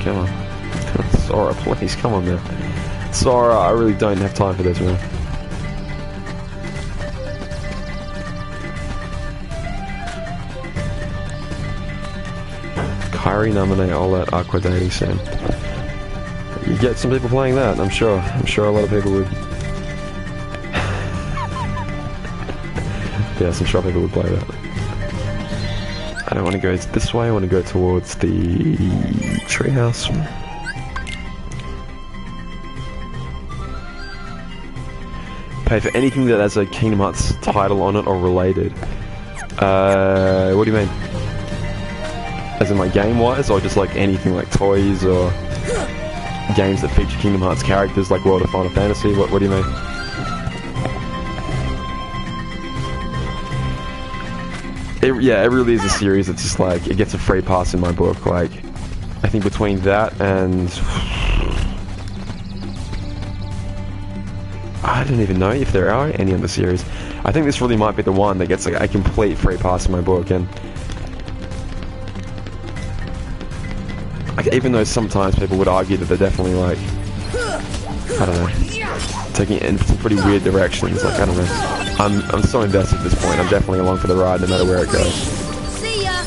Come on. Sora, please, come on, man. Sora, I really don't have time for this, man. Kyrie nominate all that Aqua dating sim. You get some people playing that, I'm sure. I'm sure a lot of people would. Yes, I'm sure people would play that. I don't want to go this way, I want to go towards the treehouse. Pay for anything that has a Kingdom Hearts title on it or related. What do you mean? As in like game-wise, or just like anything like toys or games that feature Kingdom Hearts characters like World of Final Fantasy? What do you mean? Yeah, it really is a series that's just like, it gets a free pass in my book. Like, I think between that and... I don't even know if there are any other series. I think this really might be the one that gets like a complete free pass in my book, and... Like, even though sometimes people would argue that they're definitely like... I don't know. Taking it in some pretty weird directions, like, I don't know. I'm so invested at this point. I'm definitely along for the ride no matter where it goes. See ya.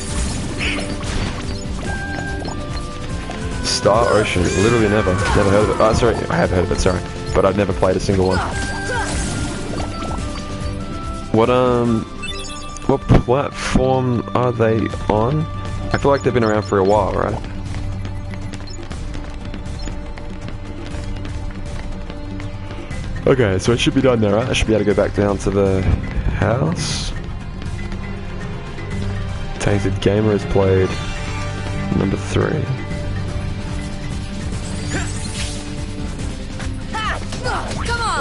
Star Ocean, literally never heard of it. Oh, sorry, I have heard of it, sorry. But I've never played a single one. What platform are they on? I feel like they've been around for a while, right? Okay, so it should be done now, right? I should be able to go back down to the house. Tainted Gamer has played number 3. Come on.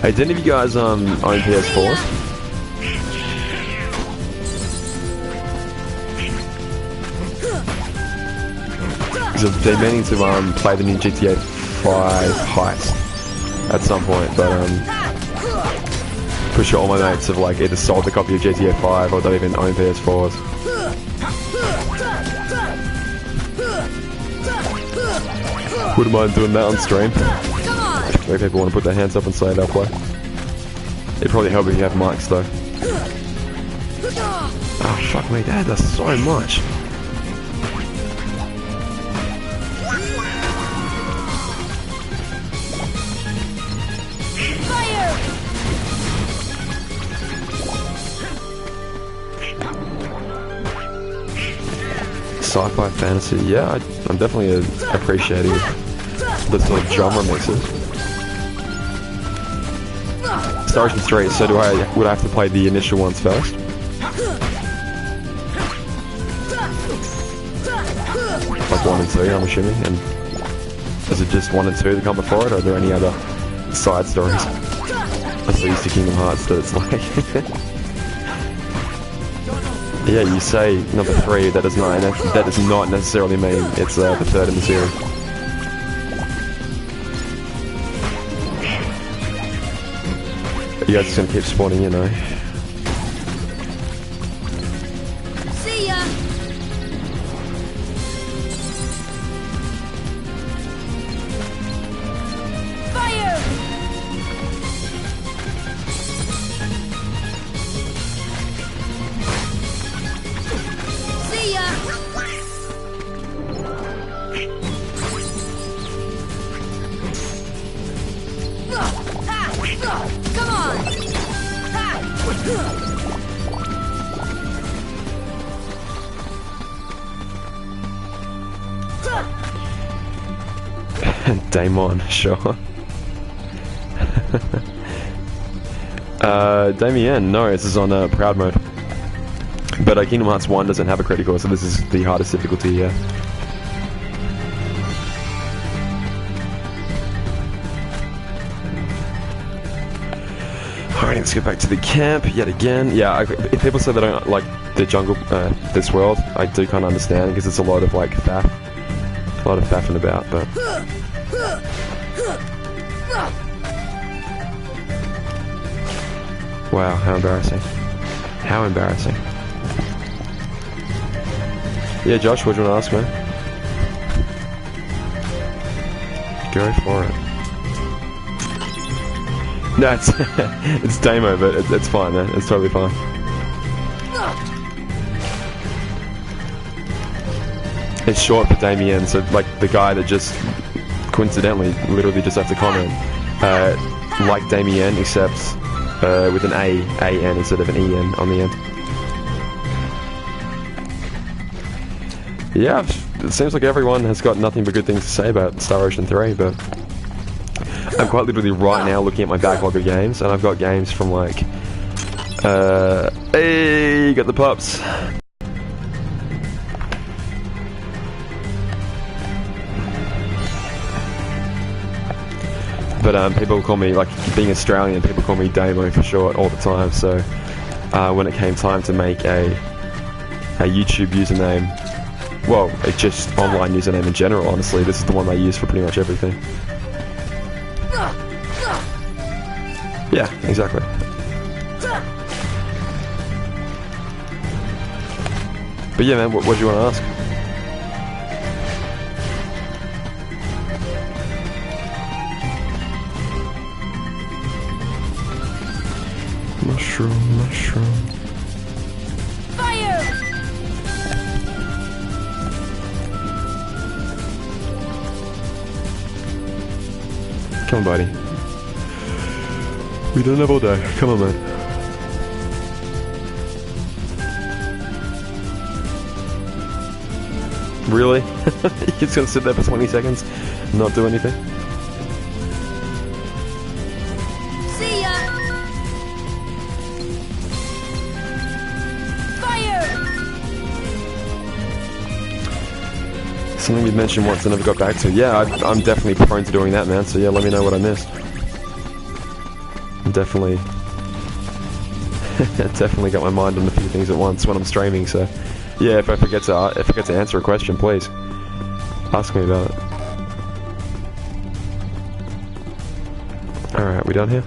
Hey, did any of you guys own PS4s? Because I've been meaning to play the new GTA 5 Heist at some point, but pretty sure all my mates have like either sold a copy of GTA 5 or don't even own PS4s. Wouldn't mind doing that on stream. If people want to put their hands up and say they'll play. It'd probably help if you have mics though. Oh fuck me, Dad, that's so much. Sci-fi fantasy, yeah, I'm definitely appreciating the sort of genre mixes. Star Ocean 3, so would I have to play the initial ones first? Like 1 and 2, I'm assuming, and is it just 1 and 2 that come before it, or are there any other side stories? I'm so used to Kingdom Hearts that it's like... Yeah, you say number 3, that does not necessarily mean it's the 3rd in the series. You guys just gonna keep spawning in, eh? See ya. Damon, sure. Damien, no, this is on Proud mode. But Kingdom Hearts 1 doesn't have a critical, so this is the hardest difficulty, yeah. Alright, let's get back to the camp yet again. Yeah, if people say they don't like the jungle, this world, I do kind of understand, because it's a lot of, like, faff. A lot of faffing about, but... Wow, how embarrassing. How embarrassing. Yeah, Josh, what do you want to ask, man? Go for it. No, it's demo, but it's fine, man. It's totally fine. It's short for Damien, so like the guy that just coincidentally literally just left a comment, like Damien, except with an A-N instead of an E-N on the end. Yeah, it seems like everyone has got nothing but good things to say about Star Ocean 3, but I'm quite literally right now looking at my backlog of games, and I've got games from like, hey, got the pups. But people call me, like, being Australian, people call me Damo for short all the time, so when it came time to make a YouTube username, well, it's just online username in general, honestly, this is the one I use for pretty much everything. Yeah, exactly. But yeah, man, what do you want to ask? Mushroom. Fire! Come on, buddy. We don't have all day. Come on, man. Really? You're just gonna sit there for 20 seconds and not do anything? See ya! Fire! Something you'd mentioned once I never got back to. Yeah, I'm definitely prone to doing that, man. So yeah, let me know what I missed. Definitely got my mind on a few things at once when I'm streaming, so yeah, if I forget to answer a question, please ask me about it. Alright, we done here?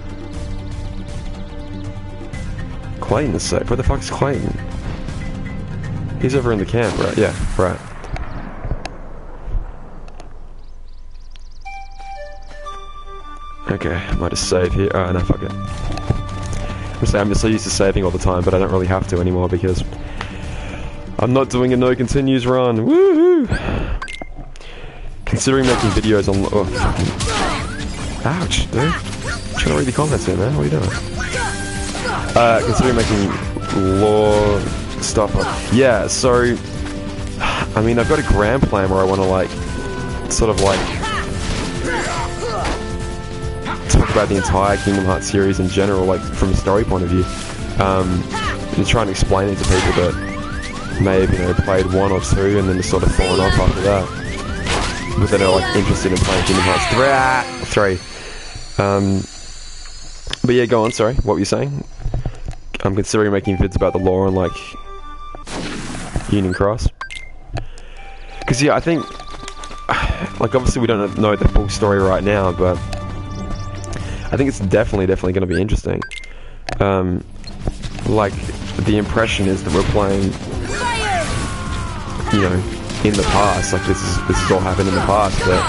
Clayton's safe. Where the fuck's Clayton? He's over in the camp, right? Yeah, right. Okay, I might just save here. Oh, no, fuck it. I'm just so used to saving all the time, but I don't really have to anymore because I'm not doing a no continues run. Woohoo! Considering making videos on. Oh, fucking. Ouch, dude. I'm trying to read the comments here, man. What are you doing? Considering making lore stuff on. Yeah, so. I mean, I've got a grand plan where I want to, like. Sort of like. Talk about the entire Kingdom Hearts series in general, like from a story point of view, and try and explain it to people that may have, you know, played 1 or 2 and then just sort of fallen off after that, but that are like interested in playing Kingdom Hearts 3. But yeah, go on. Sorry, what were you saying? I'm considering making vids about the lore on like Union Cross, because yeah, I think like obviously we don't know the full story right now, but I think it's definitely going to be interesting. Like, the impression is that we're playing, you know, in the past. Like, this has all happened in the past, but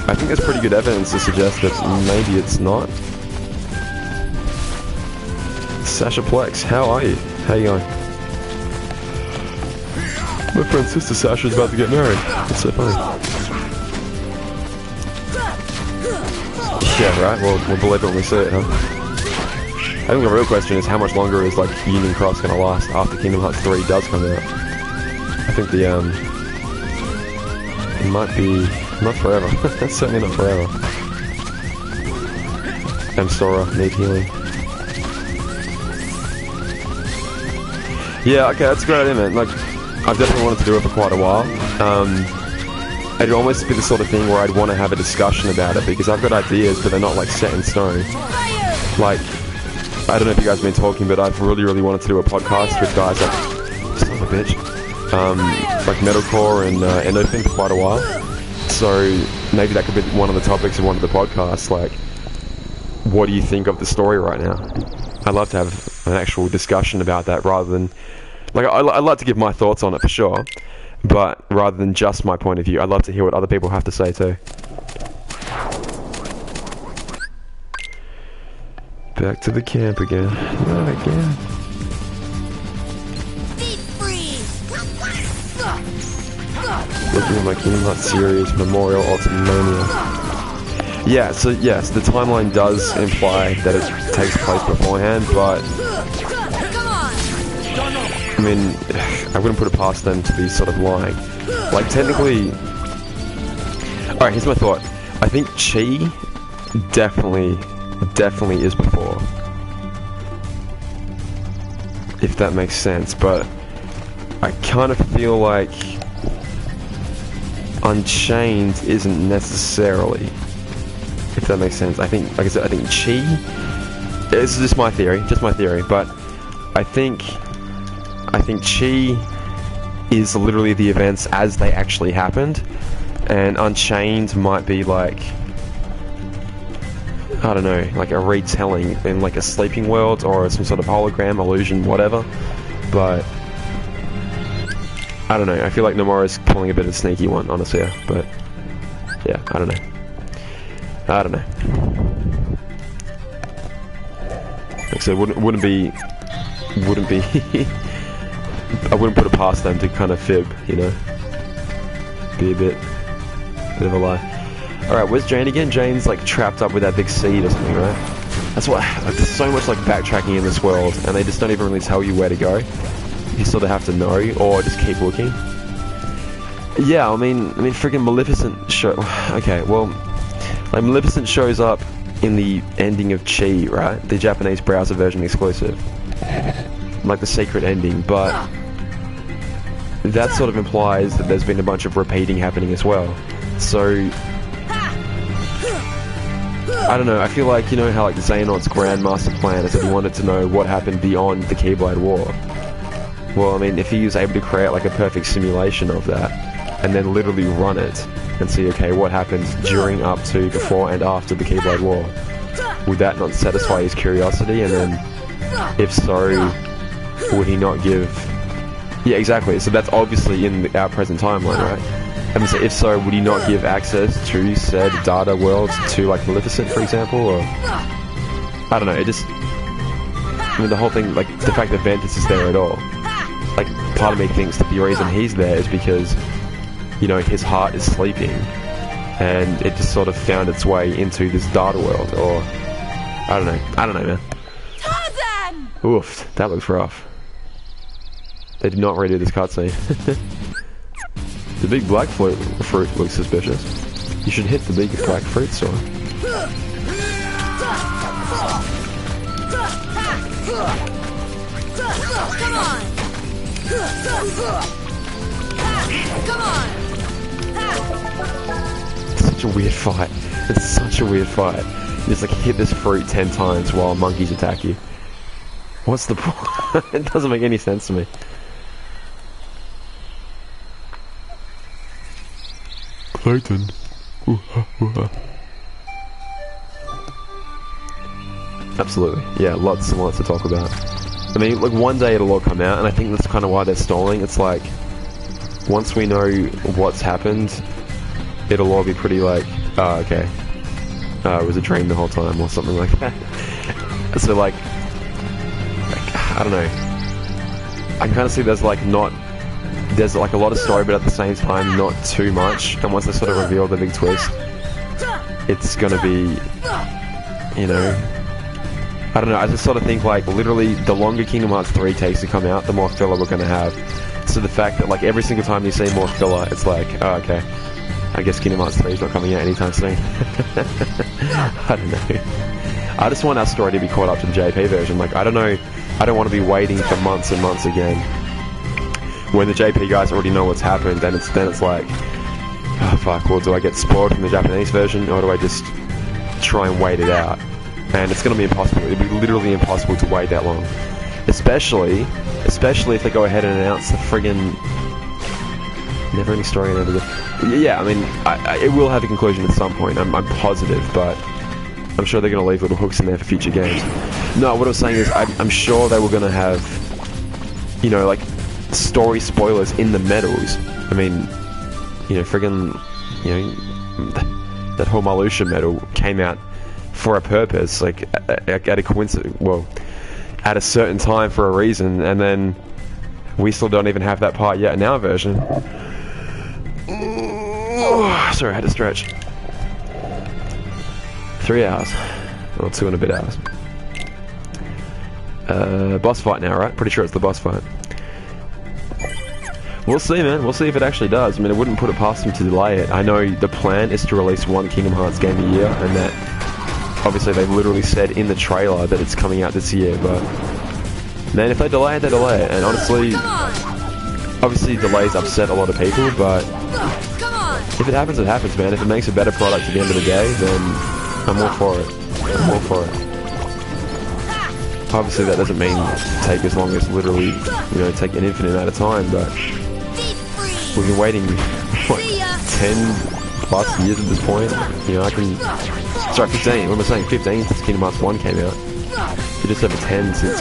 I think there's pretty good evidence to suggest that maybe it's not. Sasha Plex, how are you? How you going? My friend's sister Sasha's about to get married. That's so funny. Yeah, right? We'll believe it when we see it, huh? I think the real question is how much longer is, like, Union Cross gonna last after Kingdom Hearts 3 does come out. I think the, it might be Not forever. Certainly not forever. Sora, need healing. Yeah, okay, that's a great idea, man. Like, I've definitely wanted to do it for quite a while. It'd almost be the sort of thing where I'd want to have a discussion about it, because I've got ideas, but they're not, like, set in stone. Like, I don't know if you guys have been talking, but I've really wanted to do a podcast with guys like, son of a bitch, like Metalcore and Endothin for quite a while. So maybe that could be one of the topics of one of the podcasts, like, what do you think of the story right now? I'd love to have an actual discussion about that rather than, like, I'd like to give my thoughts on it for sure, but rather than just my point of view, I'd love to hear what other people have to say too. Back to the camp again. Not again. Deep freeze. Looking at my Kingdom Hearts series, Memorial Ultimate Mania. Yeah, so yes, the timeline does imply that it takes place beforehand, but I mean, I wouldn't put it past them to be sort of lying. Like, technically... Alright, here's my thought. I think Chi definitely is before. If that makes sense, but I kind of feel like Unchained isn't necessarily, if that makes sense. I think, like I said, I think Chi, this is just my theory, but I think Chi is literally the events as they actually happened, and Unchained might be like, I don't know, like a retelling in like a sleeping world or some sort of hologram, illusion, whatever. But I don't know, I feel like Nomura's pulling a bit of a sneaky one, honestly, but yeah, I don't know. Like I said, wouldn't be I wouldn't put it past them to kind of fib, you know, be a bit of a lie. Alright, where's Jane again? Jane's like trapped up with that big seed or something, right? That's what, like, there's so much like backtracking in this world, and they just don't even really tell you where to go. You sort of have to know, or just keep looking. Yeah, I mean, freaking Maleficent show. Okay, well, like Maleficent shows up in the ending of Chi, right? The Japanese browser version exclusive, like the secret ending, but that sort of implies that there's been a bunch of repeating happening as well. So I don't know, I feel like, you know how like Xehanort's grandmaster plan is that he wanted to know what happened beyond the Keyblade War. Well, I mean, if he was able to create like a perfect simulation of that, and then literally run it, and see, okay, what happened during, up to, before, and after the Keyblade War, would that not satisfy his curiosity? And then, if so, would he not give... Yeah, exactly, so that's obviously in our present timeline, right? I mean, so if so, would he not give access to said data worlds to, like, Maleficent, for example, or... I don't know, it just... I mean, the whole thing, like, the fact that Ventus is there at all, like, part of me thinks that the reason he's there is because, you know, his heart is sleeping, and it just sort of found its way into this data world, or... I don't know, man. Tarzan! Oof, that looks rough. They did not redo this cutscene. The big black fruit looks suspicious. You should hit the big black fruit sword. Come on! Come on! It's such a weird fight. It's such a weird fight. You just like hit this fruit 10 times while monkeys attack you. What's the point? It doesn't make any sense to me. Clayton. Absolutely. Yeah, lots and lots to talk about. I mean, like, one day it'll all come out, and I think that's kind of why they're stalling. It's like, once we know what's happened, it'll all be pretty like, oh, okay. It was a dream the whole time, or something like that. So, like, I don't know. I can kind of see there's like a lot of story, but at the same time, not too much. And once they sort of reveal the big twist, it's gonna be, you know, I don't know, I just sort of think, like, literally, the longer Kingdom Hearts 3 takes to come out, the more filler we're gonna have. So the fact that, like, every single time you see more filler, it's like, oh, okay. I guess Kingdom Hearts 3 is not coming out anytime soon. I don't know. I just want our story to be caught up to the JP version. Like, I don't know, I don't want to be waiting for months and months again. When the JP guys already know what's happened, then it's like, oh fuck, well, do I get spoiled from the Japanese version, or do I just try and wait it out? And it's going to be impossible. It'll be literally impossible to wait that long. Especially if they go ahead and announce the friggin' never-ending story and everything. Yeah, I mean, it will have a conclusion at some point. I'm positive, but I'm sure they're going to leave little hooks in there for future games. No, what I was saying is, I'm sure they were going to have, you know, like, story spoilers in the medals. I mean, you know, friggin', you know, that whole Marluxia medal came out for a purpose, like, at a coincidence, well, at a certain time for a reason, and then we still don't even have that part yet in our version. Oh, sorry, I had to stretch. 3 hours. Or 2 and a bit hours. Boss fight now, right? Pretty sure it's the boss fight. We'll see, man. We'll see if it actually does. I mean, it wouldn't put it past them to delay it. I know the plan is to release one Kingdom Hearts game a year, and that obviously they've literally said in the trailer that it's coming out this year, but man, if they delay it, they delay it. And honestly, obviously delays upset a lot of people, but if it happens, it happens, man. If it makes a better product at the end of the day, then I'm all for it. I'm all for it. Obviously that doesn't mean take as long as literally, you know, take an infinite amount of time, but we've been waiting, what, 10 plus years at this point? You know, I can... Sorry, 15. What am I saying? 15 since Kingdom Hearts 1 came out. So just over 10 since...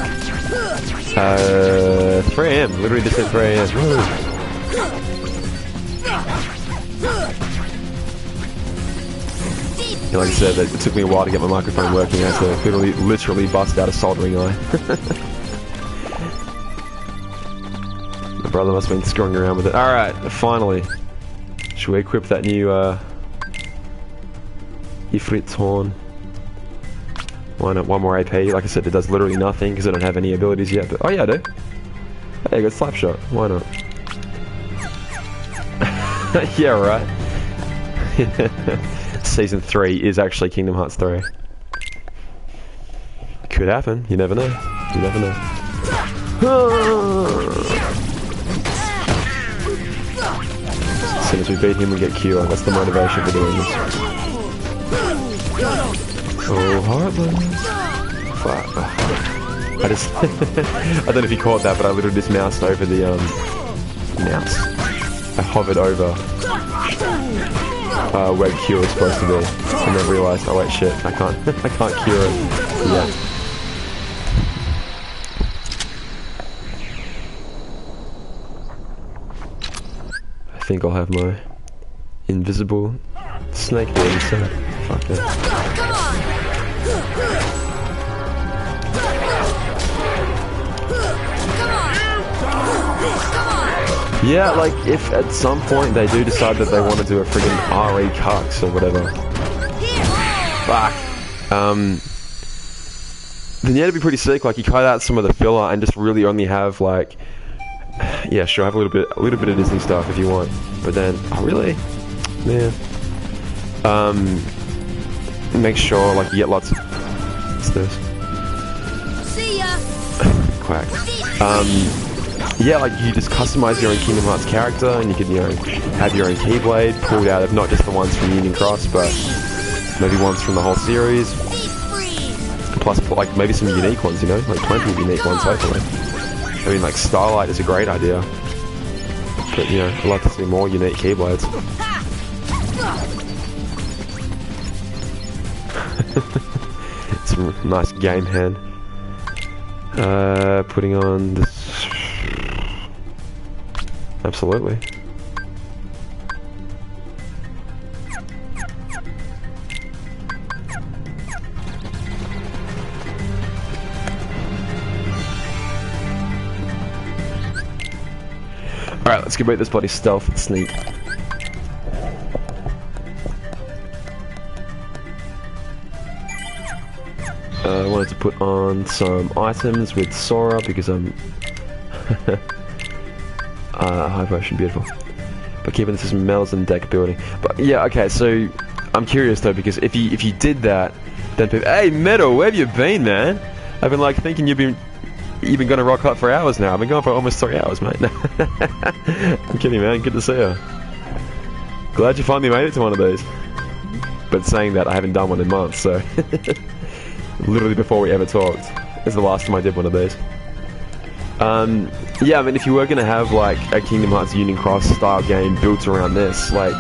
3 AM. Literally just at 3 AM. And like I said, it took me a while to get my microphone working. I had to literally bust out a soldering eye. My brother must have been screwing around with it. Alright, finally. Should we equip that new Ifrit's horn? Why not? 1 more AP. Like I said, it does literally nothing because I don't have any abilities yet. But oh yeah, I do. Hey, good slap shot. Why not? Yeah, right. Season 3 is actually Kingdom Hearts 3. Could happen. You never know. You never know. As soon as we beat him, we get Cure. That's the motivation for doing this. Oh, Heartland. Fuck. I just... I don't know if you caught that, but I literally just moused over the, mouse. I hovered over where Cure is supposed to be, and then realised, oh wait, shit, I can't cure it. Yeah. I think I'll have my invisible snake here instead. Fuck it. Yeah, like, if at some point they do decide that they want to do a friggin' RE Cux or whatever. Fuck. Then yeah, it'd be pretty sick, like, you cut out some of the filler and just really only have, like... Yeah, sure, have a little bit of Disney stuff if you want. But then, oh really? Yeah. Make sure, like, you get lots of... What's this? See ya. Quack. Yeah, like, you just customize your own Kingdom Hearts character, and you can, you know, have your own Keyblade pulled out of not just the ones from Union Cross, but maybe ones from the whole series. Plus, like, maybe some unique ones, you know? Like, plenty of unique ones, hopefully. I mean, like, Starlight is a great idea. But, you know, I'd like to see more unique Keyblades. It's a nice game hand. Putting on this... Absolutely. Alright, let's complete this bloody stealth sneak. I wanted to put on some items with Sora because I'm... high potion, beautiful. But keeping the system metals and deck building. But yeah, okay, so I'm curious though, because if you did that, then people, hey Metal, where have you been, man? I've been like thinking you've been gonna rock up for hours now. I've been going for almost 3 hours, mate. I'm kidding, man. Good to see you. Glad you finally made it to one of these. But saying that, I haven't done one in months, so literally before we ever talked is the last time I did one of these. Yeah, I mean, if you were gonna have like a Kingdom Hearts Union Cross style game built around this, like,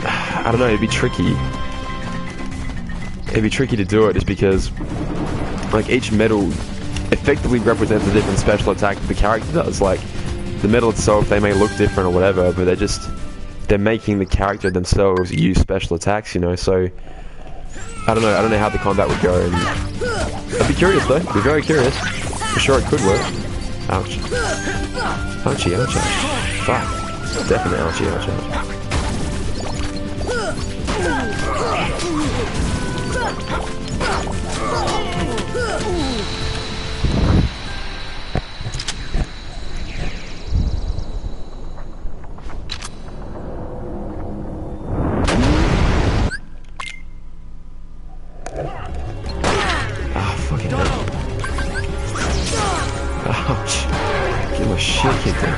I don't know, it'd be tricky. It'd be tricky to do it just because, like, each medal effectively represents a different special attack that the character does. Like, the medal itself, they may look different or whatever, but they're making the character themselves use special attacks, you know, so I don't know how the combat would go, and I'd be curious though, I'd be very curious. For sure it could work. Ouch. Ouchie, ouch, ouch. Fuck. Definitely ouchie, ouch, ouch. Ah, fucking hell. Ouch. Get my shit kicked in.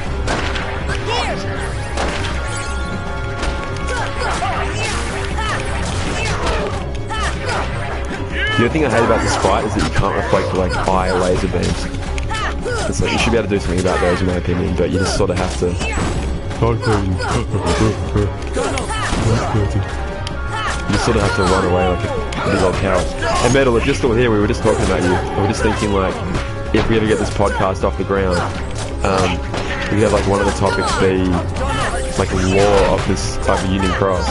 The other thing I hate about this fight is that you can't reflect like fire laser beams. It's like, you should be able to do something about those in my opinion, but you just sort of have to... You just sort of have to run away like a big old cow. Hey Metal, if you're still here, we were just talking about you. We were just thinking like, if we ever get this podcast off the ground, we have like one of the topics be like lore of this type of Union Cross.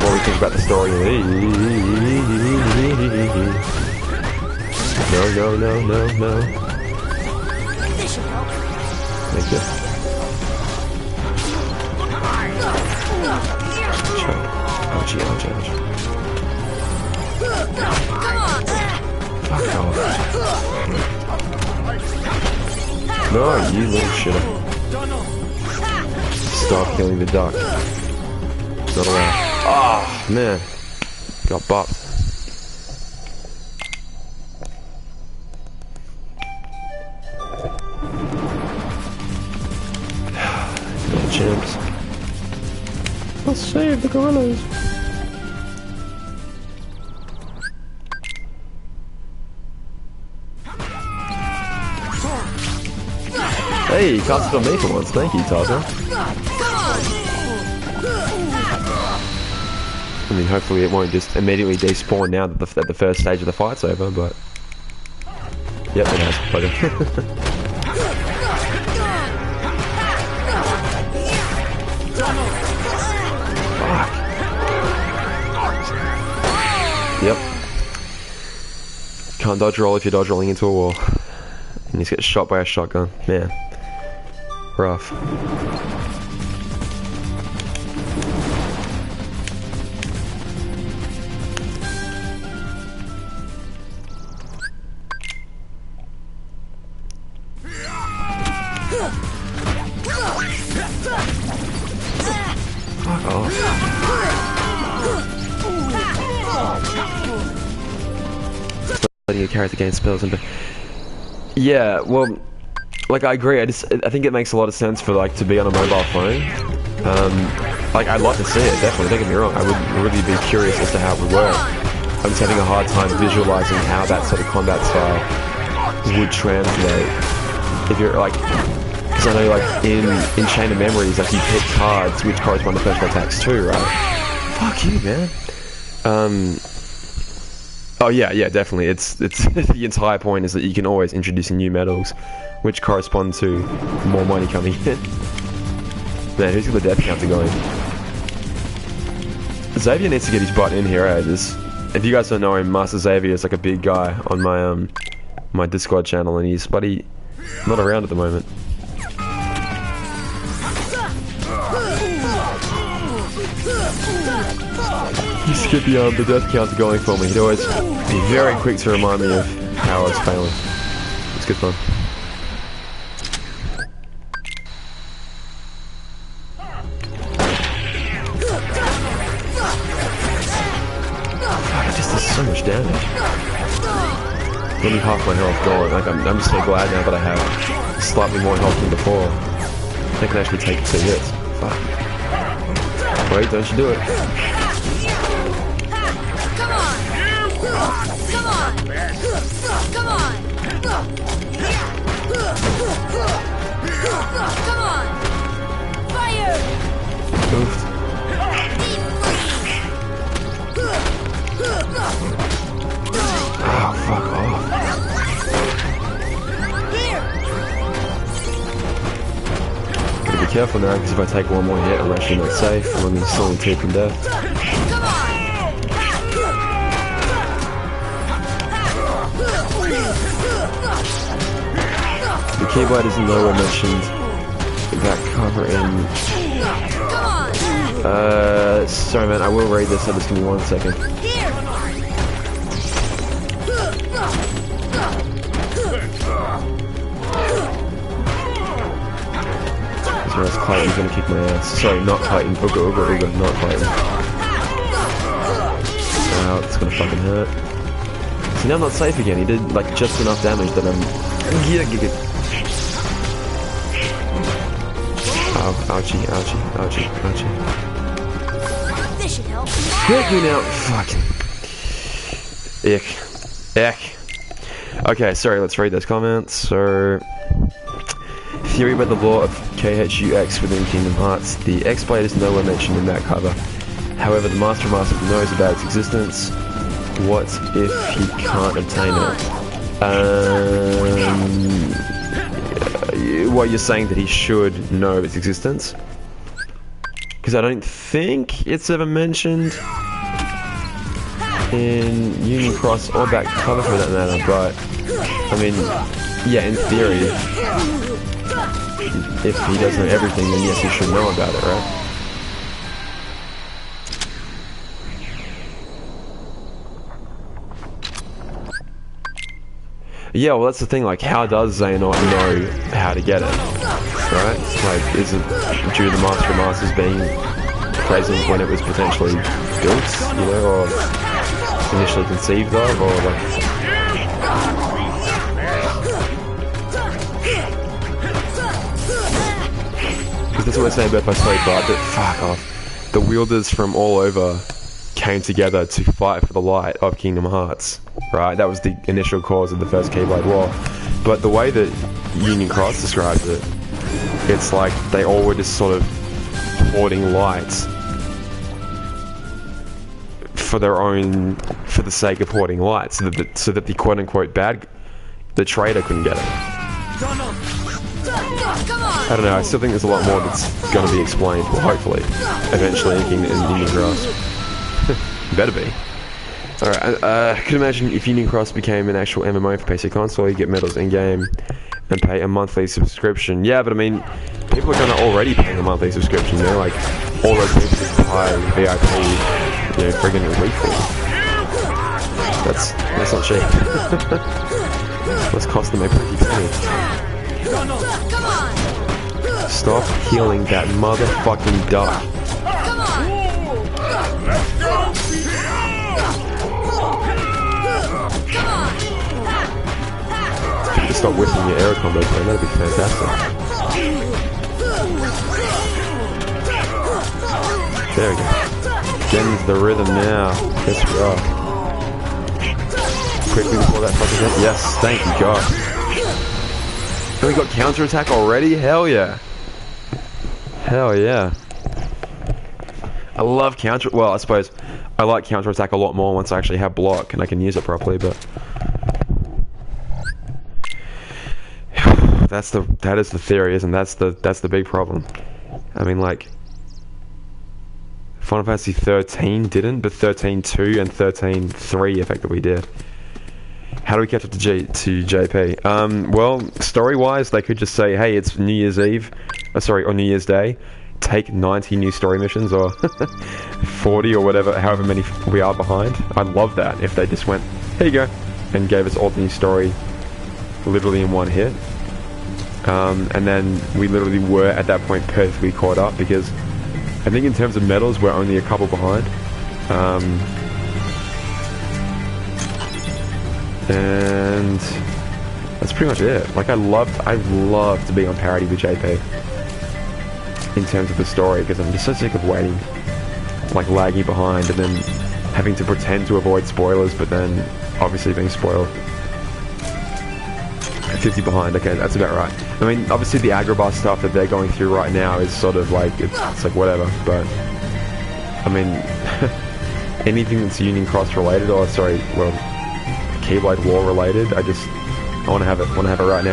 What we think about the story. No. Thank you. Ouchie, ouch, ouch. Fuck off. No, you little shitter. Stop killing the duck. Not allowed. Ah, man. Got bopped. No chance. I'll save the gorillas. Hey, you cast it on me for once. Thank you, Tarzan. I mean, hopefully it won't just immediately despawn now that the first stage of the fight's over, but... Yep, it has. Okay. Fuck. Yep. Can't dodge roll if you're dodge rolling into a wall. And you just get shot by a shotgun. Man. Rough. Fuck off. Letting your character gain spells and... Yeah, well, like I agree. I think it makes a lot of sense for like to be on a mobile phone. Like I'd like to see it, definitely. Don't get me wrong. I would really be curious as to how it would work. I'm just having a hard time visualizing how that sort of combat style would translate. If you're like, because I know like in Chain of Memories, like you pick cards which correspond to special attacks too, right? Fuck you, man. Oh yeah, definitely. It's the entire point is that you can always introduce new medals, which correspond to more money coming in. Man, who's got the death counter going? Xavier needs to get his butt in here, eh? If you guys don't know him, Master Xavier is like a big guy on my Discord channel, and he's bloody not around at the moment. You skip the death counter going for me. He'd always be very quick to remind me of how I was failing. It's good fun. so much damage. Nearly half my health gone. Like, I'm just so glad now that I have slightly more health than before. I can actually take 2 hits. Fuck. Wait, don't you do it. Come on! Come on! Come on! Come on! Fire! Oof. Oh, fuck off. Gotta be careful now, because if I take one more hit, I'm actually not safe. I'm only slowly 2 from death. Come on! The Keyblade is nowhere mentioned. That cover in... sorry man, I will read this, so just give me 1 second. So that's Clayton's gonna kick my ass. Sorry, not Clayton. Ooga, not Clayton. Ow, it's gonna fucking hurt. See, now I'm not safe again. He did, like, just enough damage that I'm... Oh, ouchie. This should help. Hit me now! Fuck. Ick. Okay, sorry, let's read those comments. So... Theory about the law of KHUX within Kingdom Hearts. The X-Blade is nowhere mentioned in that cover. However, the Master knows about its existence. What if he can't obtain it? What, you're saying that he should know its existence? Because I don't think it's ever mentioned in Union Cross or back cover for that matter, but I mean, yeah, in theory, if he doesn't know everything, then yes, he should know about it, right? Yeah, well that's the thing, like, how does Xehanort know how to get it, right? Like, is it due to the Master of Masters being present when it was potentially built, you know, or initially conceived of, or like... Because that's what we're saying about my slave bar, but fuck off. The wielders from all over came together to fight for the light of Kingdom Hearts, right? That was the initial cause of the first Keyblade War. But the way that Union Cross describes it, it's like they all were just sort of hoarding lights for their own, for the sake of hoarding lights, so that the quote-unquote the traitor couldn't get it. I don't know, I still think there's a lot more that's going to be explained, well, hopefully, eventually in Union Cross. Better be. Alright, I could imagine if Union Cross became an actual MMO for PC console, you get medals in-game and pay a monthly subscription. Yeah, but I mean, people are kind of already paying a monthly subscription, you know, like, all those people just buy VIP, you know, friggin' weekly. That's not cheap. Let's cost them a pretty penny. Stop healing that motherfucking duck. Just stop whipping your air combos, man. That'd be fantastic. There we go. Get into the rhythm now. Yes, we are. Quickly before that fucking hit. Yes, thank you, God. And we got counterattack already? Hell yeah. Hell yeah. I love well, I suppose I like counterattack a lot more once I actually have block and I can use it properly, but that is the theory, isn't that's the big problem. I mean, like, Final Fantasy 13 didn't, but 13-2 and 13-3 effectively did. How do we catch up to JP? Well, story-wise, they could just say, hey, it's New Year's Eve, or New Year's Day, take 90 new story missions, or 40 or whatever, however many we are behind. I'd love that if they just went, here you go, and gave us all the new story literally in one hit. And then we literally were at that point perfectly caught up, because I think in terms of medals we're only a couple behind. And that's pretty much it. Like, I love to be on parity with JP in terms of the story, because I'm just so sick of waiting, like lagging behind, and then having to pretend to avoid spoilers, but then obviously being spoiled. 50 behind, okay, that's about right. I mean, obviously the Agrabah stuff that they're going through right now is sort of like, it's like whatever, but I mean, anything that's Union Cross related, or sorry, well, Keyblade War related, I want to have it right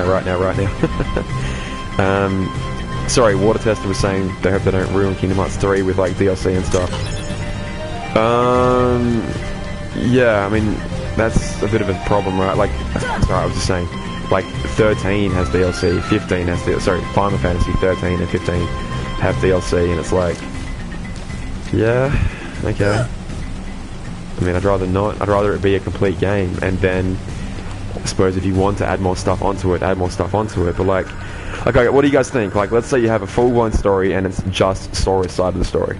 now. Sorry, Water Tester was saying they hope they don't ruin Kingdom Hearts 3 with like DLC and stuff. Yeah, I mean, that's a bit of a problem, right? Like, sorry, I was just saying, like, 13 has DLC, 15 has DLC, sorry, Final Fantasy 13 and 15 have DLC, and it's like, yeah, okay. I mean, I'd rather not. I'd rather it be a complete game, and then I suppose if you want to add more stuff onto it, add more stuff onto it. But like, okay, what do you guys think? Like, let's say you have a full-blown story and it's just Sora's side of the story,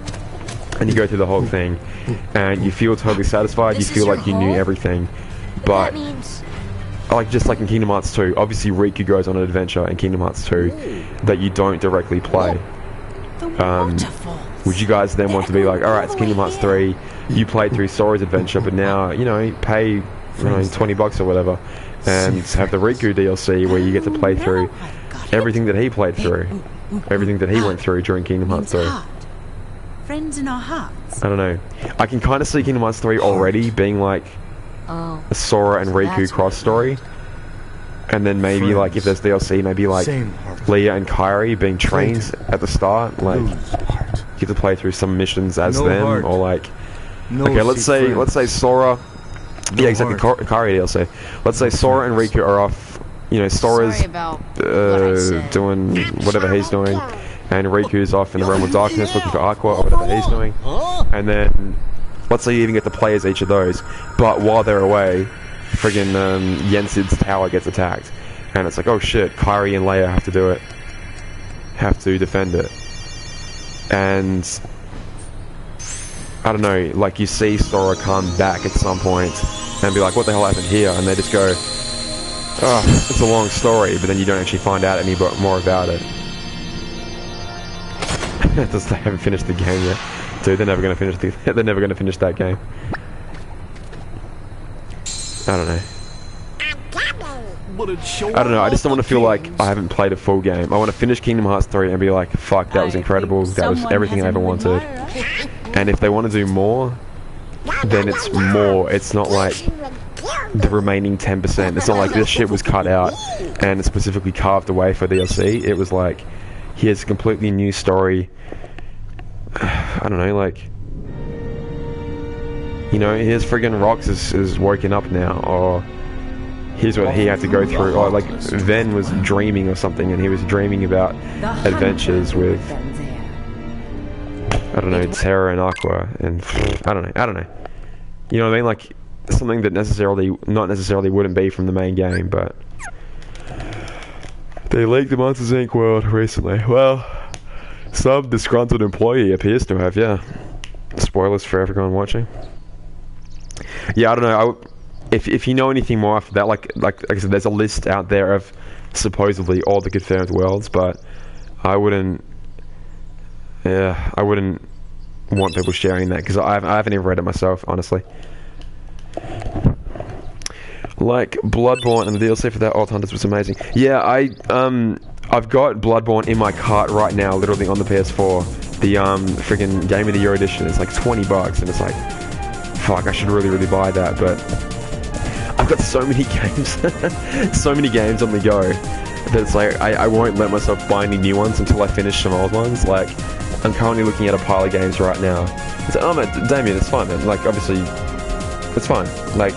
and you go through the whole thing, and you feel totally satisfied. You feel like you knew everything, but like just like in Kingdom Hearts 2, obviously Riku goes on an adventure in Kingdom Hearts 2 that you don't directly play. Would you guys then want to be like, alright, it's Kingdom Hearts 3, you played through Sora's adventure, but now, you know, pay, you know, $20 or whatever, and have the Riku DLC where you get to play through everything that he played through, everything that he went through during Kingdom Hearts 3. Friends in our hearts. I don't know. I can kind of see Kingdom Hearts 3 already being like a Sora and Riku cross story, and then maybe like if there's DLC, maybe like Leah and Kairi being trained at the start, like you have to play through some missions as them, or like okay, let's say Sora, yeah, exactly, Kairi DLC. Let's say Sora and Riku are off, you know, Sora's doing whatever he's doing, and Riku's off in the realm of darkness looking for Aqua or whatever he's doing, and then let's say you even get to play as each of those, but while they're away, friggin' Yensid's tower gets attacked, and it's like, oh shit, Kairi and Leia have to do it, have to defend it, and I don't know, like you see Sora come back at some point and be like, what the hell happened here, and they just go, oh, it's a long story, but then you don't actually find out any more about it. Just they haven't finished the game yet. Dude, they're never gonna finish they're never gonna finish that game. I don't know. I don't know, I just don't want to feel like I haven't played a full game. I want to finish Kingdom Hearts 3 and be like, fuck, that was incredible, that was everything I ever wanted. And if they want to do more, then it's more. It's not like the remaining 10%. It's not like this shit was cut out and it's specifically carved away for DLC. It was like, here's a completely new story. I don't know, like, you know, here's friggin' Rox is woken up now, or here's what he had to go through, or like Ven was dreaming or something, and he was dreaming about adventures with, I don't know, Terra and Aqua, and I don't know. You know what I mean? Like, something that not necessarily wouldn't be from the main game, but they leaked the Monsters Inc. world recently. Well, some disgruntled employee appears to have, yeah. Spoilers for everyone watching. Yeah, I don't know. If you know anything more after that, like I said, there's a list out there of supposedly all the confirmed worlds, but I wouldn't want people sharing that, because I haven't even read it myself, honestly. Like Bloodborne and the DLC for that Old Hunters was amazing. Yeah, I've got Bloodborne in my cart right now, literally on the PS4. The freaking Game of the Year edition. It's like $20, and it's like, fuck, I should really buy that. But I've got so many games, so many games on the go that it's like I won't let myself buy any new ones until I finish some old ones. Like, I'm currently looking at a pile of games right now. It's like, oh man, Damien, it's fine, man. Like, obviously, it's fine. Like,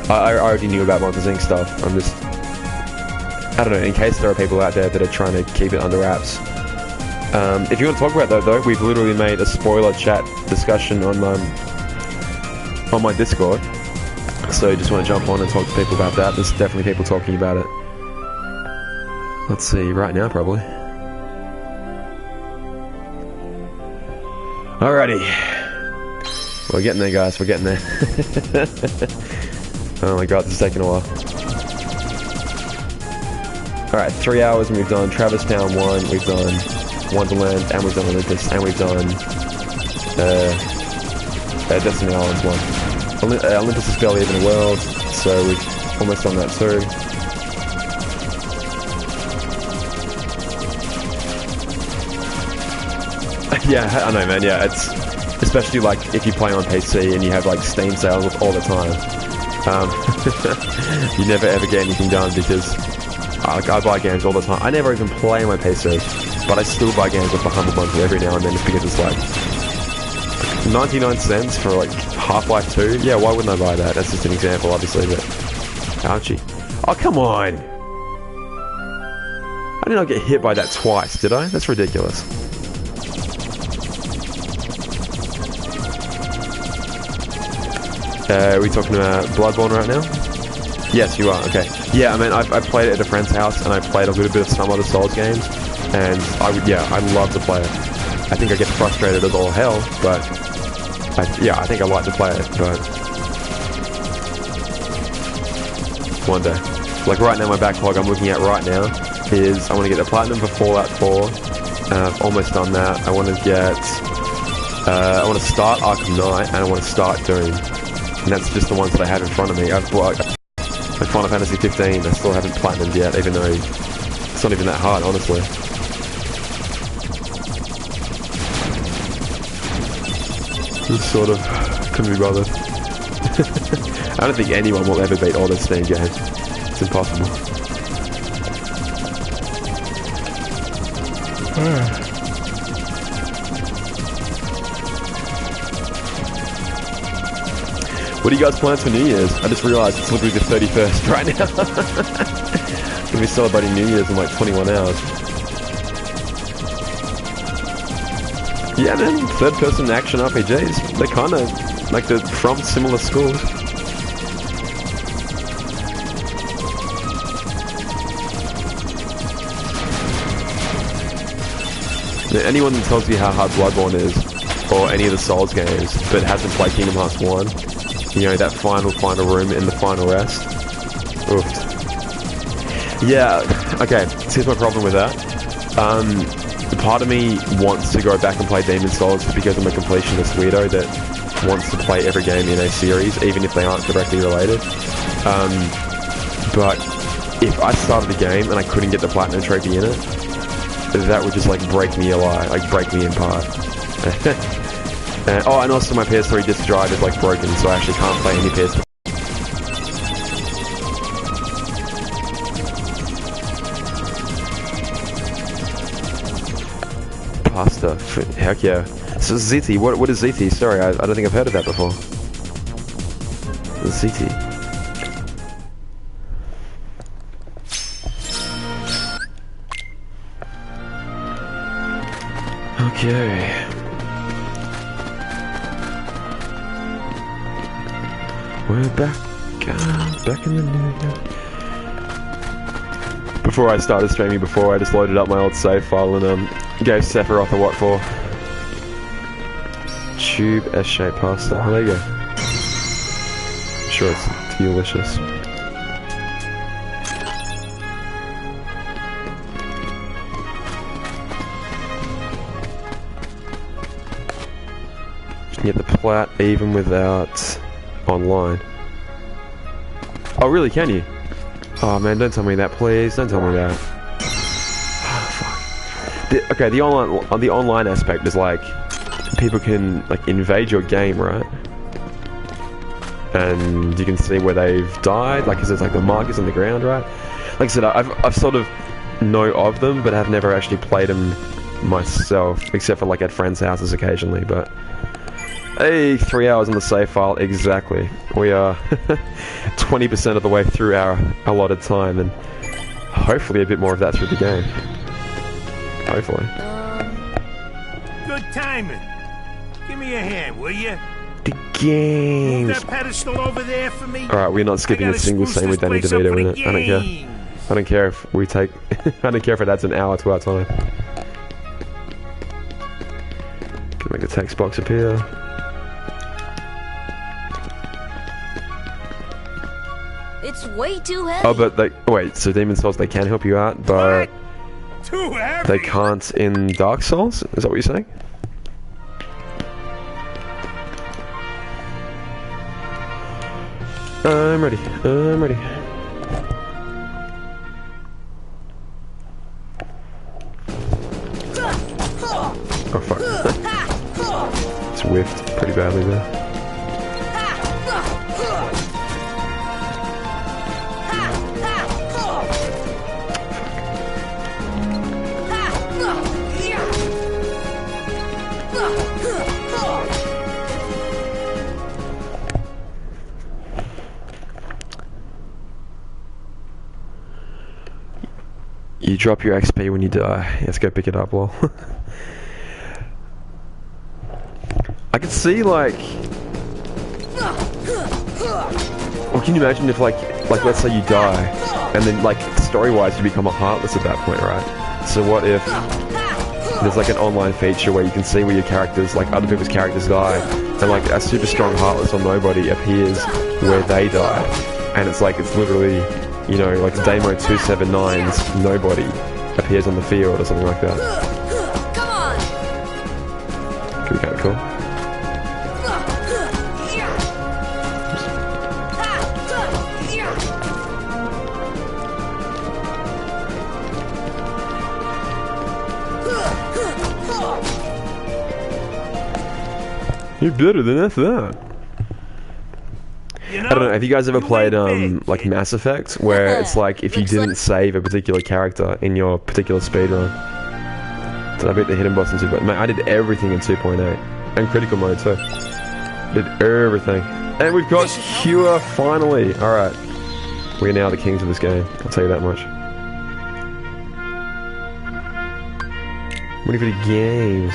I already knew about Monsters Inc. stuff. I'm just, I don't know, in case there are people out there that are trying to keep it under wraps. If you want to talk about that though, we've literally made a spoiler chat discussion on my Discord. So you just want to jump on and talk to people about that. There's definitely people talking about it. Let's see, right now probably. Alrighty. We're getting there, guys, we're getting there. Oh my god, this is taking a while. Alright, 3 hours and we've done Traverse Town 1, we've done Wonderland, and we've done Olympus, and we've done Destiny Islands 1. Olympus is barely even a world, so we've almost done that too. Yeah, I know, man, yeah, it's... Especially, like, if you play on PC and you have, like, Steam sales all the time. You never ever get anything done because I buy games all the time. I never even play on my PC, but I still buy games with the Humble Bundle every now and then just because it's, like, 99 cents for, like, Half-Life 2? Yeah, why wouldn't I buy that? That's just an example, obviously, but... Ouchie. Oh, come on! I did not get hit by that twice, did I? That's ridiculous. Are we talking about Bloodborne right now? Yes, you are, okay. Yeah, I mean, I played it at a friend's house, and I played a little bit of some other Souls games, and I love to play it. I think I get frustrated as all hell, but... I think I like to play it, but... One day. Like right now, my backlog I'm looking at right now is I want to get the Platinum for Fallout 4. I've almost done that. I want to get... I want to start Arkham Knight, and I want to start Doom. And that's just the ones that I have in front of me. I've bought like Final Fantasy 15. I still haven't platinumed yet, even though it's not even that hard, honestly. Just sort of couldn't be bothered. I don't think anyone will ever beat all those Steam games. It's impossible. What do you guys plan for New Year's? I just realised it's literally the 31st right now. We'll be celebrating New Year's in like 21 hours. Yeah, man, third-person action RPGs. They're kind of like they're from similar schools. Now, anyone that tells you how hard Bloodborne is, or any of the Souls games, but hasn't played Kingdom Hearts 1, you know, that final room in the final rest. Oofed. Yeah, okay, so here's my problem with that. Part of me wants to go back and play Demon's Souls just because I'm a completionist weirdo that wants to play every game in a series, even if they aren't directly related. But if I started a game and I couldn't get the Platinum Trophy in it, that would just, like, break me alive, like, break me in part. And also my PS3 disc drive is like broken, so I actually can't play any PS3. Pasta, heck yeah. So ZT, what is ZT? Sorry, I don't think I've heard of that before. ZT. Okay. We're back in the new year. Before I started streaming, I just loaded up my old save file and gave Sephiroth a what for. Tube S-shaped pasta. Oh, there you go. I'm sure it's delicious. You can get the plat even without online. Oh, really? Can you? Oh man, don't tell me that, please. Don't tell me that. Oh, fuck. Okay, the online aspect is like people can like invade your game, right? And you can see where they've died. Like, 'cause there's like the markers on the ground, right? Like I said, I've sort of know of them, but I've never actually played them myself, except for like at friends' houses occasionally. But hey, 3 hours on the save file, exactly. We are 20% of the way through our allotted time, and hopefully a bit more of that through the game. Hopefully. Good timing. Give me a hand, will you? The games. Move that pedestal over there for me. Alright, we're not skipping a single scene with Danny DeVito in it. I don't care. I don't care if we take... I don't care if it adds an hour to our time. Can make the text box appear. way too heavy. Oh, but they... Wait, so Demon Souls, they can help you out, but... Too heavy. They can't in Dark Souls? Is that what you're saying? I'm ready. I'm ready. Oh, fuck. It's whiffed pretty badly there. You drop your XP when you die. Let's go pick it up, lol. I could see, like... Well, can you imagine if, like let's say you die, and then, like, story-wise you become a Heartless at that point, right? So what if there's, like, an online feature where you can see where your characters, like, other people's characters die, and, like, a super strong Heartless or Nobody appears where they die, and it's like, it's literally... You know, like Damo 279's Nobody appears on the field or something like that. Come on. Could be kind of cool. You're better than that. You know, I don't know, have you guys ever played, ain't big, like Mass Effect, where it's like, if you didn't save a particular character in your particular speedrun? Did I beat the hidden boss in 2.8? Man, I did everything in 2.8. And critical mode too. Did everything. And we've got Cure, finally! Alright. We're now the kings of this game, I'll tell you that much. Ready for the games.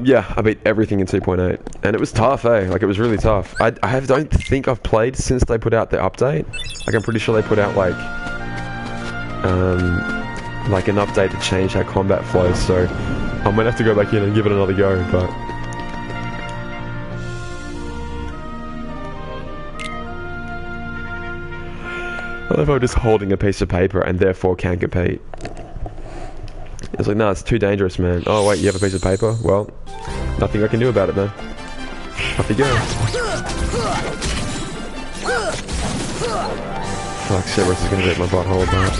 Yeah, I beat everything in 2.8, and it was tough, eh? Like, it was really tough. I don't think I've played since they put out the update. Like, I'm pretty sure they put out, like an update to change how combat flows, so I might have to go back in and give it another go, but... I love how I'm just holding a piece of paper and therefore can't compete. It's like, no, it's too dangerous, man. Oh, wait, you have a piece of paper? Well, nothing I can do about it, then. Off you go. Fuck, Cerberus is gonna rip my butthole apart.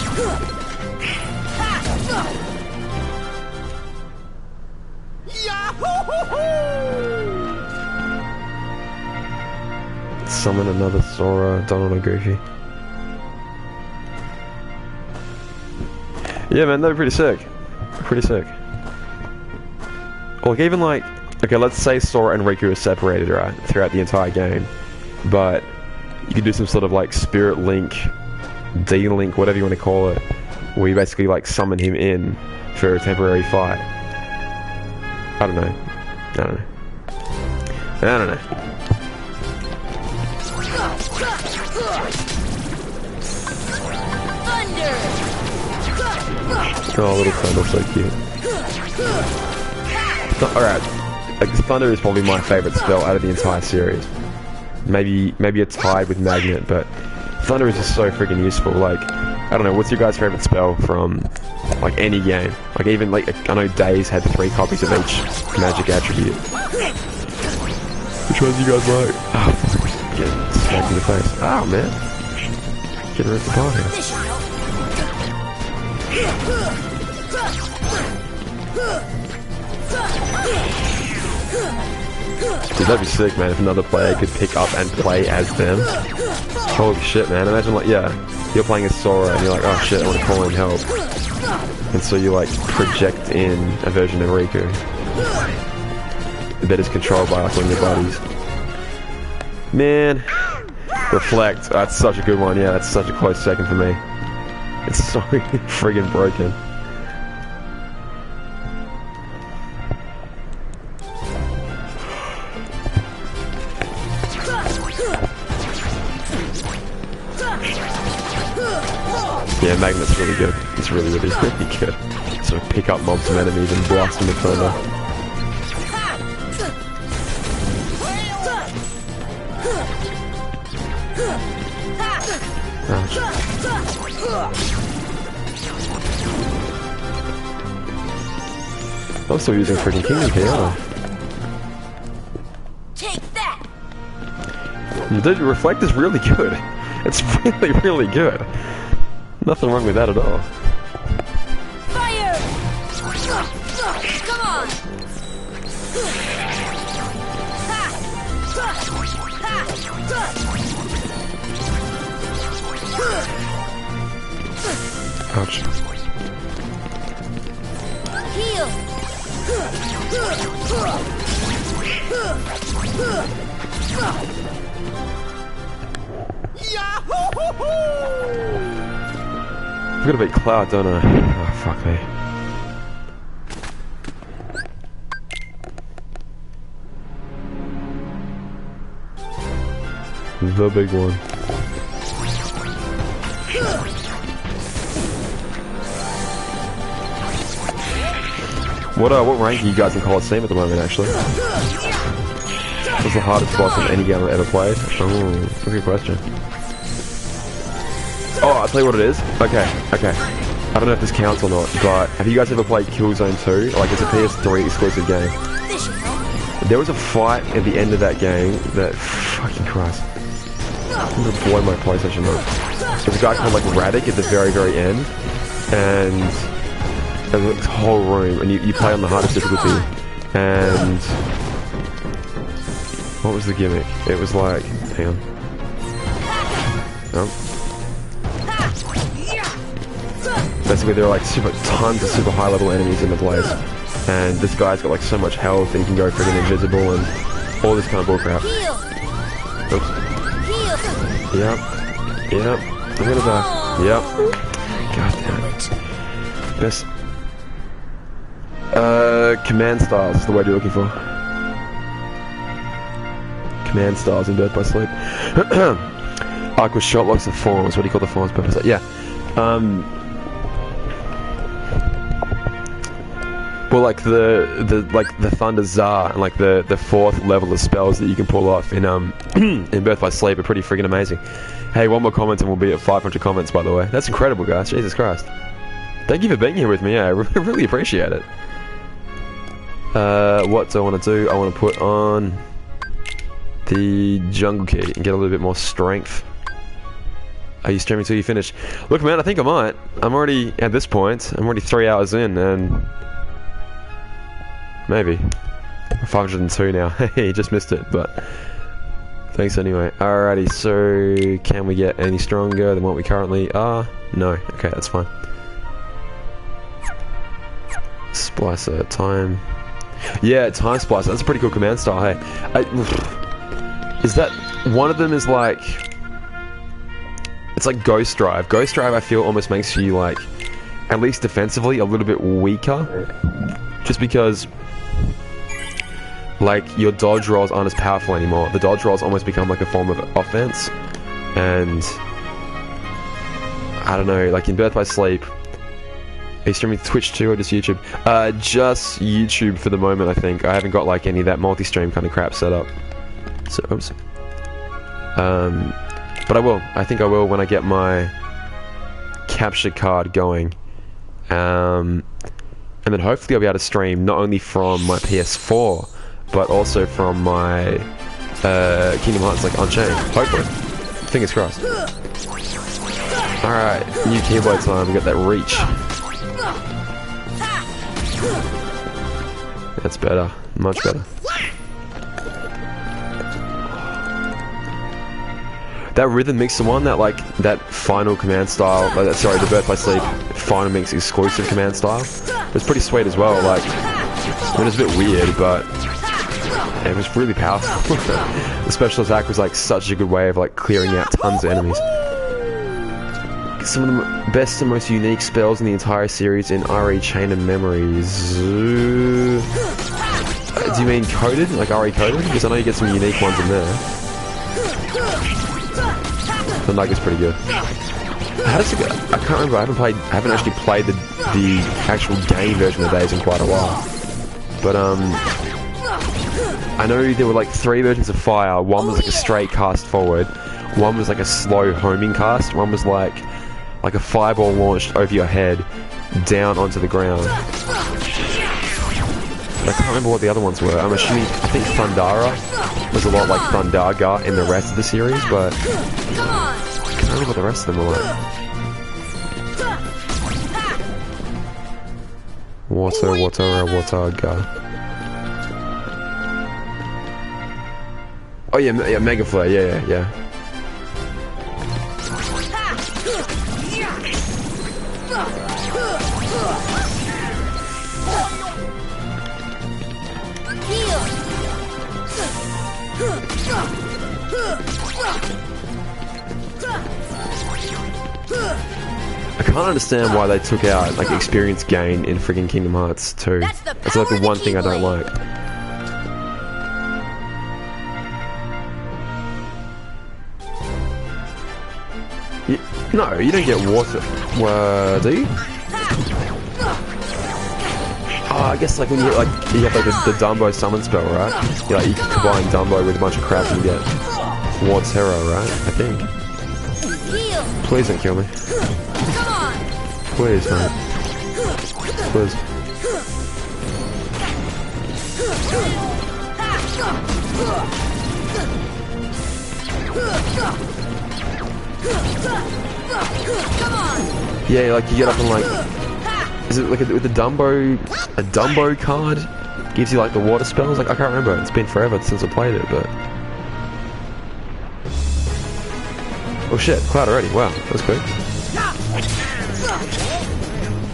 Summon another Sora, Donald or Goofy. Yeah, man, that'd be pretty sick. Pretty sick. Or like, even like, okay, let's say Sora and Riku are separated, right, throughout the entire game, but you could do some sort of like spirit link, D-link, whatever you want to call it, where you basically like summon him in for a temporary fight. I don't know. Oh, little Thunder's so cute. Alright, like, Thunder is probably my favourite spell out of the entire series. Maybe it's tied with Magnet, but Thunder is just so freaking useful. Like, I don't know, what's your guys' favourite spell from, like, any game? Like, even, like, I know Days had 3 copies of each magic attribute. Which ones you guys like? Oh, get smacked in the face. Oh, man. Get ripped apart here. Dude, that'd be sick, man, if another player could pick up and play as them. Holy shit, man. Imagine, like, yeah, you're playing as Sora and you're like, oh shit, I want to call in help. And so you, like, project in a version of Riku that is controlled by, like, one of your buddies. Man. Reflect. That's such a good one. Yeah, that's such a close second for me. It's so friggin' broken. Yeah, Magnet's really good. It's really, really, really good. Sort of pick up mobs and enemies and blast them with thunder. I'm still using freaking Kingdom Key, aren't I? Take that. The reflect is really good. It's really, really good. Nothing wrong with that at all. Fire! Come on. Ouch. Heal. I've got to beat Cloud, don't I? Oh, fuck me. The big one. What rank are you guys in Coliseum at the moment, actually? What's the hardest boss in any game I've ever played? Oh, that's a good question. Oh, I'll tell you what it is. Okay. I don't know if this counts or not, but have you guys ever played Killzone 2? Like, it's a PS3 exclusive game. There was a fight at the end of that game that... Fucking Christ. I'm gonna blow my PlayStation up. There's a guy called, like, Radic at the very, very end. And... there's this whole room, and you play on the hardest difficulty. And... what was the gimmick? It was like... hang on. Oh. Basically, there are like tons of super high level enemies in the place, and this guy's got like so much health and he can go freaking invisible and all this kind of bullcrap. Oops. Yep. I'm gonna die. Yep. God damn it. Best. Command styles is the word you're looking for. Command styles in Birth by Sleep. Arc with shot locks and forms. What do you call the forms purpose? Yeah. Well, like the Thunder Tsar and like the 4th level of spells that you can pull off in in Birth by Sleep are pretty friggin' amazing. Hey, one more comment and we'll be at 500 comments, by the way. That's incredible, guys. Jesus Christ. Thank you for being here with me. Yeah, I really appreciate it. What do I want to do? I want to put on the Jungle Key and get a little bit more strength. Are you streaming till you finish? Look, man, I think I might. I'm already at this point. I'm already 3 hours in, and maybe 502 now. Hey, just missed it, but thanks anyway. Alrighty, so can we get any stronger than what we currently are? No. Okay, that's fine. Splicer time. Yeah, time splicer. That's a pretty cool command style. Hey, is that one of them? Is like. It's like Ghost Drive. Ghost Drive, I feel, almost makes you, like, at least defensively, a little bit weaker. Just because, like, your dodge rolls aren't as powerful anymore. The dodge rolls almost become like a form of offense. And, I don't know, like in Birth by Sleep, are you streaming Twitch too or just YouTube? Just YouTube for the moment, I think. I haven't got, like, any of that multi-stream kind of crap set up. So, oops. But I will. I think I will when I get my capture card going. And then hopefully I'll be able to stream not only from my PS4, but also from my Kingdom Hearts like Unchained. Hopefully. Fingers crossed. Alright, new keyblade time. We got that reach. That's better. Much better. That rhythm mix, the one that like that final command style, like, sorry, the Birth by Sleep final mix exclusive command style, was pretty sweet as well. Like, I mean, it was a bit weird, but it was really powerful. The special attack was like such a good way of like clearing out tons of enemies. Some of the best and most unique spells in the entire series in RE Chain of Memories. Do you mean coded? Like RE coded? Because I know you get some unique ones in there. The Nug is pretty good. How does it go? I can't remember. I haven't actually played the actual game version of Days in quite a while. But I know there were like 3 versions of Fire. One was like a straight cast forward. One was like a slow homing cast. One was like a fireball launched over your head down onto the ground. remember what the other ones were. I'm assuming, I think Thundara was a lot like Thundaga in the rest of the series, but I can't remember what the rest of them were like. Waterga. Oh yeah, Mega Flare, yeah. I can't understand why they took out like experience gain in friggin' Kingdom Hearts 2. It's like the one thing I don't like. No, you don't get water. Do you? Oh, I guess like when you have like the Dumbo summon spell, right? You combine Dumbo with a bunch of crap and you get Waterra, right? I think. Please don't kill me. Please, mate. Please. Yeah, like you get up and like, is it like with the Dumbo, a Dumbo card gives you like the water spells? Like I can't remember. It's been forever since I played it, but oh shit, Cloud already. Wow, that was quick.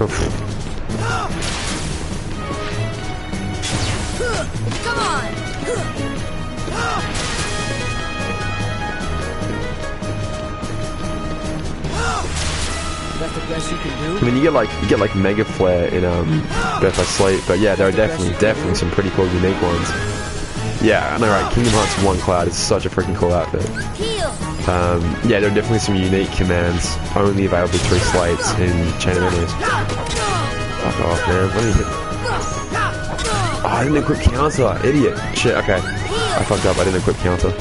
Oof. Come on. That's the best you can do. I mean, you get like Mega Flare in Birth by Sleep, but yeah, there are definitely some pretty cool unique ones. Yeah, I know, right? Kingdom Hearts 1 Cloud is such a freaking cool outfit. Yeah, there are definitely some unique commands only available through slates in Chain of Memories. Fuck off, man. What are you hitting? Oh, I didn't equip counter. Idiot. Shit, okay. I fucked up. I didn't equip counter.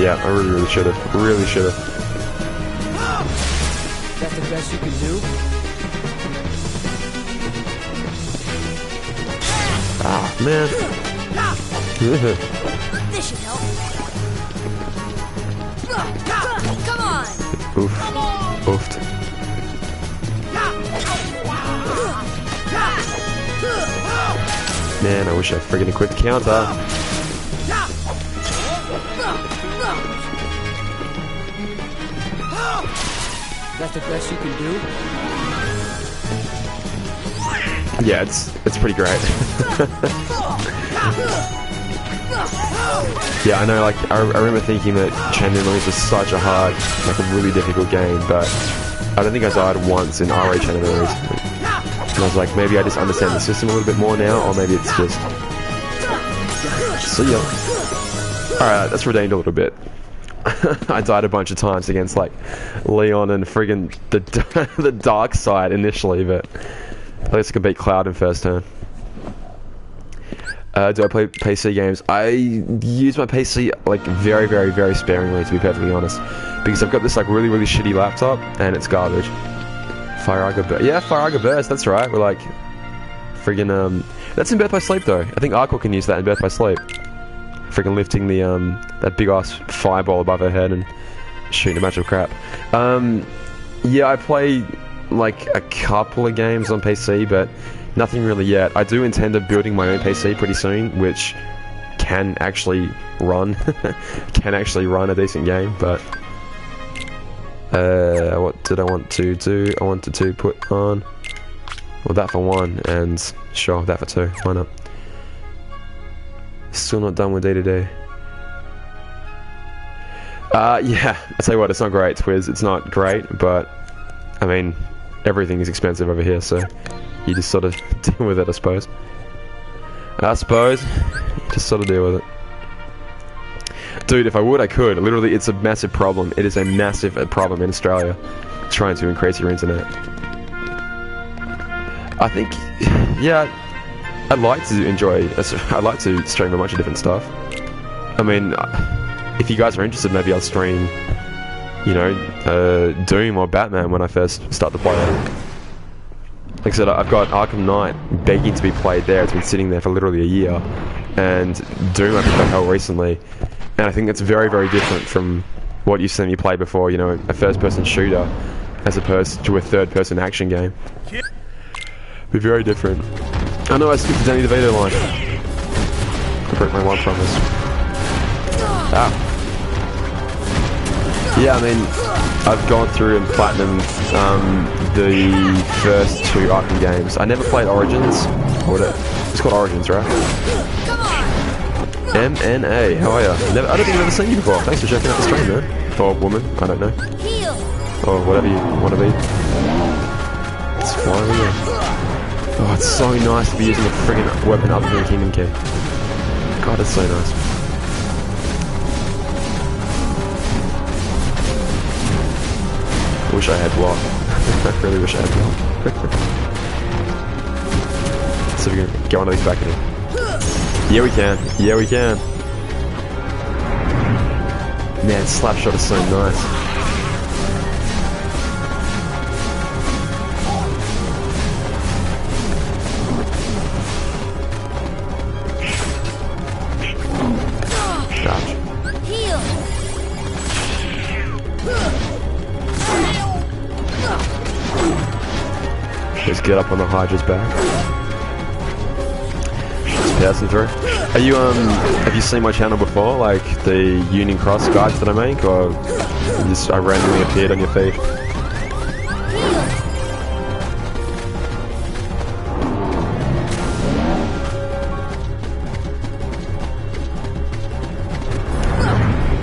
Yeah, I really should have. Really should have. That's the best you can do? Ah, man. This should help. Come on. Oof. Oofed. Man, I wish I friggin' equipped counter. That's the best you can do? Yeah, it's pretty great. Yeah, I know, like, I remember thinking that Chain of Memories was such a hard, like a really difficult game, but I don't think I died once in RA Chain of Memories. And I was like, maybe I just understand the system a little bit more now, or maybe it's just... See ya. Alright, that's redeemed a little bit. I died a bunch of times against, like, Leon and friggin' the dark side initially, but at least I can beat Cloud in first turn. Do I play PC games? I use my PC, like, very, very, very sparingly, to be perfectly honest. Because I've got this, like, really, really shitty laptop, and it's garbage. Fire Burst. Yeah, Fire Burst, that's right. We're like, friggin', that's in Birth by Sleep, though. I think Arkle can use that in Birth by Sleep. Friggin' lifting the, that big-ass fireball above her head and shooting a bunch of crap. Yeah, I play, like, a couple of games on PC, but nothing really yet. I do intend on building my own PC pretty soon, which can actually run a decent game, but what did I want to do? I wanted to put on, well, that for one, and sure, that for two. Why not? Still not done with day-to-day. Yeah, I tell you what, it's not great, Twiz. It's not great, but I mean, everything is expensive over here, so you just sort of deal with it, I suppose. Just sort of deal with it. Dude, if I would, I could. Literally, it's a massive problem. It is a massive problem in Australia, trying to increase your internet. I think, yeah, I'd like to stream a bunch of different stuff. I mean, if you guys are interested, maybe I'll stream, you know, Doom or Batman when I first start to play it. Like I said, I've got Arkham Knight begging to be played there. It's been sitting there for literally a year. And Doom I picked up hell recently. And I think that's very, very different from what you've seen me play before, you know, a first-person shooter as opposed to a third-person action game. Be very different. I know I skipped the Danny DeVito line. I broke my one promise. Ah. Yeah, I mean, I've gone through and platinumed the first 2 Arkham games. I never played Origins. It's called Origins, right? MNA, how are ya? I don't think I've ever seen you before. Thanks for checking out the stream, man. Or woman, I don't know. Or whatever you want to be. It's flying here. Oh, it's so nice to be using a friggin' weapon other than Kingdom Key. God, it's so nice. I wish I had block. I really wish I had block. So we're gonna get one of these back in here. Yeah, we can. Yeah, we can. Man, Slapshot is so nice. Ouch. Just get up on the Hydra's back. Passing through. Are you have you seen my channel before, like the Union Cross guides that I make, or just I randomly appeared on your feed?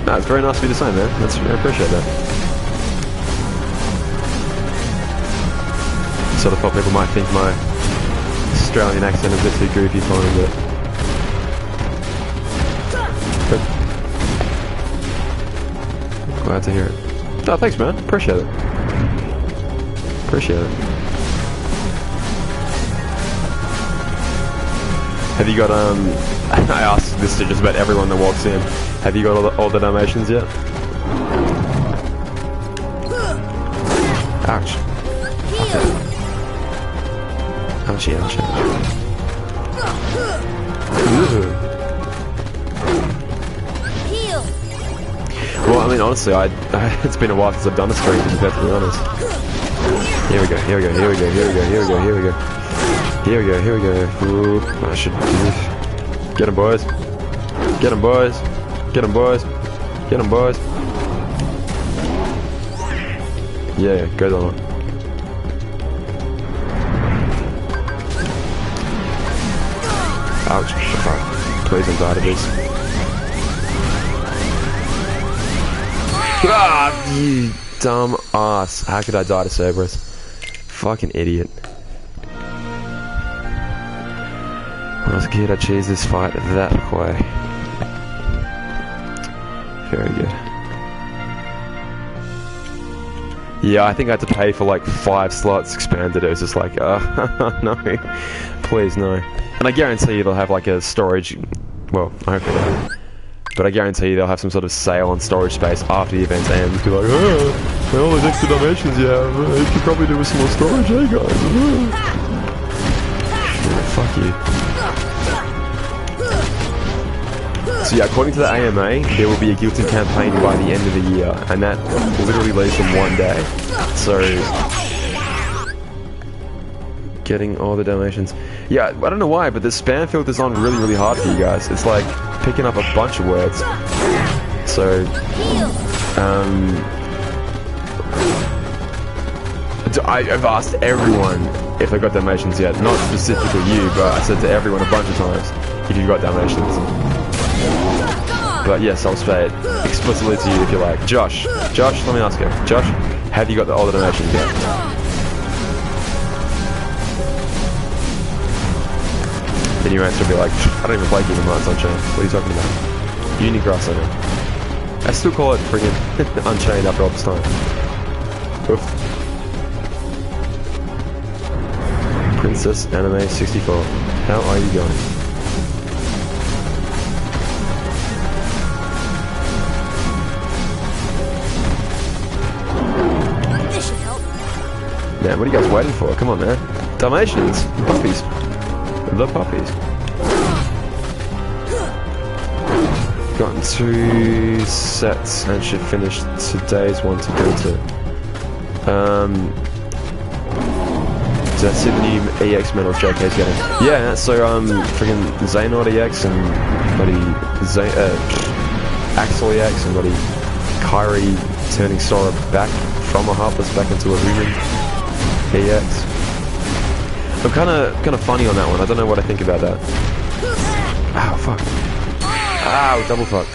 No, it's very nice of you to say, man. I appreciate that. Sort of thought people might think my Australian accent is a bit too goofy for me, but glad to hear it. Oh, thanks, man. Appreciate it. Appreciate it. Have you got, I asked this to just about everyone that walks in. Have you got all the Dalmatians yet? Ouch. Ouchie, ouchie, ouchie. Well, I mean, honestly, it's been a while since I've done a stream, to be perfectly honest. Here we go, here we go, here we go, here we go, here we go, here we go. Here we go, here we go. Ooh, I should... Get 'em, boys. Get 'em, boys. Get 'em, boys. Get 'em, boys. Yeah, go on. Ouch. Fuck. Please don't die to this. Ah, you dumb ass. How could I die to Cerberus? Fucking idiot. When I was a kid, I chose this fight that way. Very good. Yeah, I think I had to pay for like 5 slots expanded. It was just like, no. Please, no. And I guarantee you they'll have like a storage... Well, I hope they don't. But I guarantee you they'll have some sort of sale on storage space after the event ends. Be like, oh, all those extra dimensions you have, you could probably do with some more storage, eh guys? Yeah, fuck you. So yeah, according to the AMA, there will be a Guilty campaign by the end of the year, and that literally leaves from 1 day. So, getting all the Dalmatians. Yeah, I don't know why, but the spam filter's on really, really hard for you guys. It's like picking up a bunch of words. So, I've asked everyone if they got Dalmatians yet. Not specifically you, but I said to everyone a bunch of times if you've got Dalmatians. But yes, I'll say it explicitly to you if you like. Josh, let me ask you. Josh, have you got all the Dalmatians yet? Then your answer will be like, I don't even play Kingdom Hearts Unchained. What are you talking about? Unigrass, I know. I still call it friggin' Unchained after all this time. Oof. Princess Anime 64. How are you going? Man, what are you guys waiting for? Come on, man. Dalmatians. Puppies. The puppies. Gotten 2 sets and should finish today's one to go to. Did I see the new EX medals JK's getting? Yeah, so freaking Xehanort EX and bloody Axel EX and bloody Kyrie turning Sora back from a Heartless back into a human EX. I'm kind of funny on that one. I don't know what I think about that. Ow, fuck. Ow, double fuck.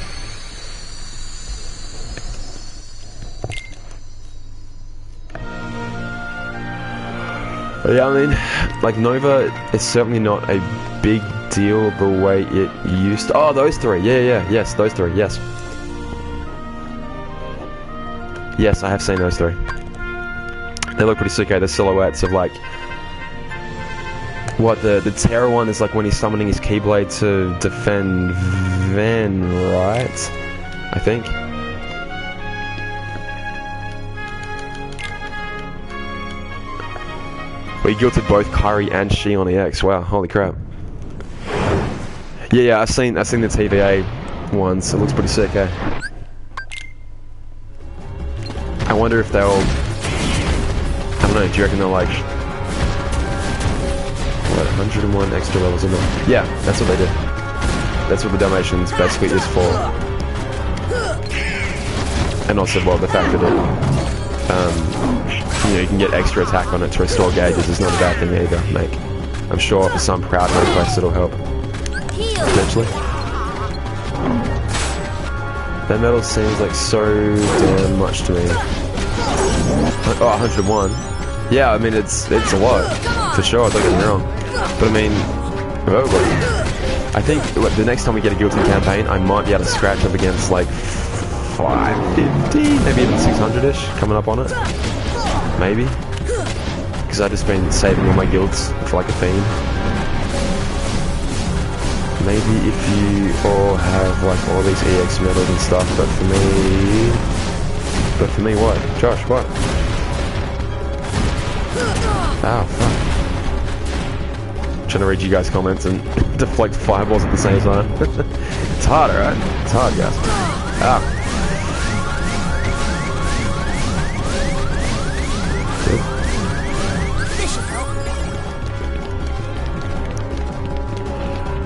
But yeah, I mean, like, Nova is certainly not a big deal the way it used to. Oh, those 3. Yeah, yes, those 3, yes. Yes, I have seen those 3. They look pretty sick, eh? The silhouettes of, like... What, the Terror one is like when he's summoning his Keyblade to defend Ven, right? I think. We guilted both Kyrie and Shi on EX. Wow, holy crap. Yeah, I've seen the TVA ones. It looks pretty sick, eh? I wonder if they'll... I don't know, do you reckon they'll like... What, 101 extra levels in them? Yeah, that's what they did. That's what the Dalmatians basically is for. And also, well, the fact that it... you know, you can get extra attack on it to restore gauges is not a bad thing either, mate. I'm sure for some proud quest it'll help. Potentially. That medal seems like so damn much to me. Oh, 101. Yeah, I mean, it's a lot. For sure, don't get me wrong. But I mean... Oh, I think the next time we get a guilty campaign, I might be able to scratch up against like 550, maybe even 600-ish coming up on it. Maybe. Because I've just been saving all my guilds for like a theme. Maybe if you all have like all these EX medals and stuff, but for me what? Josh, what? Ow, fuck. I'm trying to read you guys' comments and deflect fireballs at the same time. It's hard, alright? It's hard, guys. Ow.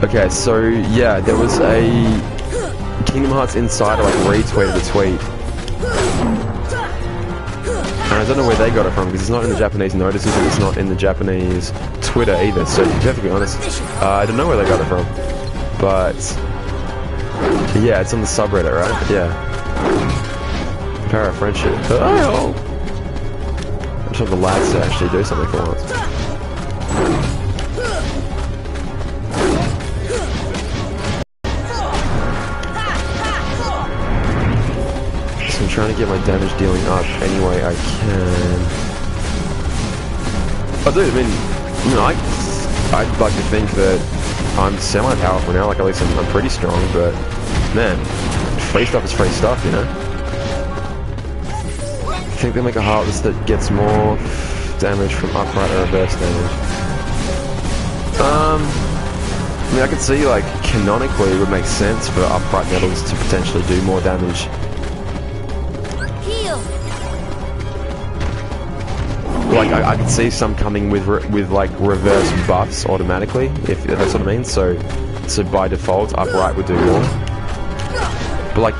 Okay, so yeah, there was a Kingdom Hearts Insider like retweeted a tweet. And I don't know where they got it from because it's not in the Japanese notices and it's not in the Japanese Twitter either, so you have to be honest. I don't know where they got it from. But yeah, it's on the subreddit, right? Yeah. Power of friendship. Oh! I just want the lads to actually do something for once. I'm trying to get my damage dealing up any way I can. Oh, dude, I mean, you know, I'd like to think that I'm semi-powerful now, like at least I'm pretty strong, but man, free stuff is free stuff, you know? I think they make a Heartless that gets more damage from upright or reverse damage. I mean, I could see, like, canonically it would make sense for upright medals to potentially do more damage. Like, I could see some coming with like reverse buffs automatically, if that's what I mean. So by default, upright would do more. But like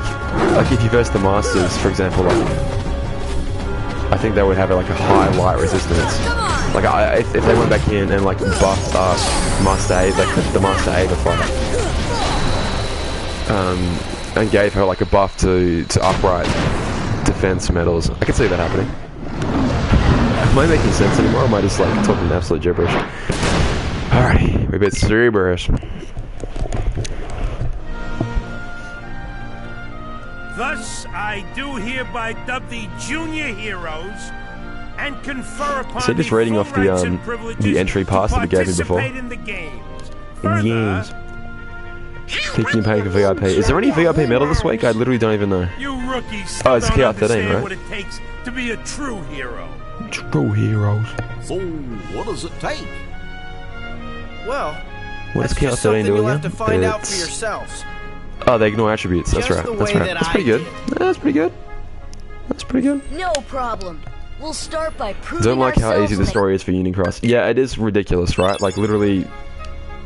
if you verse the masters, for example, like I think they would have like a high light resistance. Like if they went back in and like buffed Master A, like the Master Ava fight, and gave her like a buff to upright defense medals, I could see that happening. Am I making sense anymore, or am I just like talking absolute gibberish? Alrighty, we're a bit cerebrous. Thus, I do hereby dub the junior heroes and confer upon so just reading off the entry pass that we gave me before. In the games. Games. Picking pay for VIP. Is there any VIP medal this week? I literally don't even know. You rookies oh, it's don't KR13, understand right? what it takes to be a true hero. True heroes. So, what does it take? Well, What that's does Chaos just 13 something do you'll again? have to find out for It's- yourselves. Oh, they ignore attributes. That's Just right. the That's way right. that That's I pretty good. did. That's pretty good. That's pretty good. No problem. We'll start by proving Don't like how ourselves easy the and story is for Unicross. Yeah, it is ridiculous, right? Like, literally,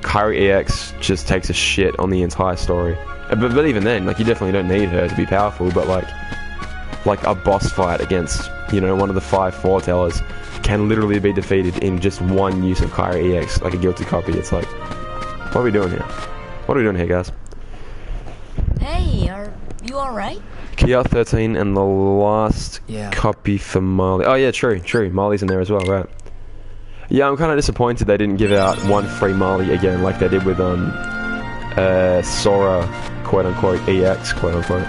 Kyrie EX just takes a shit on the entire story. But even then, like, you definitely don't need her to be powerful, but, like a boss fight against, you know, one of the 5 foretellers can literally be defeated in just one use of Kyrie EX, like a guilty copy. It's like, what are we doing here? What are we doing here, guys? Hey, are you alright? Kia 13 and the last copy for Marley. Oh yeah, true. Marley's in there as well, right? Yeah, I'm kind of disappointed they didn't give out one free Marley again, like they did with Sora, quote unquote EX, quote unquote.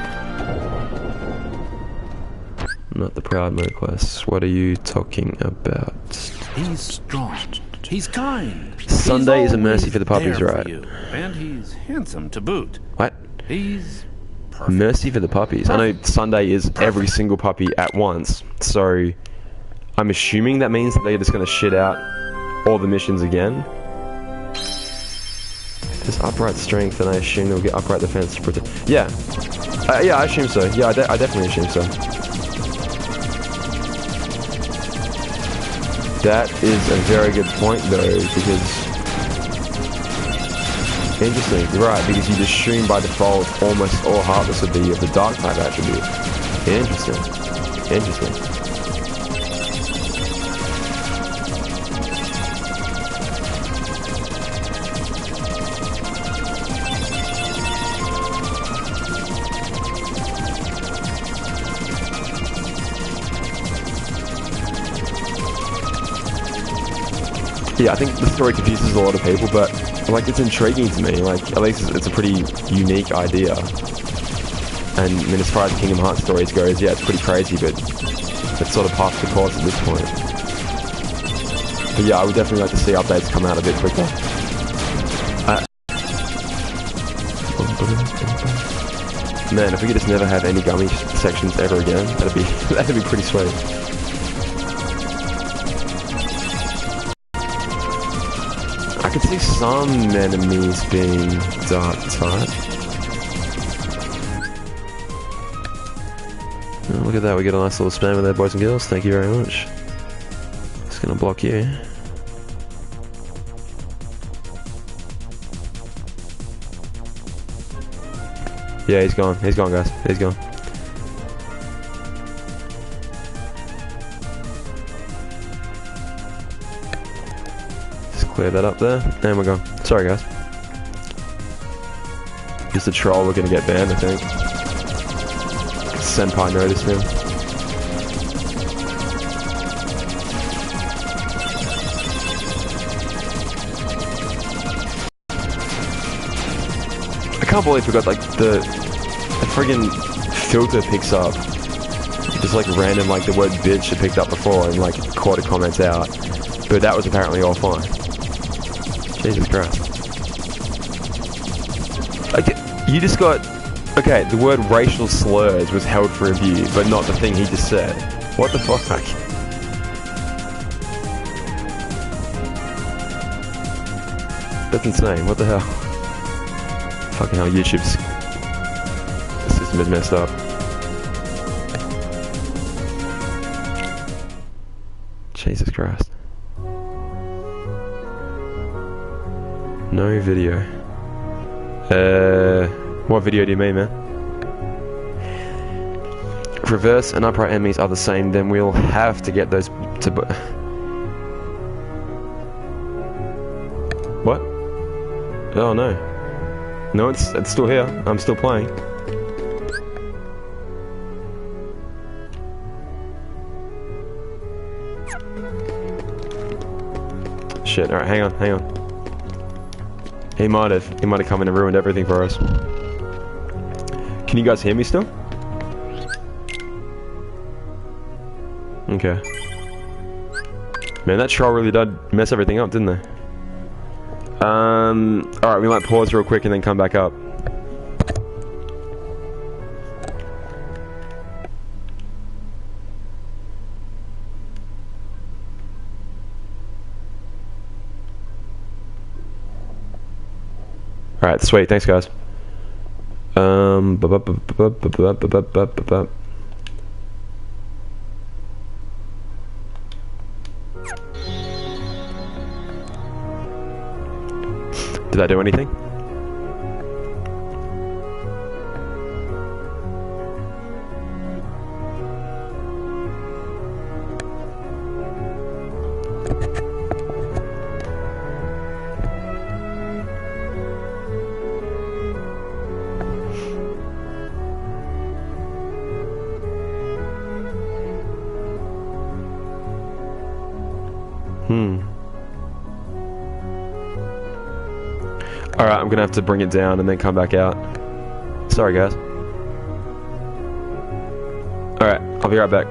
Not the proud mo quests. What are you talking about? He's strong. He's kind. Sunday He's is a mercy always for the puppies, there for right? you. And he's handsome to boot. What? He's perfect. Mercy for the puppies. I know Sunday is every single puppy at once, so I'm assuming that means that they're just going to shit out all the missions again. There's upright strength, and I assume they'll get upright defense to protect. Yeah. Yeah, I assume so. Yeah, I definitely assume so. That is a very good point, though, because... Interesting, right, because you'd assume by default almost all Heartless would be of the Dark type attribute. Interesting. Yeah, I think the story confuses a lot of people, but like it's intriguing to me. Like at least it's a pretty unique idea. And I mean, as far as Kingdom Hearts stories goes, yeah, it's pretty crazy, but it's sort of past the course at this point. But yeah, I would definitely like to see updates come out a bit quicker. Man, if we could just never have any Gummi sections ever again, that'd be pretty sweet. I could see some enemies being Dark type. Oh, look at that, we get a nice little spammer there, boys and girls. Thank you very much. Just gonna block you. Yeah, he's gone. He's gone, guys. He's gone. Just clear that up there. And we're gone. Sorry, guys. Just a troll looking to get banned, I think. Senpai noticed him. I can't believe we got like the friggin' filter picks up just like random like the word bitch it picked up before and like quarter comments out, but that was apparently all fine. Jesus Christ. Like you just got okay, the word racial slurs was held for review, but not the thing he just said. What the fuck? That's insane. What the hell? Fucking hell, YouTube's system is messed up. Jesus Christ. No video. What video do you mean, man? If reverse and upright enemies are the same, then we'll have to get those to... What? Oh no. No, it's still here. I'm still playing. Shit, alright, hang on. He might have come in and ruined everything for us. Can you guys hear me still? Okay. Man, that troll really did mess everything up, didn't they? Alright, we might pause real quick and then come back up. Alright, sweet. Thanks, guys. Did I do anything? Alright, I'm gonna have to bring it down and then come back out. Sorry, guys. Alright, I'll be right back.